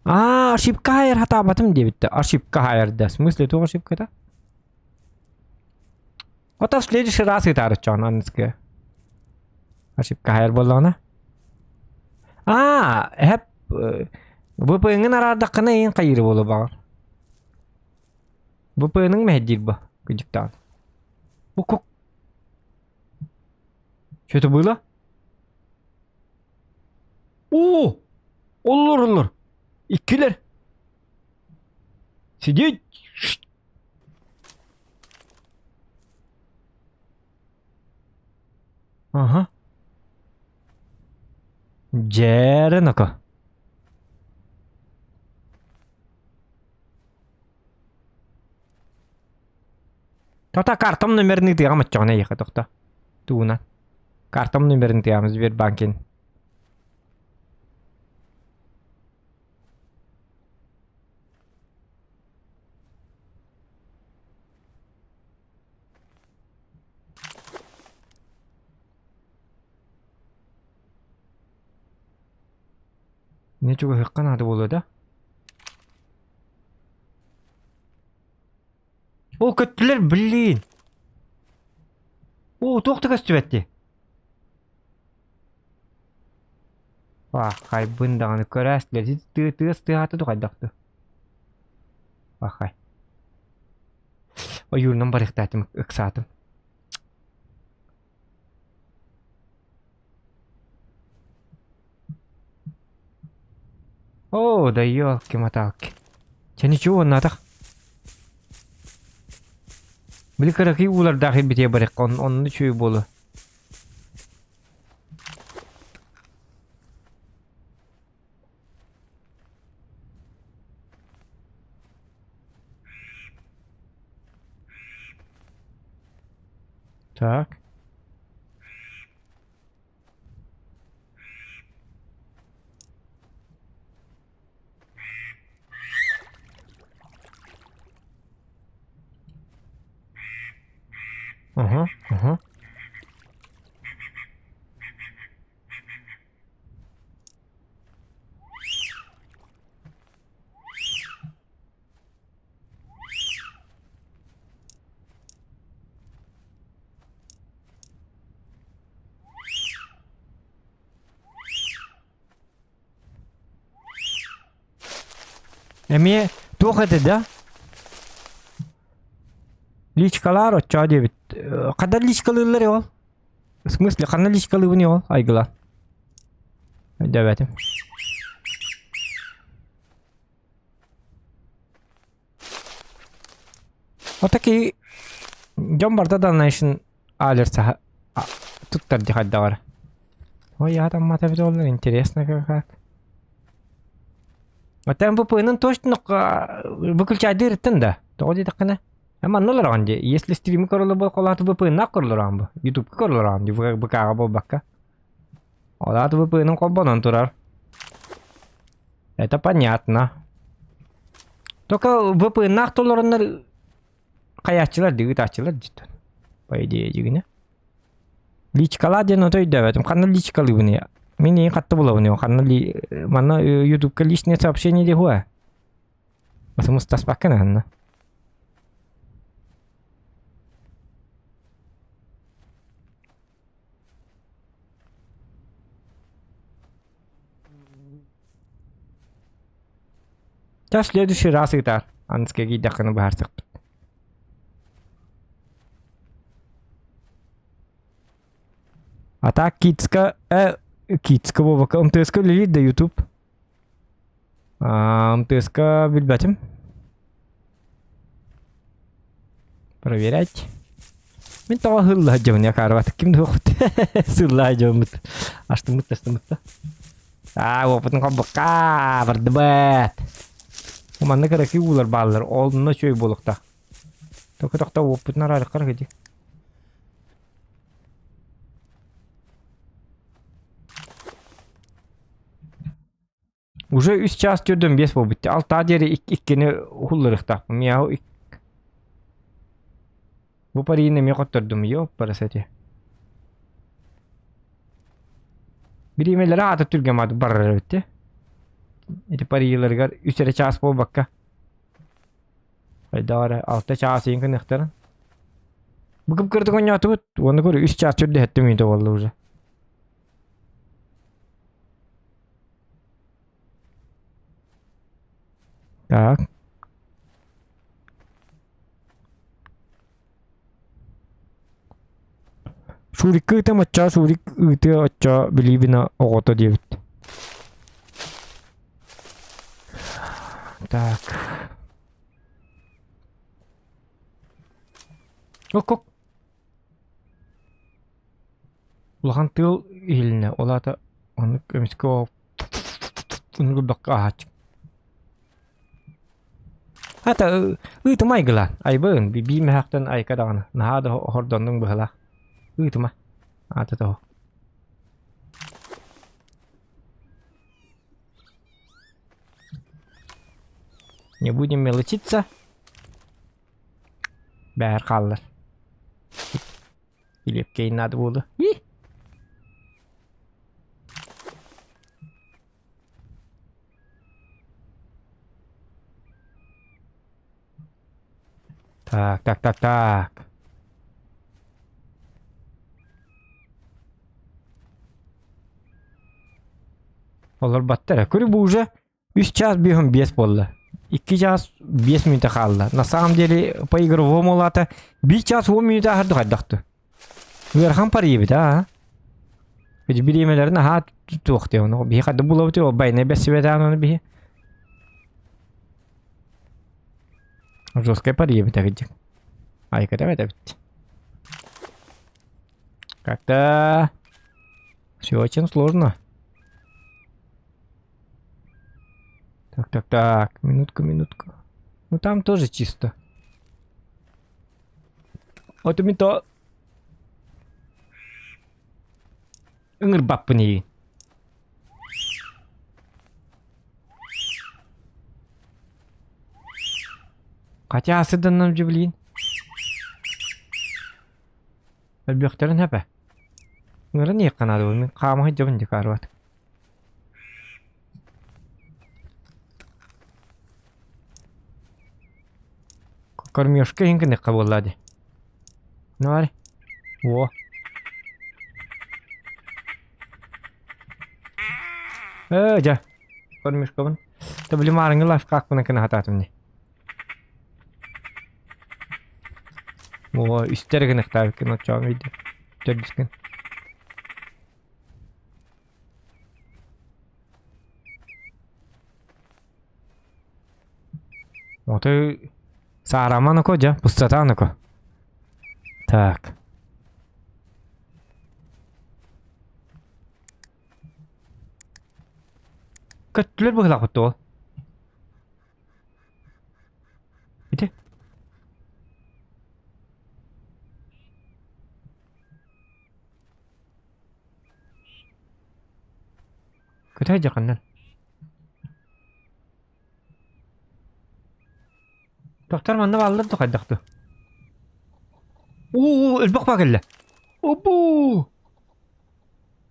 Ошибка хайр хата батым дебитте. Ошибка хайр да. В смысле то ошибка-то? Вот в следующий раз это арчон английский. Ошибка хайр была она. Хеп VPN-ын арадаккана эң кайыры болу багар. VPN-ың мәһдир ба күҗүктан. Укук. Что-то было? О! Оллар. İkkiler. Сидеть. Ага. Джеренака. Тота картам номерini тыгам чана ехать тохта. Туна. Картам номерini тыгам Сбербанкин. Ничего хыккан ады болу да? О, көттүлөр, блин. О, тоқты көстүбетти. Бахай, бындағаны көрәстілер. Тыгаты дұғайдақты. Бахай. О, юрынан бар иқтатым, ықсатым. О, да ёлки-моталки. Ча ничего надо. Билкаракы улар дахи бите барык, онны чүй болу. Так. Ага. Эми тухады да? Личкалар оча дебит. Када личкалылар ол? В смысле, кана личкалы у него? Айгла. Давайте. Вот такие жомбарда да нашин алерса туттар дихаддавар. Ой, я там мата видел, интересно как. Вот там VPN точно выключать да. Тоди такана. Ама нолар анде. Если стрим королы бол колат VPN накорлар амбы. YouTube корлар анде бакага бол бакка. Олат VPN колбанан турар. Это понятно. Только VPN нактоларыннар каячылар дигит ачылар життен. По идее жигине. Личкала ден отой даватым. Канал личкалы буны. Мен ең қатты бола буны. Канал мана YouTube'ка личное сообщение де хуа. Потому что таспакана ханна. Да, в следующий раз итар. Анская гидахана бахарсак. А так китска бобака МТСка лилит да YouTube. МТСка билбатим. Проверять. Мен тава хылла жамын якарват. Ким дохт? Сылла жамын. Аштымытта. Опытын кобака бардыбат. Уманна кереки улар баллар. Олдуна чөй болукта. Тока опытын аралыккар кеди. Уже 3 час жүрдім 5 бол бітті. Ал та дері ikkini хуллырықтақ. Мяу Бұл париіне мен қоттырдым, ё, парасети. Биримелері атып түрген мады барыр бітті. Эти парийларғар 3 час бол баққа. Хайдары 6 час ең кінықтарын. Бұқып кірді көне атып өт. Оны көрі 3 час жүрді әтті мүйді болды уже. Так. Шурик это мача, шурик это ача билибина огото девять. Так. Ок. Улахан тыл илне, олата оны көміске оны баққа ач. Hata itu mai gela ai beun bibi mehak tan ai kadang nah ada hordon dung behala itu mah ada tuh не будем мелочиться бәр қалыр билеп кейін надо болды Так. Олар баттара. Көрі бұл уже 3 час бігім 5 болды. 2 час 5 минута қалды. На самом деле, по игровому олата 1 час 10 минута ағырды қайдақты. Верхан пар ебі да, Ведь биремелерін аға тұқты. Бі қады бұл өте, байны бәсі бәді оны бі. Жесткая пария бит. Ай, когда это бит? Как-то все очень сложно. Так. Минутку. Ну там тоже чисто. Вот у меня баб не. Хотя асыдан же блин. Әлбіқтерін әпі. Үңірі не қанады ол, мен қамығы жабын де қаруат. Кормешка енгіне қабылады. Ну әрі. О. Жа. Görmüş kabın. Da bilim arıngı laf kalkmana kına hatatım ne. O üstleri gınık tabi ki notçağım iyiydi. Dördüzgün. Вот и Сарама на коде, пустота на ко. Так. Көттүлөр быгыла куту. Ите. Көтөй жакандан. Доктор манда баллар да кайдакты. Oo, elbak bakelle. Obo.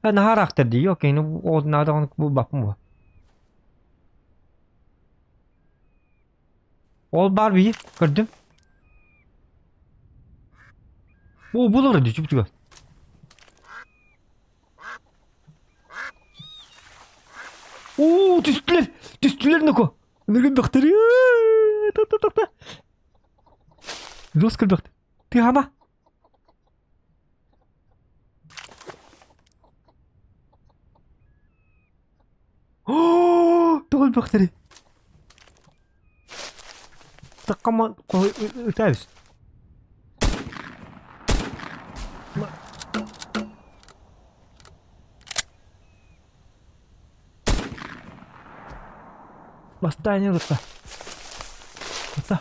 Ben har aktar diyor ki o nadan bu bakım bu. Ol Barbie gördüm. O bulur diyor çubuk. Oo, düştüler ne ko. Ne doktor ya? Ta. Roskal doktor. Tihama. Oh, tol bakteri. Takama ötəyiz. Бастание рутта. Рутта.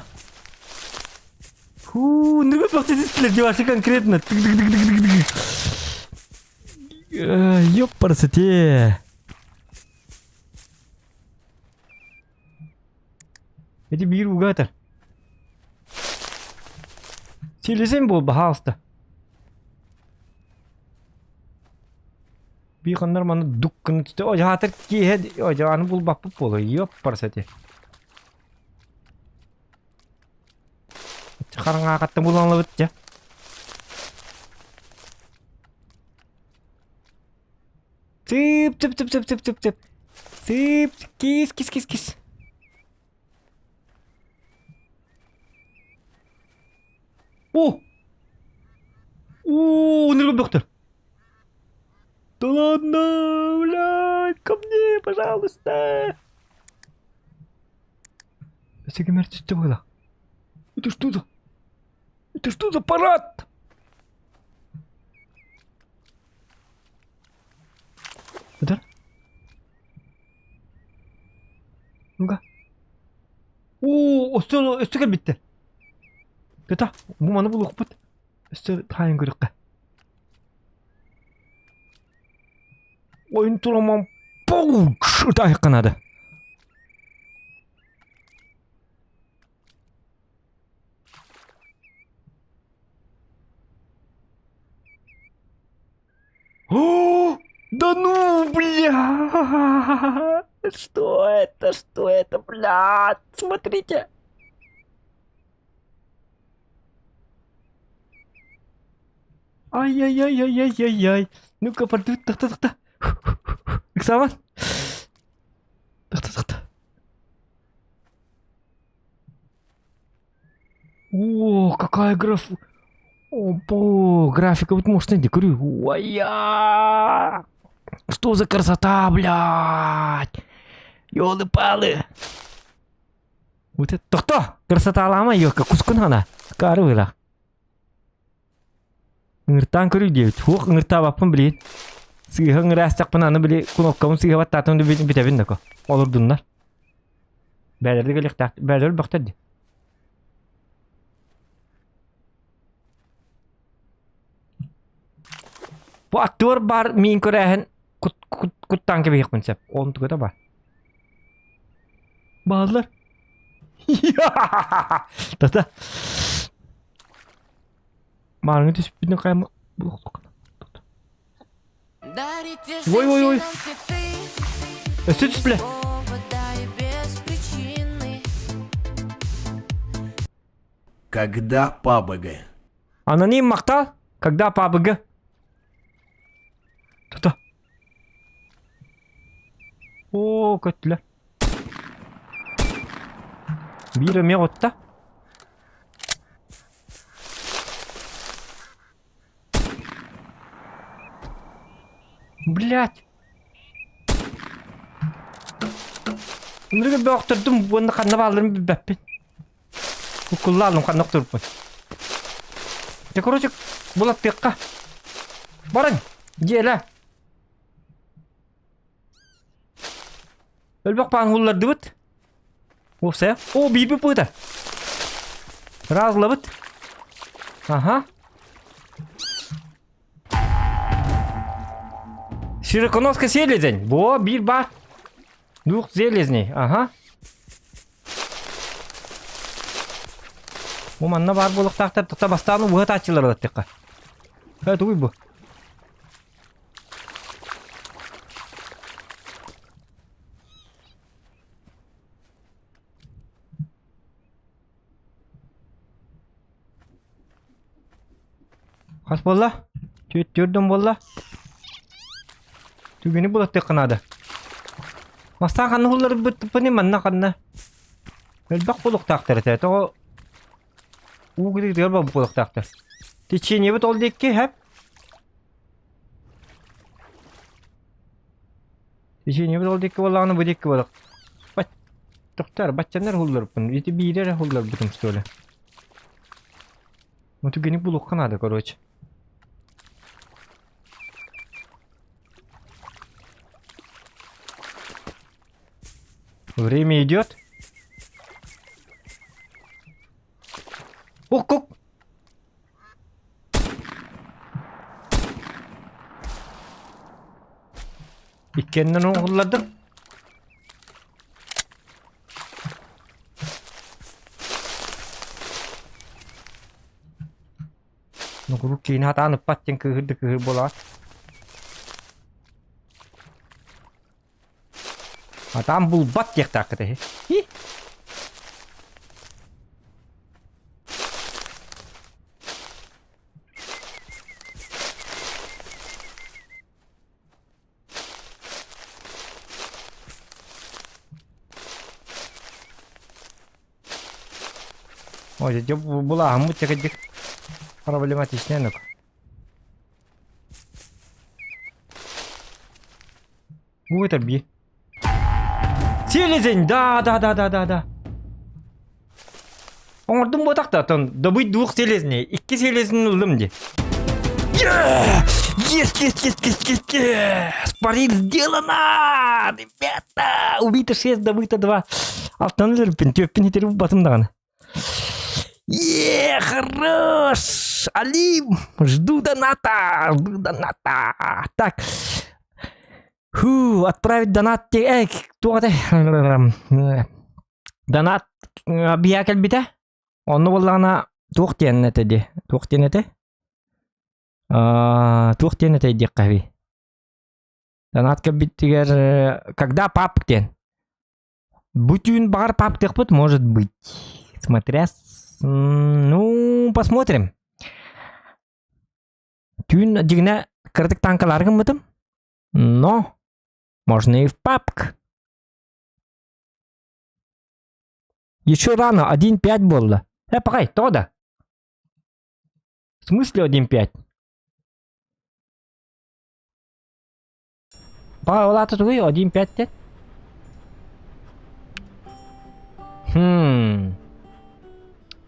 Фу, не bakteri сплетеваши конкретно. Ёпарасоте. Эти bir угатар. Сөйлесем бол пожалуйста. Bir kanlar bana dukkunu tutuyor. O hatır ki hadi o canı bul bak bu polo. Yok parasati. Çıkarın akatta bulanla bitce. Tıp. Tıp kis. О! О, не доктор. Да ладно, блядь, ко мне, пожалуйста. Всякие мертвецы было. Это что за? Это что за аппарат? Это? Ну-ка. О, остыл bitti. Tata, bu mana buluq bit. Üstü tayın kırıqqa. Oyun turamam. Pouch! Öte ayıqqanadı. О! Да ну, бля! Что это, блядь? Смотрите! Ай. Ну-ка, пойду. Та. Эксаман. Та. О, какая графика. Опа, графика вот может найти. Говорю, ой-я. Что за красота, блядь. Ёлы-палы. Вот это. Кто? Красота лама, ёлка. Кускунана. Карвыла. Ngirtan kuru dia, huk ngirta apa beli? Sih ngerasa pernah beli kuno kamu sih wat tatun di bita kok. Olur dunlar. Beler de gelik tak, beler baktadi. Bu aktor bar min korahan kutang ke bihak konsep. On tuh kata bar. Balar. Tata. Malangnya itu spinnya kayak Ой. Сюда, бля. Когда пабг? Аноним мақтал? Когда пабг? Та. О, көттілер. Bir ömye otta. Блять. Нұрға бөқтірдім, оны қаннап алырым бір бәппен. Құлла алым қаннақ тұрыппын. Короче, болат бекқа. Барың, елі. Өлбек баған ұлларды бұд. Осы, о, бейбі бұйда. Разылы бұд. Ага. Широконоска селезень. Во, bir бар. Двух селезней. Ага. Bu manna бар болық тақтар тұқта бастағыны бұғыт атчылар өттіққа. Әді ұй бұ. Қас болла? Төрден болла? Түгені болат тек қынады. Мастан қанны ұллары бұны манна қанны. Өлбақ болық тақтар әті. Тоғы уғыдық дегер бұл болық тақтар. Течение бұт ол декке әп. Течение бұт ол декке болағыны бұл декке болық. Тоқтар, баччандар ұллары бұн. Еті бейдер ұллары бұтым стөлі. Түгені болық қынады, короче. Время идет. Ух. İkkeniden oğulladım. Nukuru kini hata nıpat yang kehir bola. Hatam bulbat yak tak teh. Hi. Ой, jawab bola hamut cek problematisnya nuk. Bu tabii. Селезень, да. Оңырдың ботақта, добыть двух селезней. Икки селезін ұлдым де. Есть! Парик сделано! Ребята! Убито 6, добыто 2. Алтын үрпін, төппін етеріп батымдаған. Хорош! Алим! Жду доната! Так. Отправить донат. Кто это? Донат биякел бите? Оны боллана тух теннете де. Тух теннете дек кави. Донат кабитигер когда паптен? Бутюн бар паптех пут может быть. Смотря ну, посмотрим. Тюн дигна картик танкаларгым мытым? Но можно и в папк. Еще рано, 1.5 было. Погоди, тода. В смысле 1.5? Паула тут вы 1.5 лет?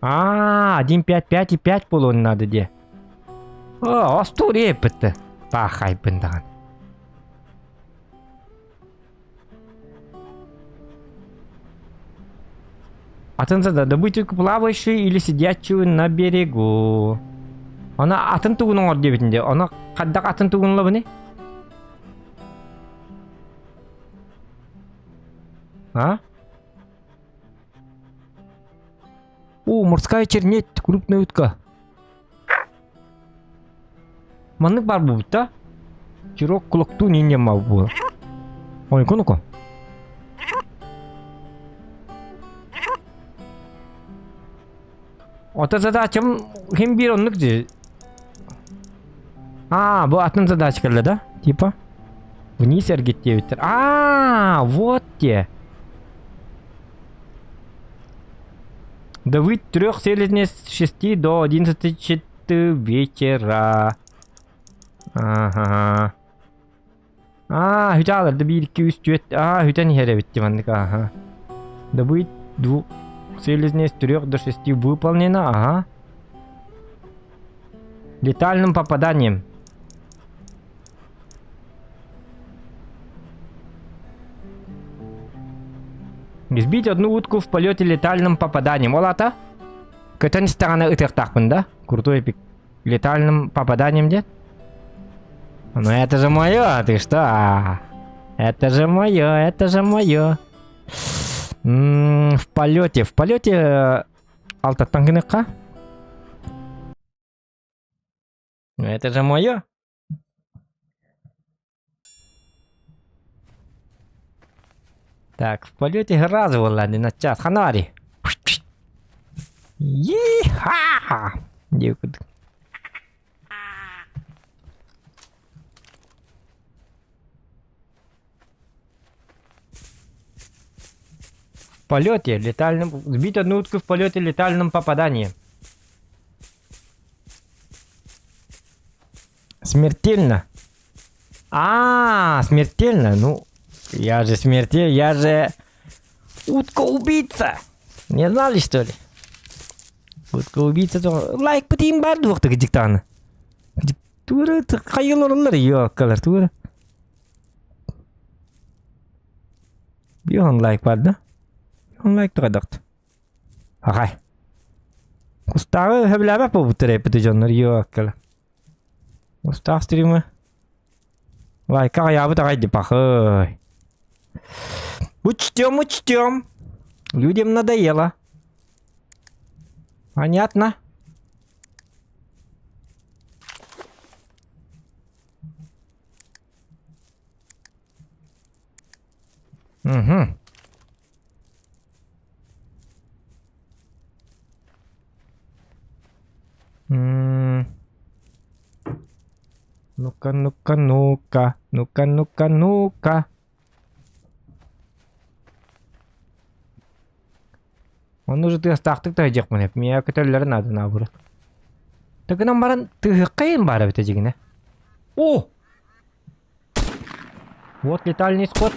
1.5 и 5 было надо где? О, остурее пыты. Пахай пындаган. Атын зада добыть плавающий или сидячую на берегу. Она атын тугунун ор дебитинде. Она каддак атын тугунла быны? А? О, морская чернеть, крупная утка. Маннык бар бу да? Чирок кулакту не мав бу. Ой, конуко. Ота задачам ким бир онлук же. Бу атын задачкалар да? Типа вниз эргеттебиттер. Вот те. Давид 3:06 до 11 вечера. Ага. Hüdalar da 1 2 3 4. Hüten here bitti бандык. Ага. Давид 2:03 до 6 выполнено. Ага. Летальным попаданием. Избить одну утку в полете летальным попаданием. Олата? Көтен стағана ытықтақпын, да? Крутой эпик. Летальным попаданием, дед? Ну это же мое, ты что? Это же мое, это же мое. В полете алтаттан кыныкка? Ну это же мое. Так, в полете разу ладно на час. Ханари. Yi-ha! Девка. В полете летальным... Сбить одну утку в полете летальным попаданием. Смертельно. Смертельно. Ну, я же утка-убийца. Не знали, что ли? Утка-убийца. Лайк потім бар двуқтығы диктаны. Тура, қайыл ұрылыр, йоққалар, тура. Бион лайк бар, да? Бион лайк тұрадықты. Ағай. Құстағы хөбіләбәп бұл бұттыр әпіті жонлар, йоққалар. Құстағы стримі. Лайка аябы тағайды пақой. Учтем. Людям надоело. Понятно? Угу. Ну-ка. Он уже ты остақтық та жек мынеп. Мен көтөллері надо наоборот. Тігінен барын тігі қиын бары біті жегіне. О! Вот летальный сход.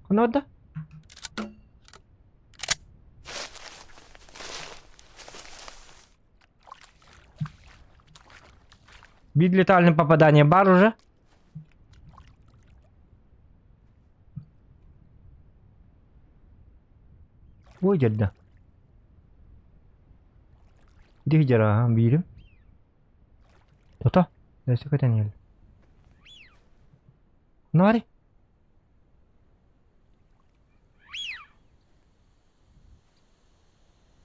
Надо? Бит летальным попаданием бар уже. Ой, дядя. Где жара, бирим? То-то? Я все хотя не. Нари.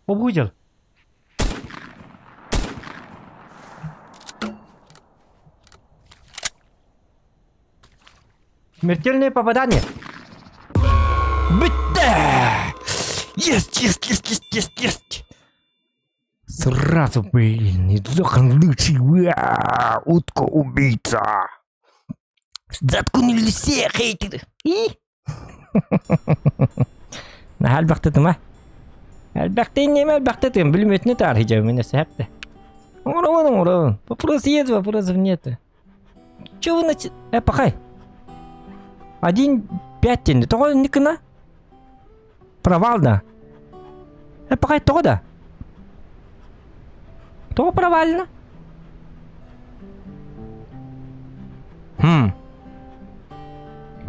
Обгудел. Смертельное попадание. Быта! Есть! Сразу, блин, изохан лучший. Утка-убийца. Заткнули все хейтеры. Нахал бақтытыма. Әлбәқтен неме әлбәқтетім. Білметіне тархи жауымene сәпті. Урован. Вопросов нету. Чего вы начали? Пахай. 1.5 тенді. Тоғы никіна? Провал да. Пахай тоғы да. Тоғы провально.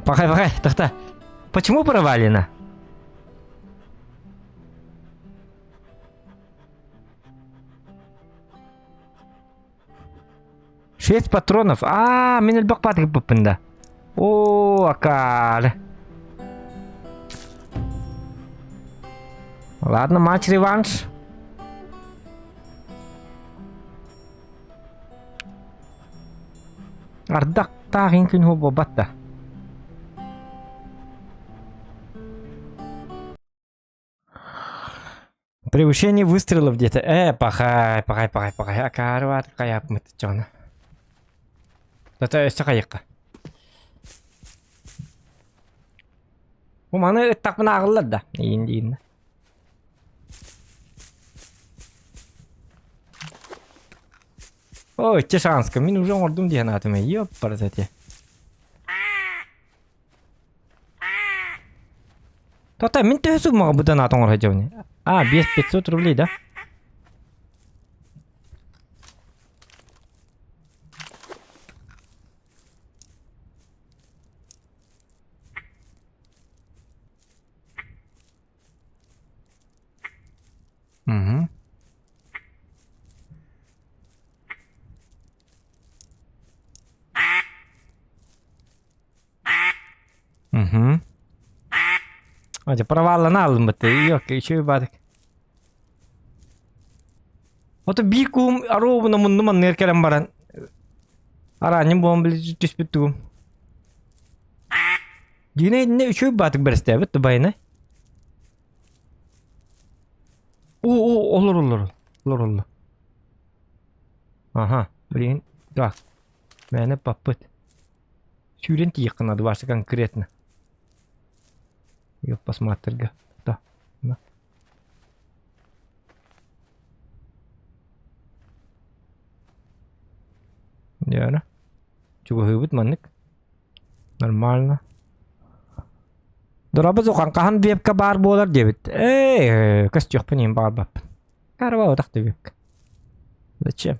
Пахай, тахта. Почему провалено? Шесть патронов. Мен әлбәқ батыр бұппында. О, акар. Ладно, матч-реванш. Ардақ тағын күн хубы батта. Превышение выстрелов где-то. Пахай. Акарват каяп мытчана. Это сакайка. У маны так нагылды да. Инди. Ой, чешанска. Мен уже ордум деген атыма. Ёппарасете. Тота, мен төсү мага будан атоңор хажабыны. 500 рублей, да? Угу. Угу. Aja проваллана алдым бітті. Yok, еще бадық. Оты бейкуым аробына мұндыман неркелем баран. Аранем болам білі түспіттігім. Дегіне едіне үшеу бадық бірісті әбітті байына. Олар. Ага, блин. Так. Мәні паппыт. Сүйрен тиекін ады басы конкретно. Ёп, посмотри-ка. Да. Яна. Чего хыбыт маннык? Нормально. Дұрабыз оған қахан вебка бар болар дебіт. Кас жоқ пінен бар бап. Карва отақты вебка. Зачем?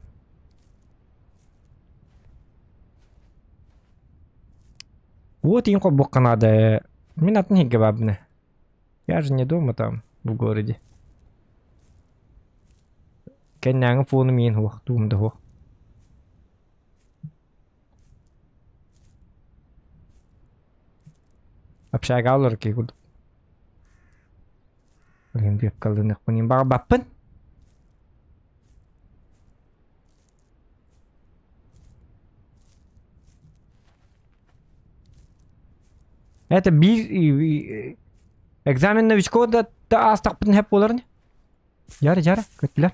Вот им бок надо. Мне от них габабны. Я же не дома там, в городе. Кенняңы фону мен хух, думды хух. Общага алыр ки куд. Блин, беп калдынык пунин бага баппын. Это экзамен новичков да астак бутун хеп болар не? Жара, көттүлөр.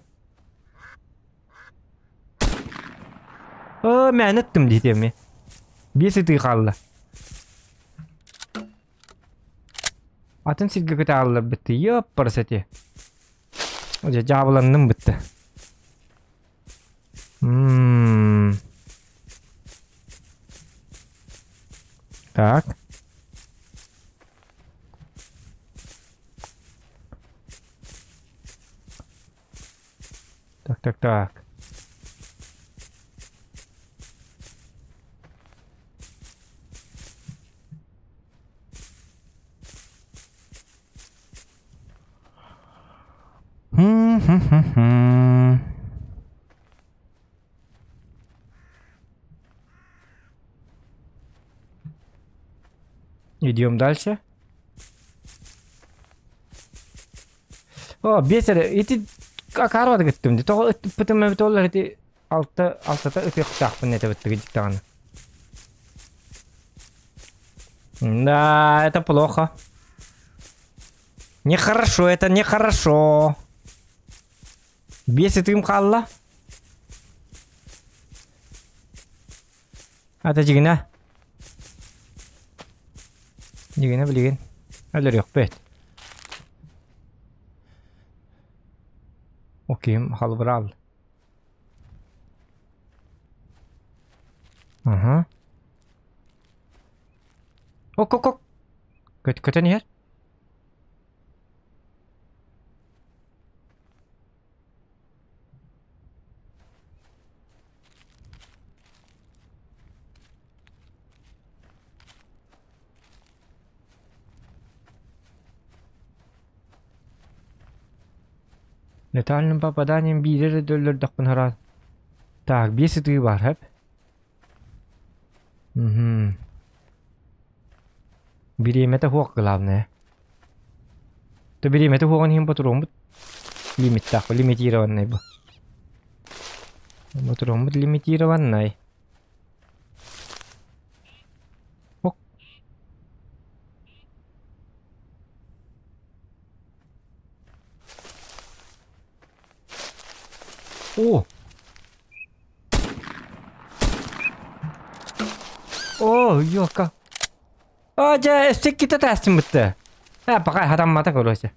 Мен еттим дейтем. Беси тый калды. Атын силге көтө алды битти. Ёппарасете. Уже жабыландым битти. Так. Так. Идем дальше. Бесер, эти как арвады кеттим. То потом это олар эти алта эти хтахпын это вот диктаны. Да, это плохо. Нехорошо, это нехорошо. Бесит им халла. Это жигина. Жигина, блин. Аллер yok bet. Okuyayım, halvırı al. Aha. Ok. Kötü yer. Летальным попаданием билері дөлдірдіқпін харал. Так, 5 тыйы бар, хәп. Береметі хуақ главное. То береметі хуағын хем батыром бұд. Лимит тақпы, лимитированный бұл. Батыром бұд лимитированный. О! О, ёлка. Жа, стекките тастим битти. Пока хатаммата короче.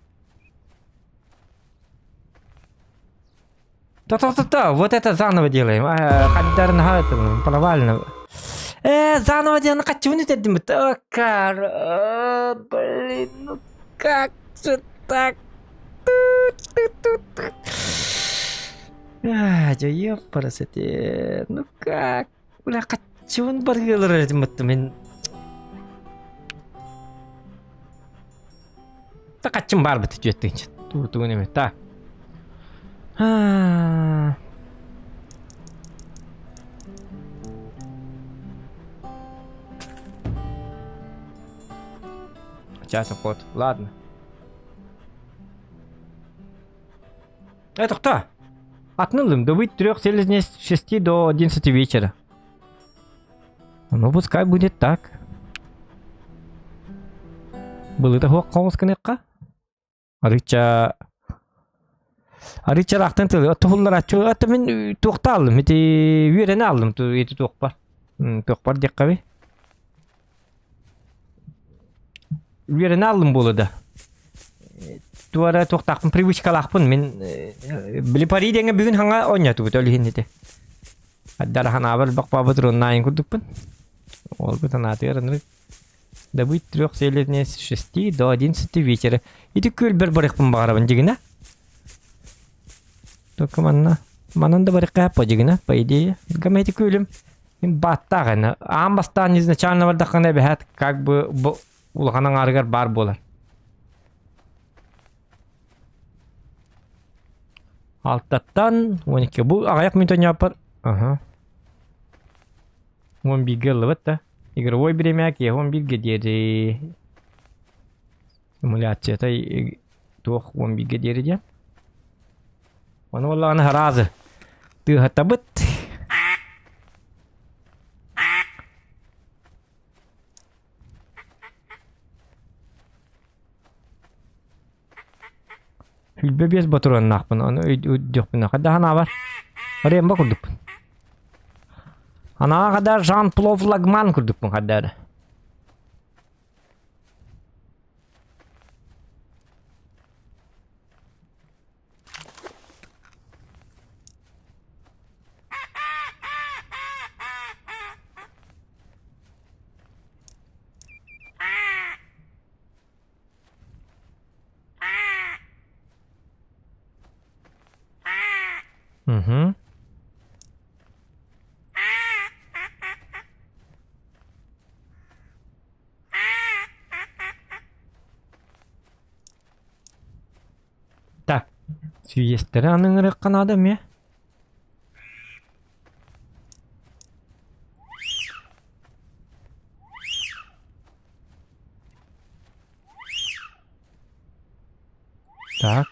Да, вот это заново делаем. Хаддарна это провально. Заново делаем, качу не тедим. Блин, ну как же так? Ёпарасете. Ну как? Уля качун баргылыр этим мен. Та качун бар бит жеттинчи. Тугун эме. Так. Частный ход. Ладно. Это кто? Отнулим. Добыть 3 до 11 вечера. Ну, пускай будет так. Был это хоккомс конекка? Арича рахтан тыл. Отхуллар ачу. Ата мен тоқталдым. Эти үйрен алдым. Эти тоқпар. Тоқпар деккаби. Үйрен алдым болды. Туара тоқтақпын, привычкалақпын. Мен біліпари денге бүгін хаңа ойнату бұт өлігін ете. Аддар хана абар бақпа бұтыр оннайын күрдікпін. Ол бұтын атығырын. Добыть 3 до 11 вечера. Иди көл бір барықпын бағарабын жегіне. Только манан да барыққа апа жегіне, по идее. Гама эти көлім. Мен баттағаны. Амбастан изначально бардаққанда бәхәт, как бы улғанан арығар бар болар. Алтаттан 12. Бұл ағаяқ минут ойнапар. 11 лывыт да. Игровой время, 11 дері. Симуляция. Тоқ 11 дері де. Оны олағаны харазы. Тұғыта бұт. Хүлбе бес батырын нақпын. Оны өйдіқпін. Қада хана бар. Орайын ба күрдікпін. Ана қадар Жан-Плов Лагман күрдікпін қадары. Так, сүйестері аның ұрыққан адам, е? Так,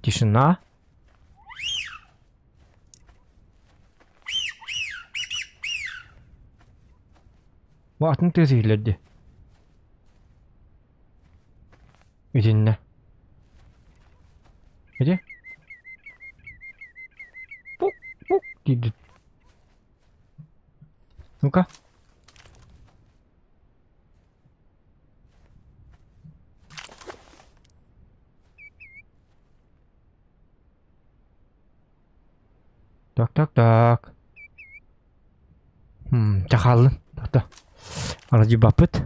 тишина. Ватын тезейлерді. Üzünne. Hadi. Puk puk dedi. Ну-ка. Так. Чахалын. Тоқта. Арacı бапыт.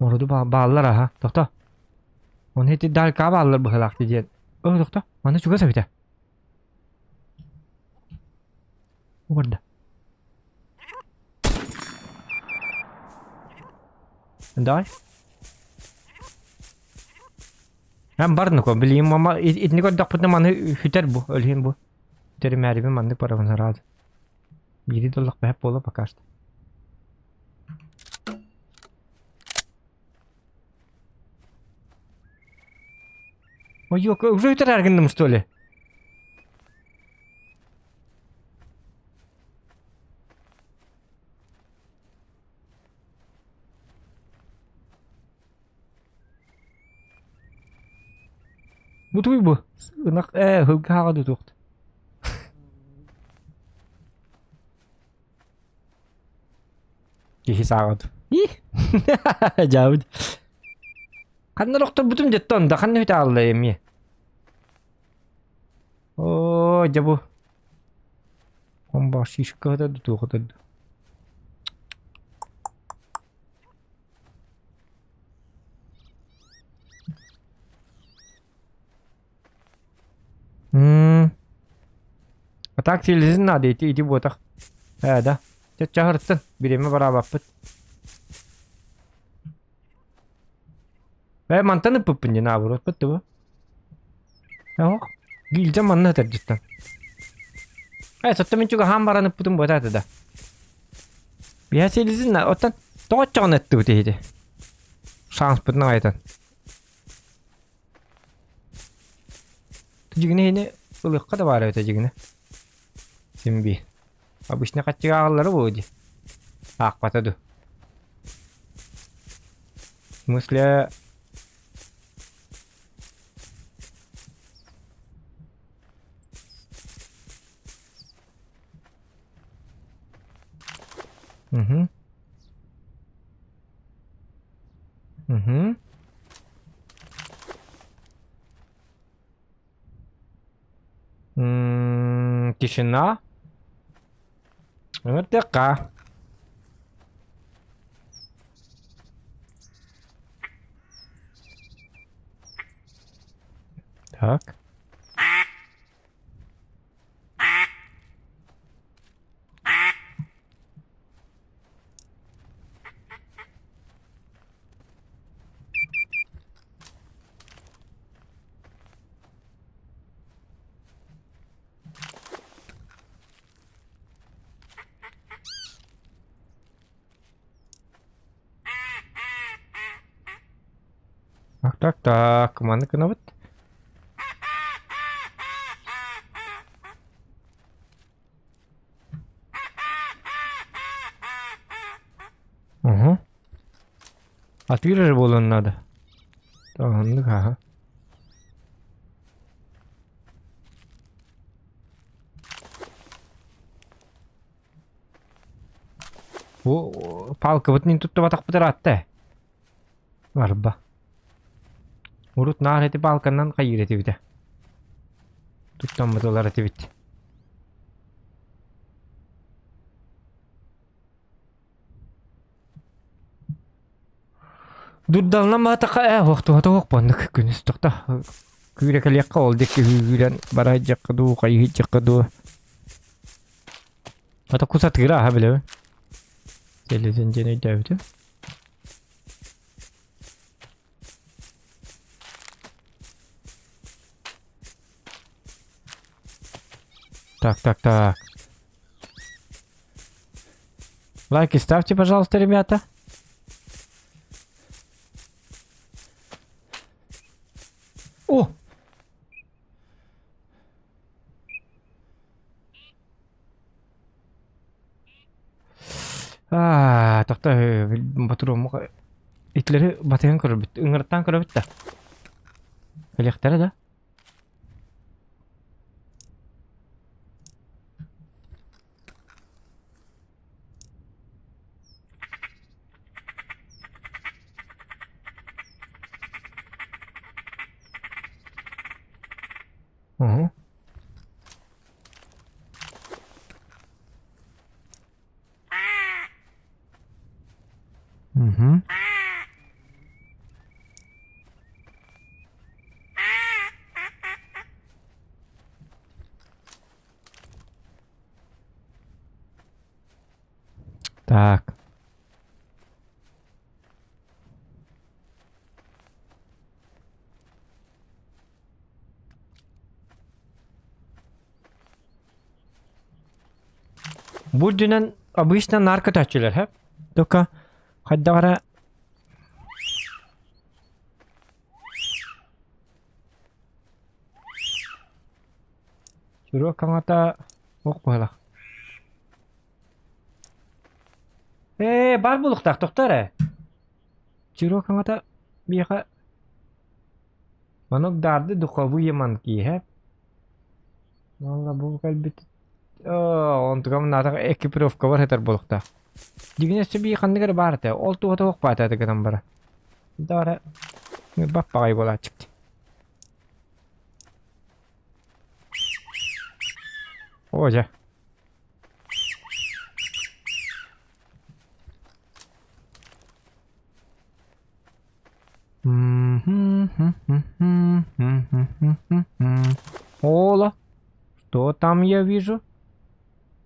Orada bağlar ha. Toqta. Onu heti dal ka bağlar bu halaqti diye. Toqta. Mana juga sabita. Orada. Дай. Ben barını ko bileyim ama itni ko daqpıtna manı hüter bu. Öleyim bu. Hüteri məribin manı paravan herhalde. $7 be hep bola bakarsın. Ой, уже это аргандом, что ли? Bu bu. Hıgâğa da tuğdu. Кихи сағады. Жауд. Қанна роқтар бұтым жетті онда, қанна өте алды еме. О, жабу. Он бақ шишкі қытады, тұу қытады. Атак телезін нады, ити ботақ. Да. Чет чағырттын, біреме бара баппыт. Мантаны пыппын жена абыр, отпытты бұ. Оқ, гилжен манны өтер жеттен. Сотты мен чуға хам бараны пұтын ботады да. Бия телезін оттан тоғат жағын өтті бұты еді. Шаңыз пұтын ағайтан. Жігіне ені ылыққа да бары өте жігіне. Симби. Обычно качыга агылары болды. Ақ батады. В смысле... Угу. Угу. Тишина. Вот такая. Так. Так, кemana kenapa? Atira же болон надо. Так, О, палка вот не тут так подраться. Арба. Урут нахети палканнан кайырети бите. Туттан мытылар эти бит. Дурдална матака вақту пандык күнүс токта. Күрекелекка ол декке хүрен бара жаккаду кайы жаккаду. Ата кусатыра ха биле. Теледен жене дәвде. Так. Лайки ставьте, пожалуйста, ребята. О! Тоқта батыру мұға итлері батыған көрі бітті, ұңғырттан көрі бітті. Әлектері да. Так. Bu dünen обычно нарко тачилер, hep. Только хаддара Шурук каңата оқ бола. Бар булуктак токтор. Шурук каңата бияка Манок дарды духовые манки, hep. Валла бул калбит. Он тугам надо экипировка бар хетер булукта. Diginesi bir kandıgır barda. Oltu otu ok bata tıkıdan bara. Dara. Bak bakay bola çıktı. Hoca. Ола. Что там я вижу?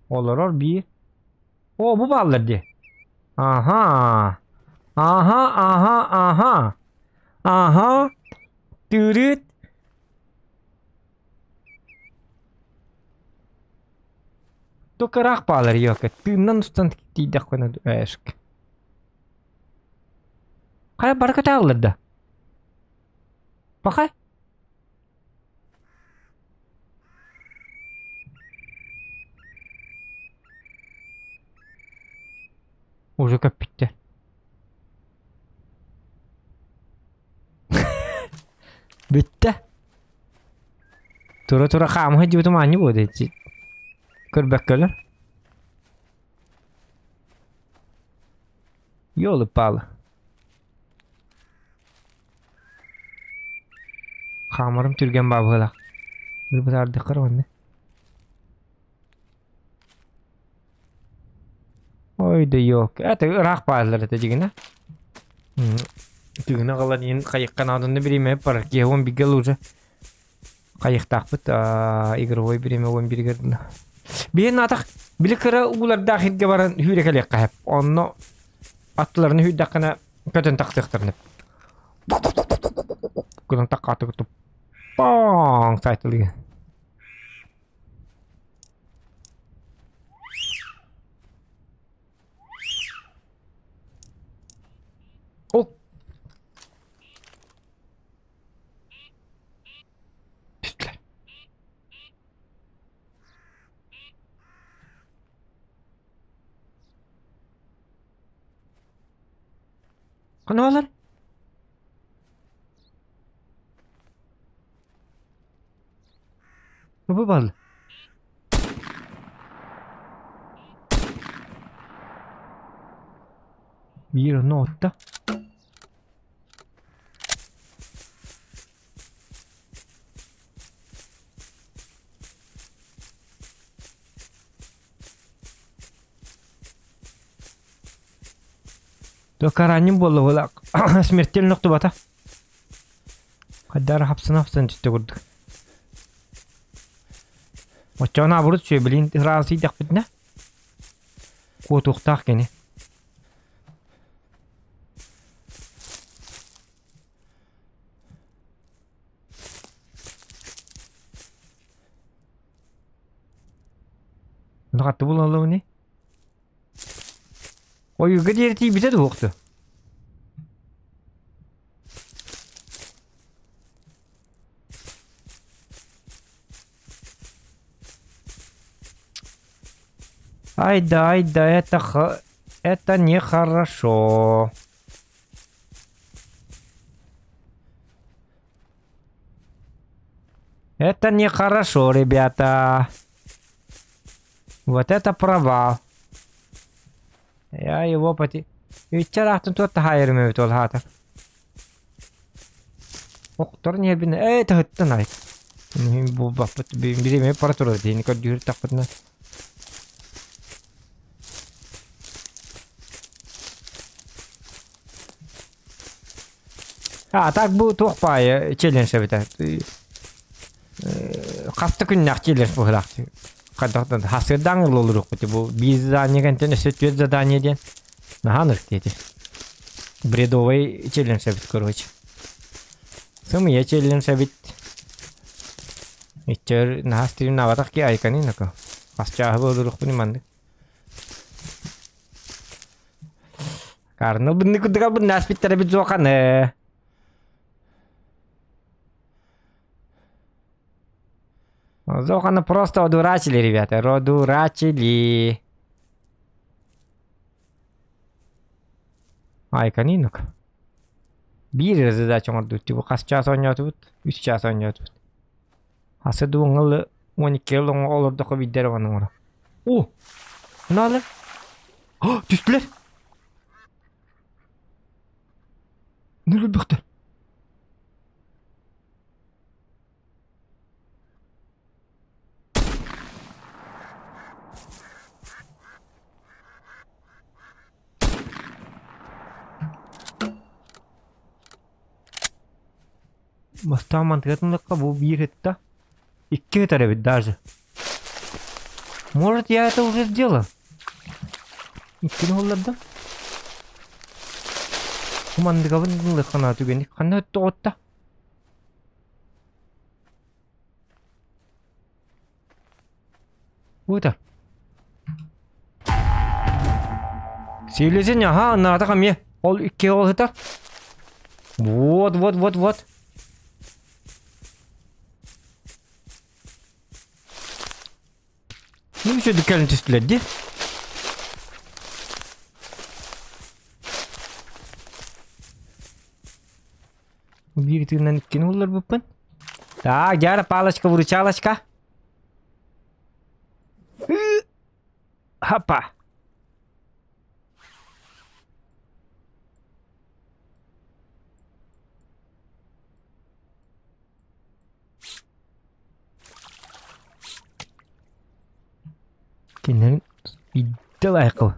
Олорор bir. O bu ballardı. Aha. Aha aha aha. Aha. Dürüt. Tokarak bağlar yok. Tığından ustan tidak kona esk. Kaya baraka tağlardı. Bakay. Уже как bitti. Bitti. Tura tura kamu hadi itu manyu bude. Kır bakalım. Yolu pahalı. Kamarım türgen babala. Bir bazar dıkır vanne. Oyda yok. Ata rak bağlıları da jigina. Tügüne kalan yin kayıkkan adını birime parak yevon bir gel uca. Kayık takpıt. İgir oy birime on bir girdin. Bir natak bilikara ular dahil gebaran hüyre kalyak hep. Onu atlarını hüyre dakana kötün taksıktırınıp. Kulan tak atı kutup. Bang saytılıyor. Oh. Pisler. Ne olur? Bu bal. Bir nota. То караним болу бола. Смертельный нокты бата. Кадар хапсын түсті көрдік. Очана бурут шөй білін разы идек бітіне. Котуқтақ кені. Нағатты бұл алау не? Ой, гыдер тей бітеді оқты. Айда, это нехорошо. Это нехорошо, ребята. Вот это провал. Я его вчера тут хайрым evet ol hatır. Oktor niye bin? Hıttı nay. Bu bapat birime para turur diye nikad yürü takpatna. Ha tak bu tohpayı challenge biter. Kastı günnak challenge bu hılak. Kadaktan hasırdan oluruk bu. Biz zadание контент сетёт задание ден. Наганыр dedi. Бредовый челлендж бит, короче. Сумия челлендж бит. Ичер на стрим на ватак ки айкани нако. Асча болурuk bunu mandık. Karena benih kuda bu nas bit terabit zokan Зохана просто одурачили, ребята, одурачили. Ай, канинок. Bir задача orada. Bu kaç çağ sonra tut? 3 çağ sonra tut. Hası duğunlu 12 yıl olurdu ko videoları var. Oh! Ne olur? Düştüler. Nereye baktı? Бастан мантыгатынлыкка бу бир это. Икки тарабит даже. Может, я это уже сделал? Иккини холларда. Мантыгатынлыккана түгенник кандай өттү отта. Уйта. Сөйлесең, аха, нада каме. Ол икки ол это. Вот. Ну еще декален түстілер де. Bir tığından ikkini olur bu. Так, гяра палочка, выручалочка. Хапа. Кинен иддел айкыл.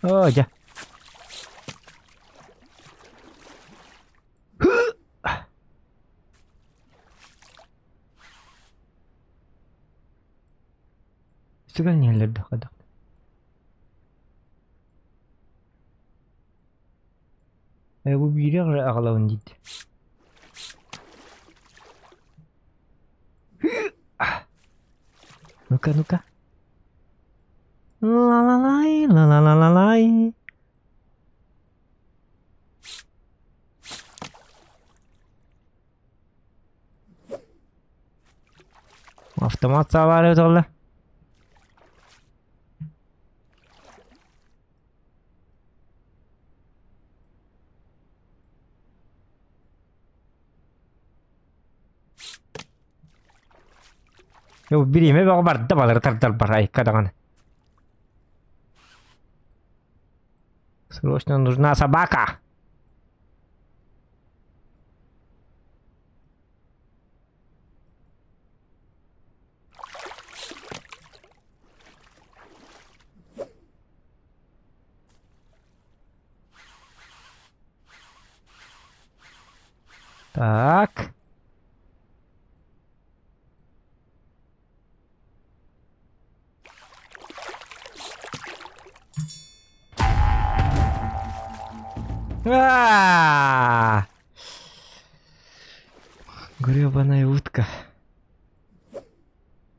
О, я. Сыгал нелерді қадақ. Бұл бері ағалауын дейді. Ну-ка. Ла-ла-лай. Автомат савары өтілі. Yo, birime bak barda baları tartal бар айкадаган. Срочно нужна собака. Так. Гребаная утка.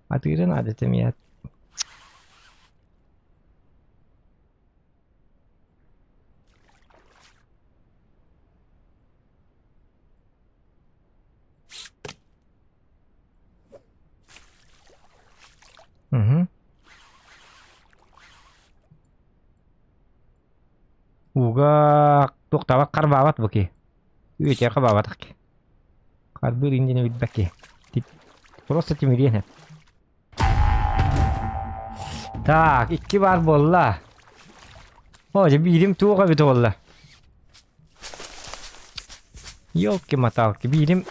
А ты же надо меня. Угу. Уга тоқтабақ қар бабат бұке. Өтер қар бабат ақ. Қар бір индені өтбәке. Просто темірен. Так, ikki бар болла. Оже бирим туға бет болла. Ёлки-маталки, бирим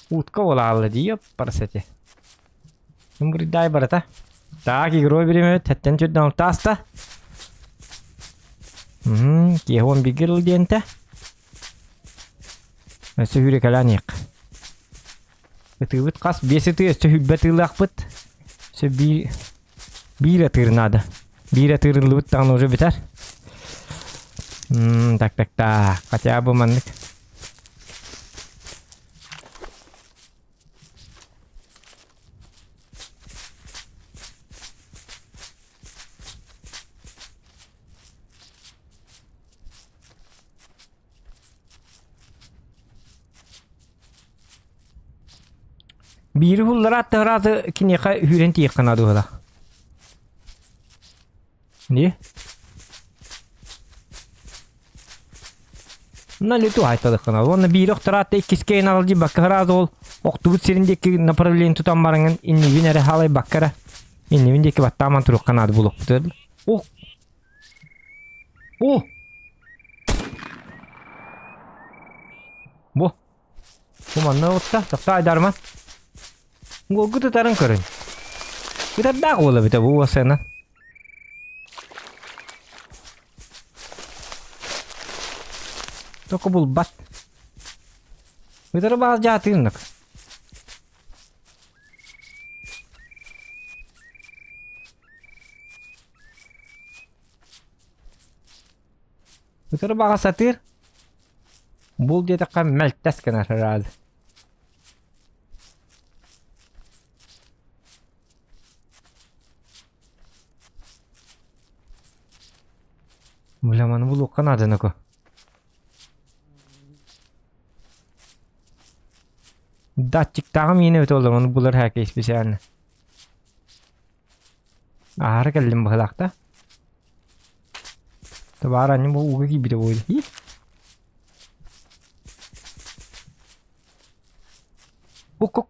утка бола алды дейіп парасете. Үмгірдай барата. Так, игрой берем, тәттен чөдден таста. Кехон бигел денте. Өсі хүрек әләнек. Өтігіт қас бесіті өсі хүббәтілі ақпыт. Өсі бір әтірін ады. Бір әтірін лұттағын уже бітер. Так. Қатя бұл мандық. Бiri hullara attı razı kineka hürenti yakanadı ola. Ne? На лету айтадык кана. Оны бирок тарат икискейин алжы бакка разы ол. Октугут сириндеки направление тутан барыңын иннигин эре халай баккара. Иннигин деки баттаман турук канады булук бутер. О. О. Бу. Бу манна отта, такта айдарман. Гогуты тарын көрүн. Битер даг боло бите бу осена. Тока бул бат. Битер баз жатырнык. Битер бага сатыр. Бул детакка мелтес кенер herhalde. Bulamani bul kanadını ko. Datçık tağım yine öte olur onu bulur herkes bir şeyini. Ağır geldim bu halakta. Tabar annem bu uğu gibi de oydu. Buk.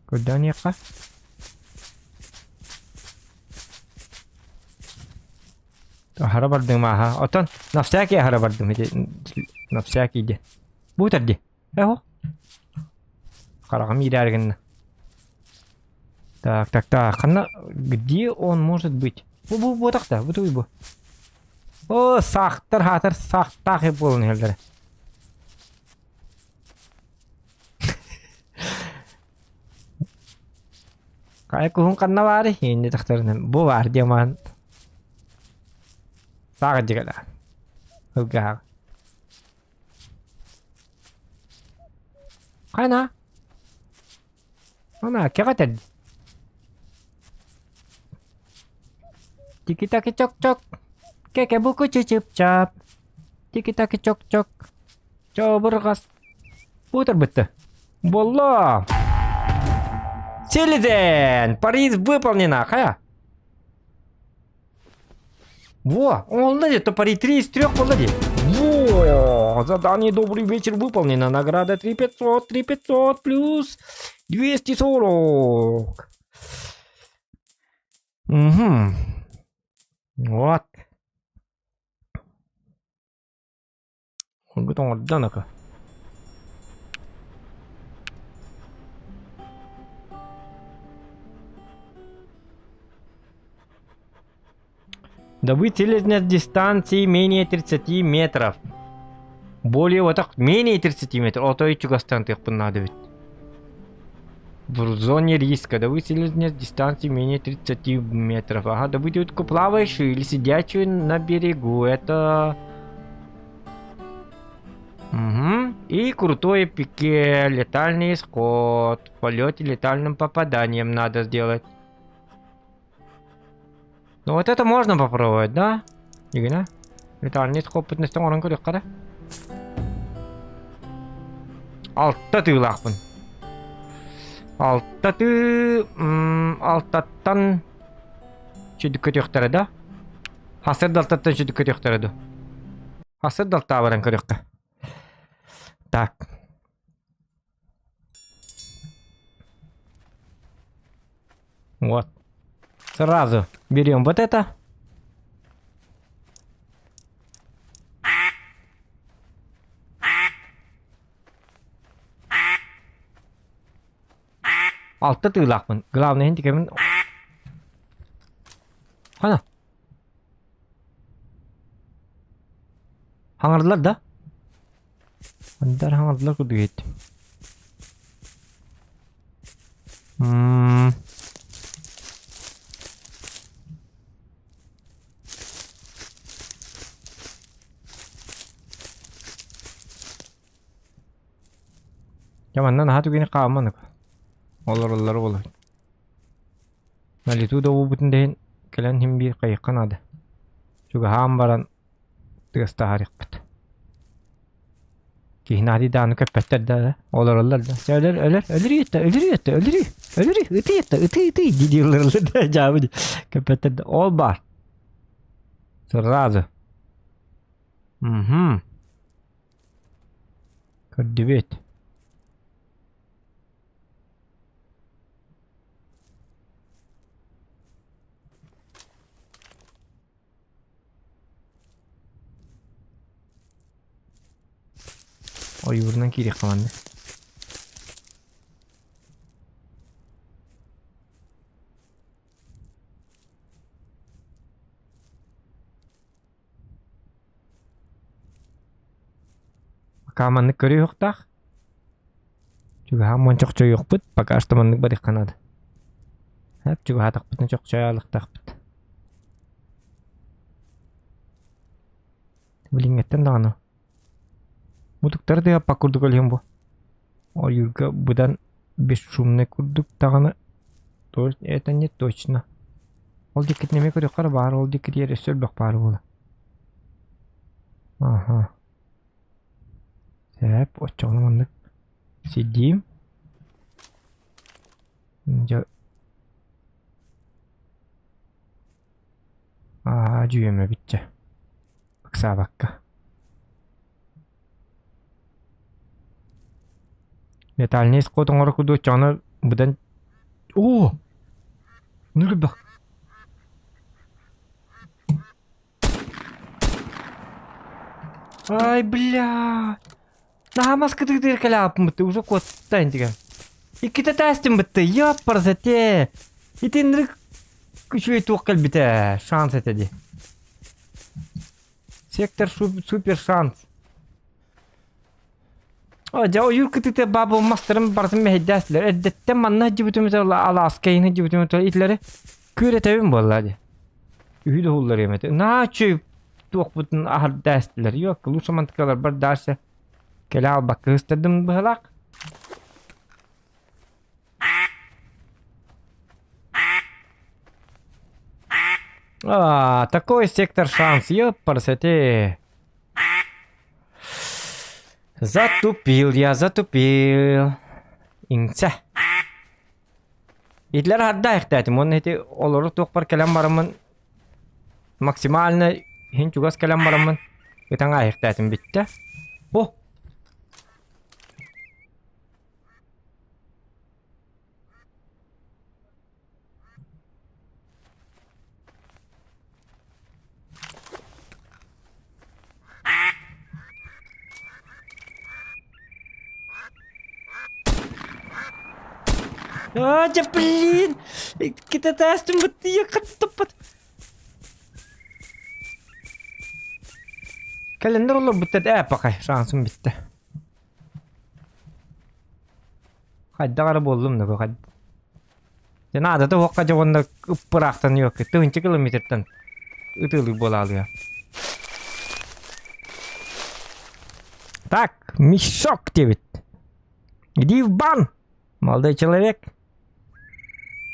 Куда нека? Хара бардым аха. Отон нафсаки хара бардым. Нафсаки де. Бутар де. Эхо. Карагам идәргенне. Так. Где он может быть? Бу такта, бу. О, сахтар хатар сахтахи болын елдер. Kayak kuhung kanna var hindi taktarın bu var diamant. Saga juga lah. Hugga. Kana? Ana kya kata? Tiki taki cok. Keke buku cucup cap. Tiki taki cok. Coba berkas. Putar betul. Bola. Селезен! Париж выполнена! Хая! Во! Молодец! Это пари 3 из 3 молодец! Во! Задание «Добрый вечер» выполнено. Награда 3500 плюс 240. Угу. Вот. Он готов отданака. Добыть селезня с дистанции менее 30 метров. Более вот так, менее 30 метров. А то и чугастан их надо ведь. В зоне риска. Добыть селезня с дистанции менее 30 метров. Ага, добыть утку плавающую или сидячую на берегу. Это... Угу. И крутое пике. Летальный исход. В полете летальным попаданием надо сделать. Ну вот это можно попробовать, да? Игна? Летальный опытность orang көрек қада. Алтта тыйлақпын. Алтаттан чүдік көтектері да? Хасырды алтаттан чүдік көтектері да? Хасырды алтта баран көrekқа. Так. Вот. Сразу берем вот это. Алтта тыйлақпын. Главное хентикемін. Қана? Хаңардылар да? Андар хаңардылар күді кетті. Yamandan hatu gini qamanık. Olur. Nalitu da bu bütündeyin kelen him bir qayıqan adı. Çünkü ham baran tıgısta harik bit. Ki nadi dağını köpetler de olur da. Ölür. Iti. Gidiyorlar da cevabı. Köpetler de ol var. Sırrazı. Kırdivit. Oy buradan kiri kalandı. Kamanlık görüyor yok da. Çünkü hamon çok çoğu yok bud. Bak açtamanlık bari kanadı. Hep çünkü hatak budun çok çoğu alık tak bud. Bilingetten dağını. Budukları da yappak kurduk olayım bu. O yurga budan bir şumne kurduk dağını. Doğru eten net точно. Ол дикет неме көрүп кара бар, ол дикет ере сөлбөк бар бул. Ага. Hep ocağını sileyim. Cüyeme bitti. Baksa bakka. Metalini kodun olarak kudu ocağını budan. Oo. Ne bak. Ay bля. Намаз кыдыр каляп мыты уже кот тантига. И кита тастим битти япарсате. И тенрик күчөй туоккал бите шанс этеди. Сектор супер шанс. Жа юркытыты бабы мастерым бартым мехеддәслер. Эддетте манна жибутумет аласкайны жибутумет итлери көрөтөбүм боллади. Үйдө хуллар эмете. Начы туок бутун ахар дәслер. Yok, лучше мантыкалар бар дәрсе. Келал бак ыстырдым быһылак. Такой сектор шанс, ёпарсете. Затупил. Инце. Итлер хадда ихтатим. Он эти олору токпар келем барамын. Максимально хинчугас келем барамын. Итаңа ихтатим битте. О! Да блин! Kita tastım bitti ya katıp. Kalender olur bitti de bakay şansım bitti. Hadi ara boldum da hadi. Cenada da hokkaca onda ıppıraktan yok. 3 kilometreden ıtılı bolalıyor. Так, мешок девять. Иди в бан, молодой человек.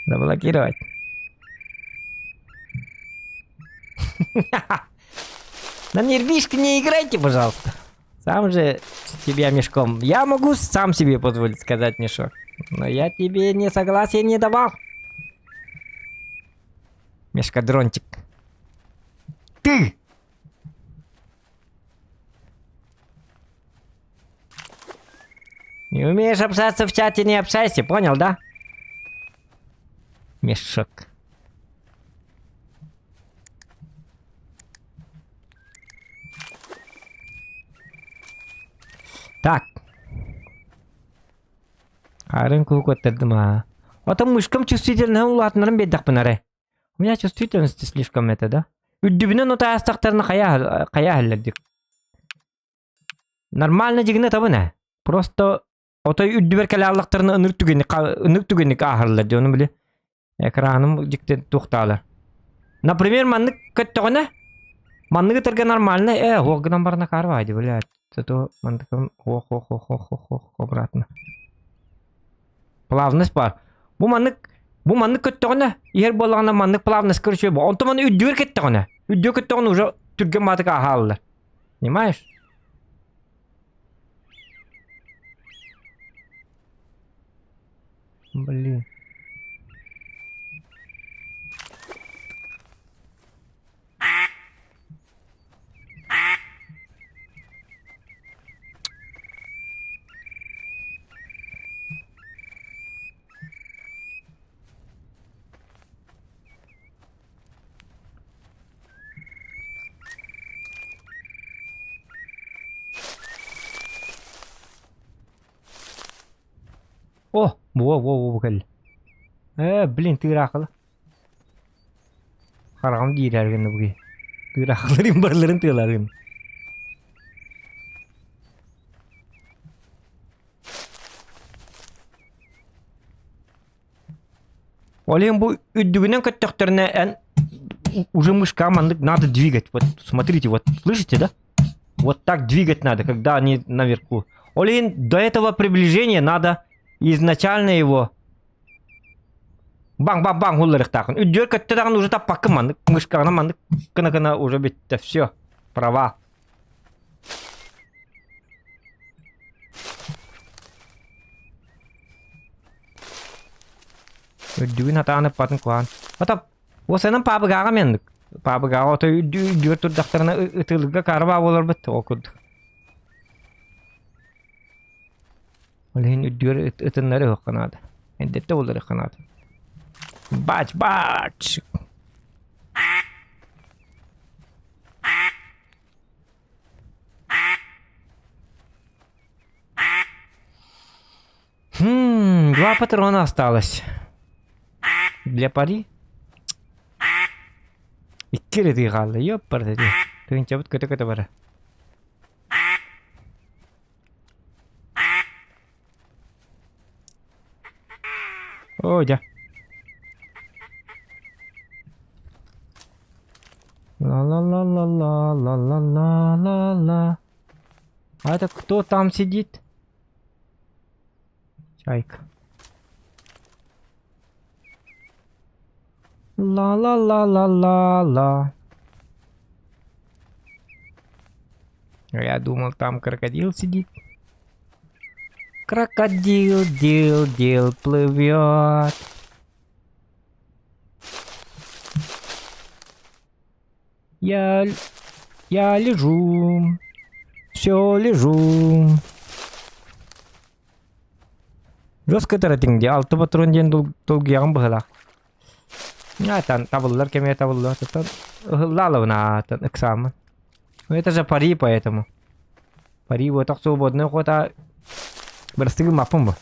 Заблокировать. На нервишки не играйте, пожалуйста. Сам же себя мешком. Я могу сам себе позволить сказать мешок. Но я тебе не согласия не давал. Мешкадрончик. Ты! Не умеешь общаться в чате, не общайся, понял, да? Мешок. Так. Харин кукоттырдым, а. Отом мышкам чувствительный улатнырым беддак пынаре. У меня чувствительность слишком это, да? Үддүбүнөн ота астактарына кая халлердик. Нормально жигине табына. Просто отой үддүбер каларлыктарына ыныр түгенник ахырлар, оны биле. Экраным жикте тукталар. Например, маннык көттөгөнө. Манныгы терге нормально, огдан барына карбайды, блядь. Зато мандыкым ох обратно. Плавность бар. Бу маннык көттөгөнө. Эгер болгондо маннык плавность көрчөбү. Онто маны үддүбер кеттөгөнө. Үддүбер кеттөгөнө уже түрген матык ахаллар. Понимаешь? Блин. О, во, кел. Блин, ты ракыл. Харагам дирәрген буги. Ты ракылырым барларын тыларын. Олем бу үддүгүнен көттөктөрүнө уже мышка команды надо двигать. Вот смотрите, вот слышите, да? Вот так двигать надо, когда они наверху. Олен до этого приближения надо изначально его бang хулларых такын. Үддүр көттөгөн уже таппак команды. Мышка команды кына уже битте. Все. Права. Үддүгүн атаны патын куан. Атап осенен пабыгага мендик. Пабыгага ото үддүр турдактарына ытылга карба болор бит окуд. Олен үддүр ытыннары хокканады. Эндетте болор хокканады. Бач. Два патрона осталось. Для пари? Икки рети қалды, ёппар деди. Тыгын чабыт көтө бара. О, да. Ла-ла-ла-ла-ла-ла-ла-ла-ла. А это кто там сидит? Чайка. Ла-ла-ла-ла-ла-ла. Я думал, там крокодил сидит. Крокодил, дил, плывет. Я лежу. Все лежу. Жестко таратинде 6 патрон ден долгиян быхла. Тан табыллар кеме табыллар. Лалавна экзамен. Это же пари, поэтому. Пари вот так свободно хота. Берстиги мапым бу.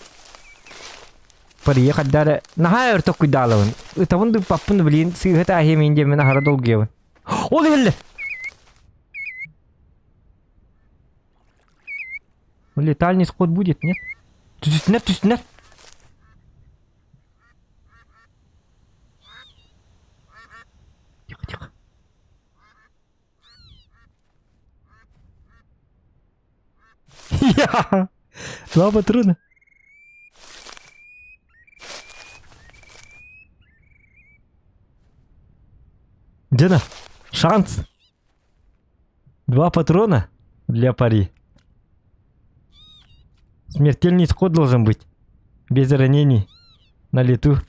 Пари каддар нахай өртөк куйдалавын. Табын ды паппын билин сыгыта ахеменде мен хара долгиявын. Ол келди. Летальный исход будет, нет? Тусинер. Тихо. Я! 2 патрона. Дена, шанс. 2 патрона для пари. Смертельный исход должен быть. Без ранений. На лету.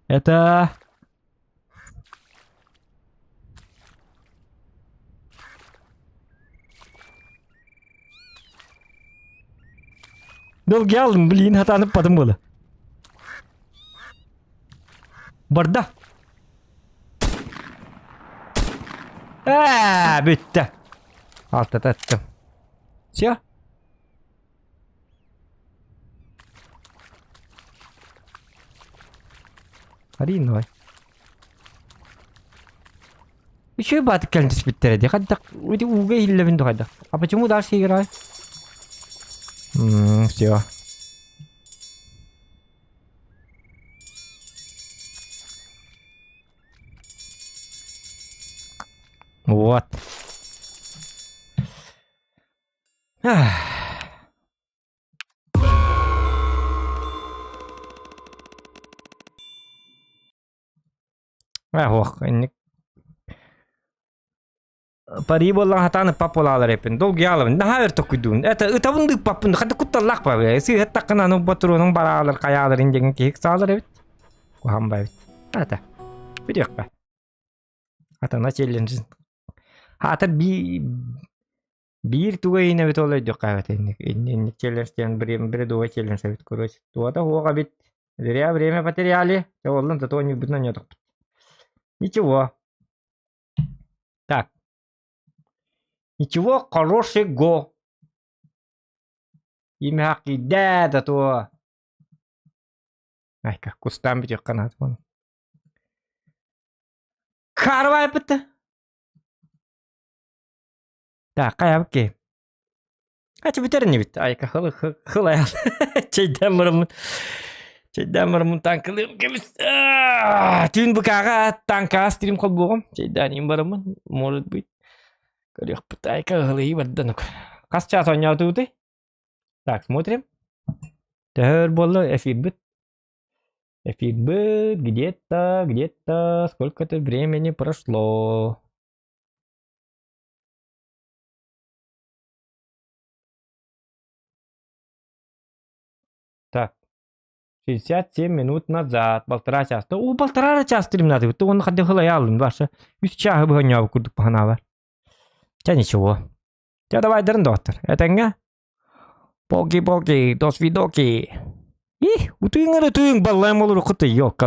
Это... Долгий алдым, блин, атанып падым болды. Барда. Бітті. Алты таттым. Все? Арин, давай. Еще и баток кәлінтіс біттереді. Қаддақ, өте уға хиллевінді қаддақ. А почему дальше играю? Все. Вот. Ох, пари боллан хатаны пап болалар эпин. Долги алым. Нахавер токуйдун. Это ытабынды папын хада кутталлак ба. Си хаттаккананын батырунун баралар каялар индеген кек салар эбит. Кухамбай. Ата. Бирекпа. Атана челленжин. Хатыр бир туга ине бит олой жок кайбат эне челленжден бир дуга челлендж бит короче. Туада хуга бит. Зря время потеряли. Оллан зато не будна не ток. Ничего. Так. Ничего хорошего. Имя хаки да то. Ай, как кустам бит канат вон. Карвай бит. Так, каябки. Ачы битерни бит. Ай, хылай. Чейдамырмын танкылым кемис. Түйін бұкаға танка стрим қол болғым. Чейданим барымын. Может быть. Көрек пытайка ғылы баддан. Қас час ойнау туды? Так, смотрим. Тәр болы эфир бит. Эфир бит. Где-то. Сколько-то времени прошло. Так. 67 минут назад, 1,5 час. То у 1,5 час стрим надо. То он ходил халаялын ваша. Үсча бы гонял курдук паханавар. Хотя ничего. Тебя давай дырын доктор. Это не? Поки, до свидоки. Ih, утуйыңары туйың баллайм olur kutu yok kala.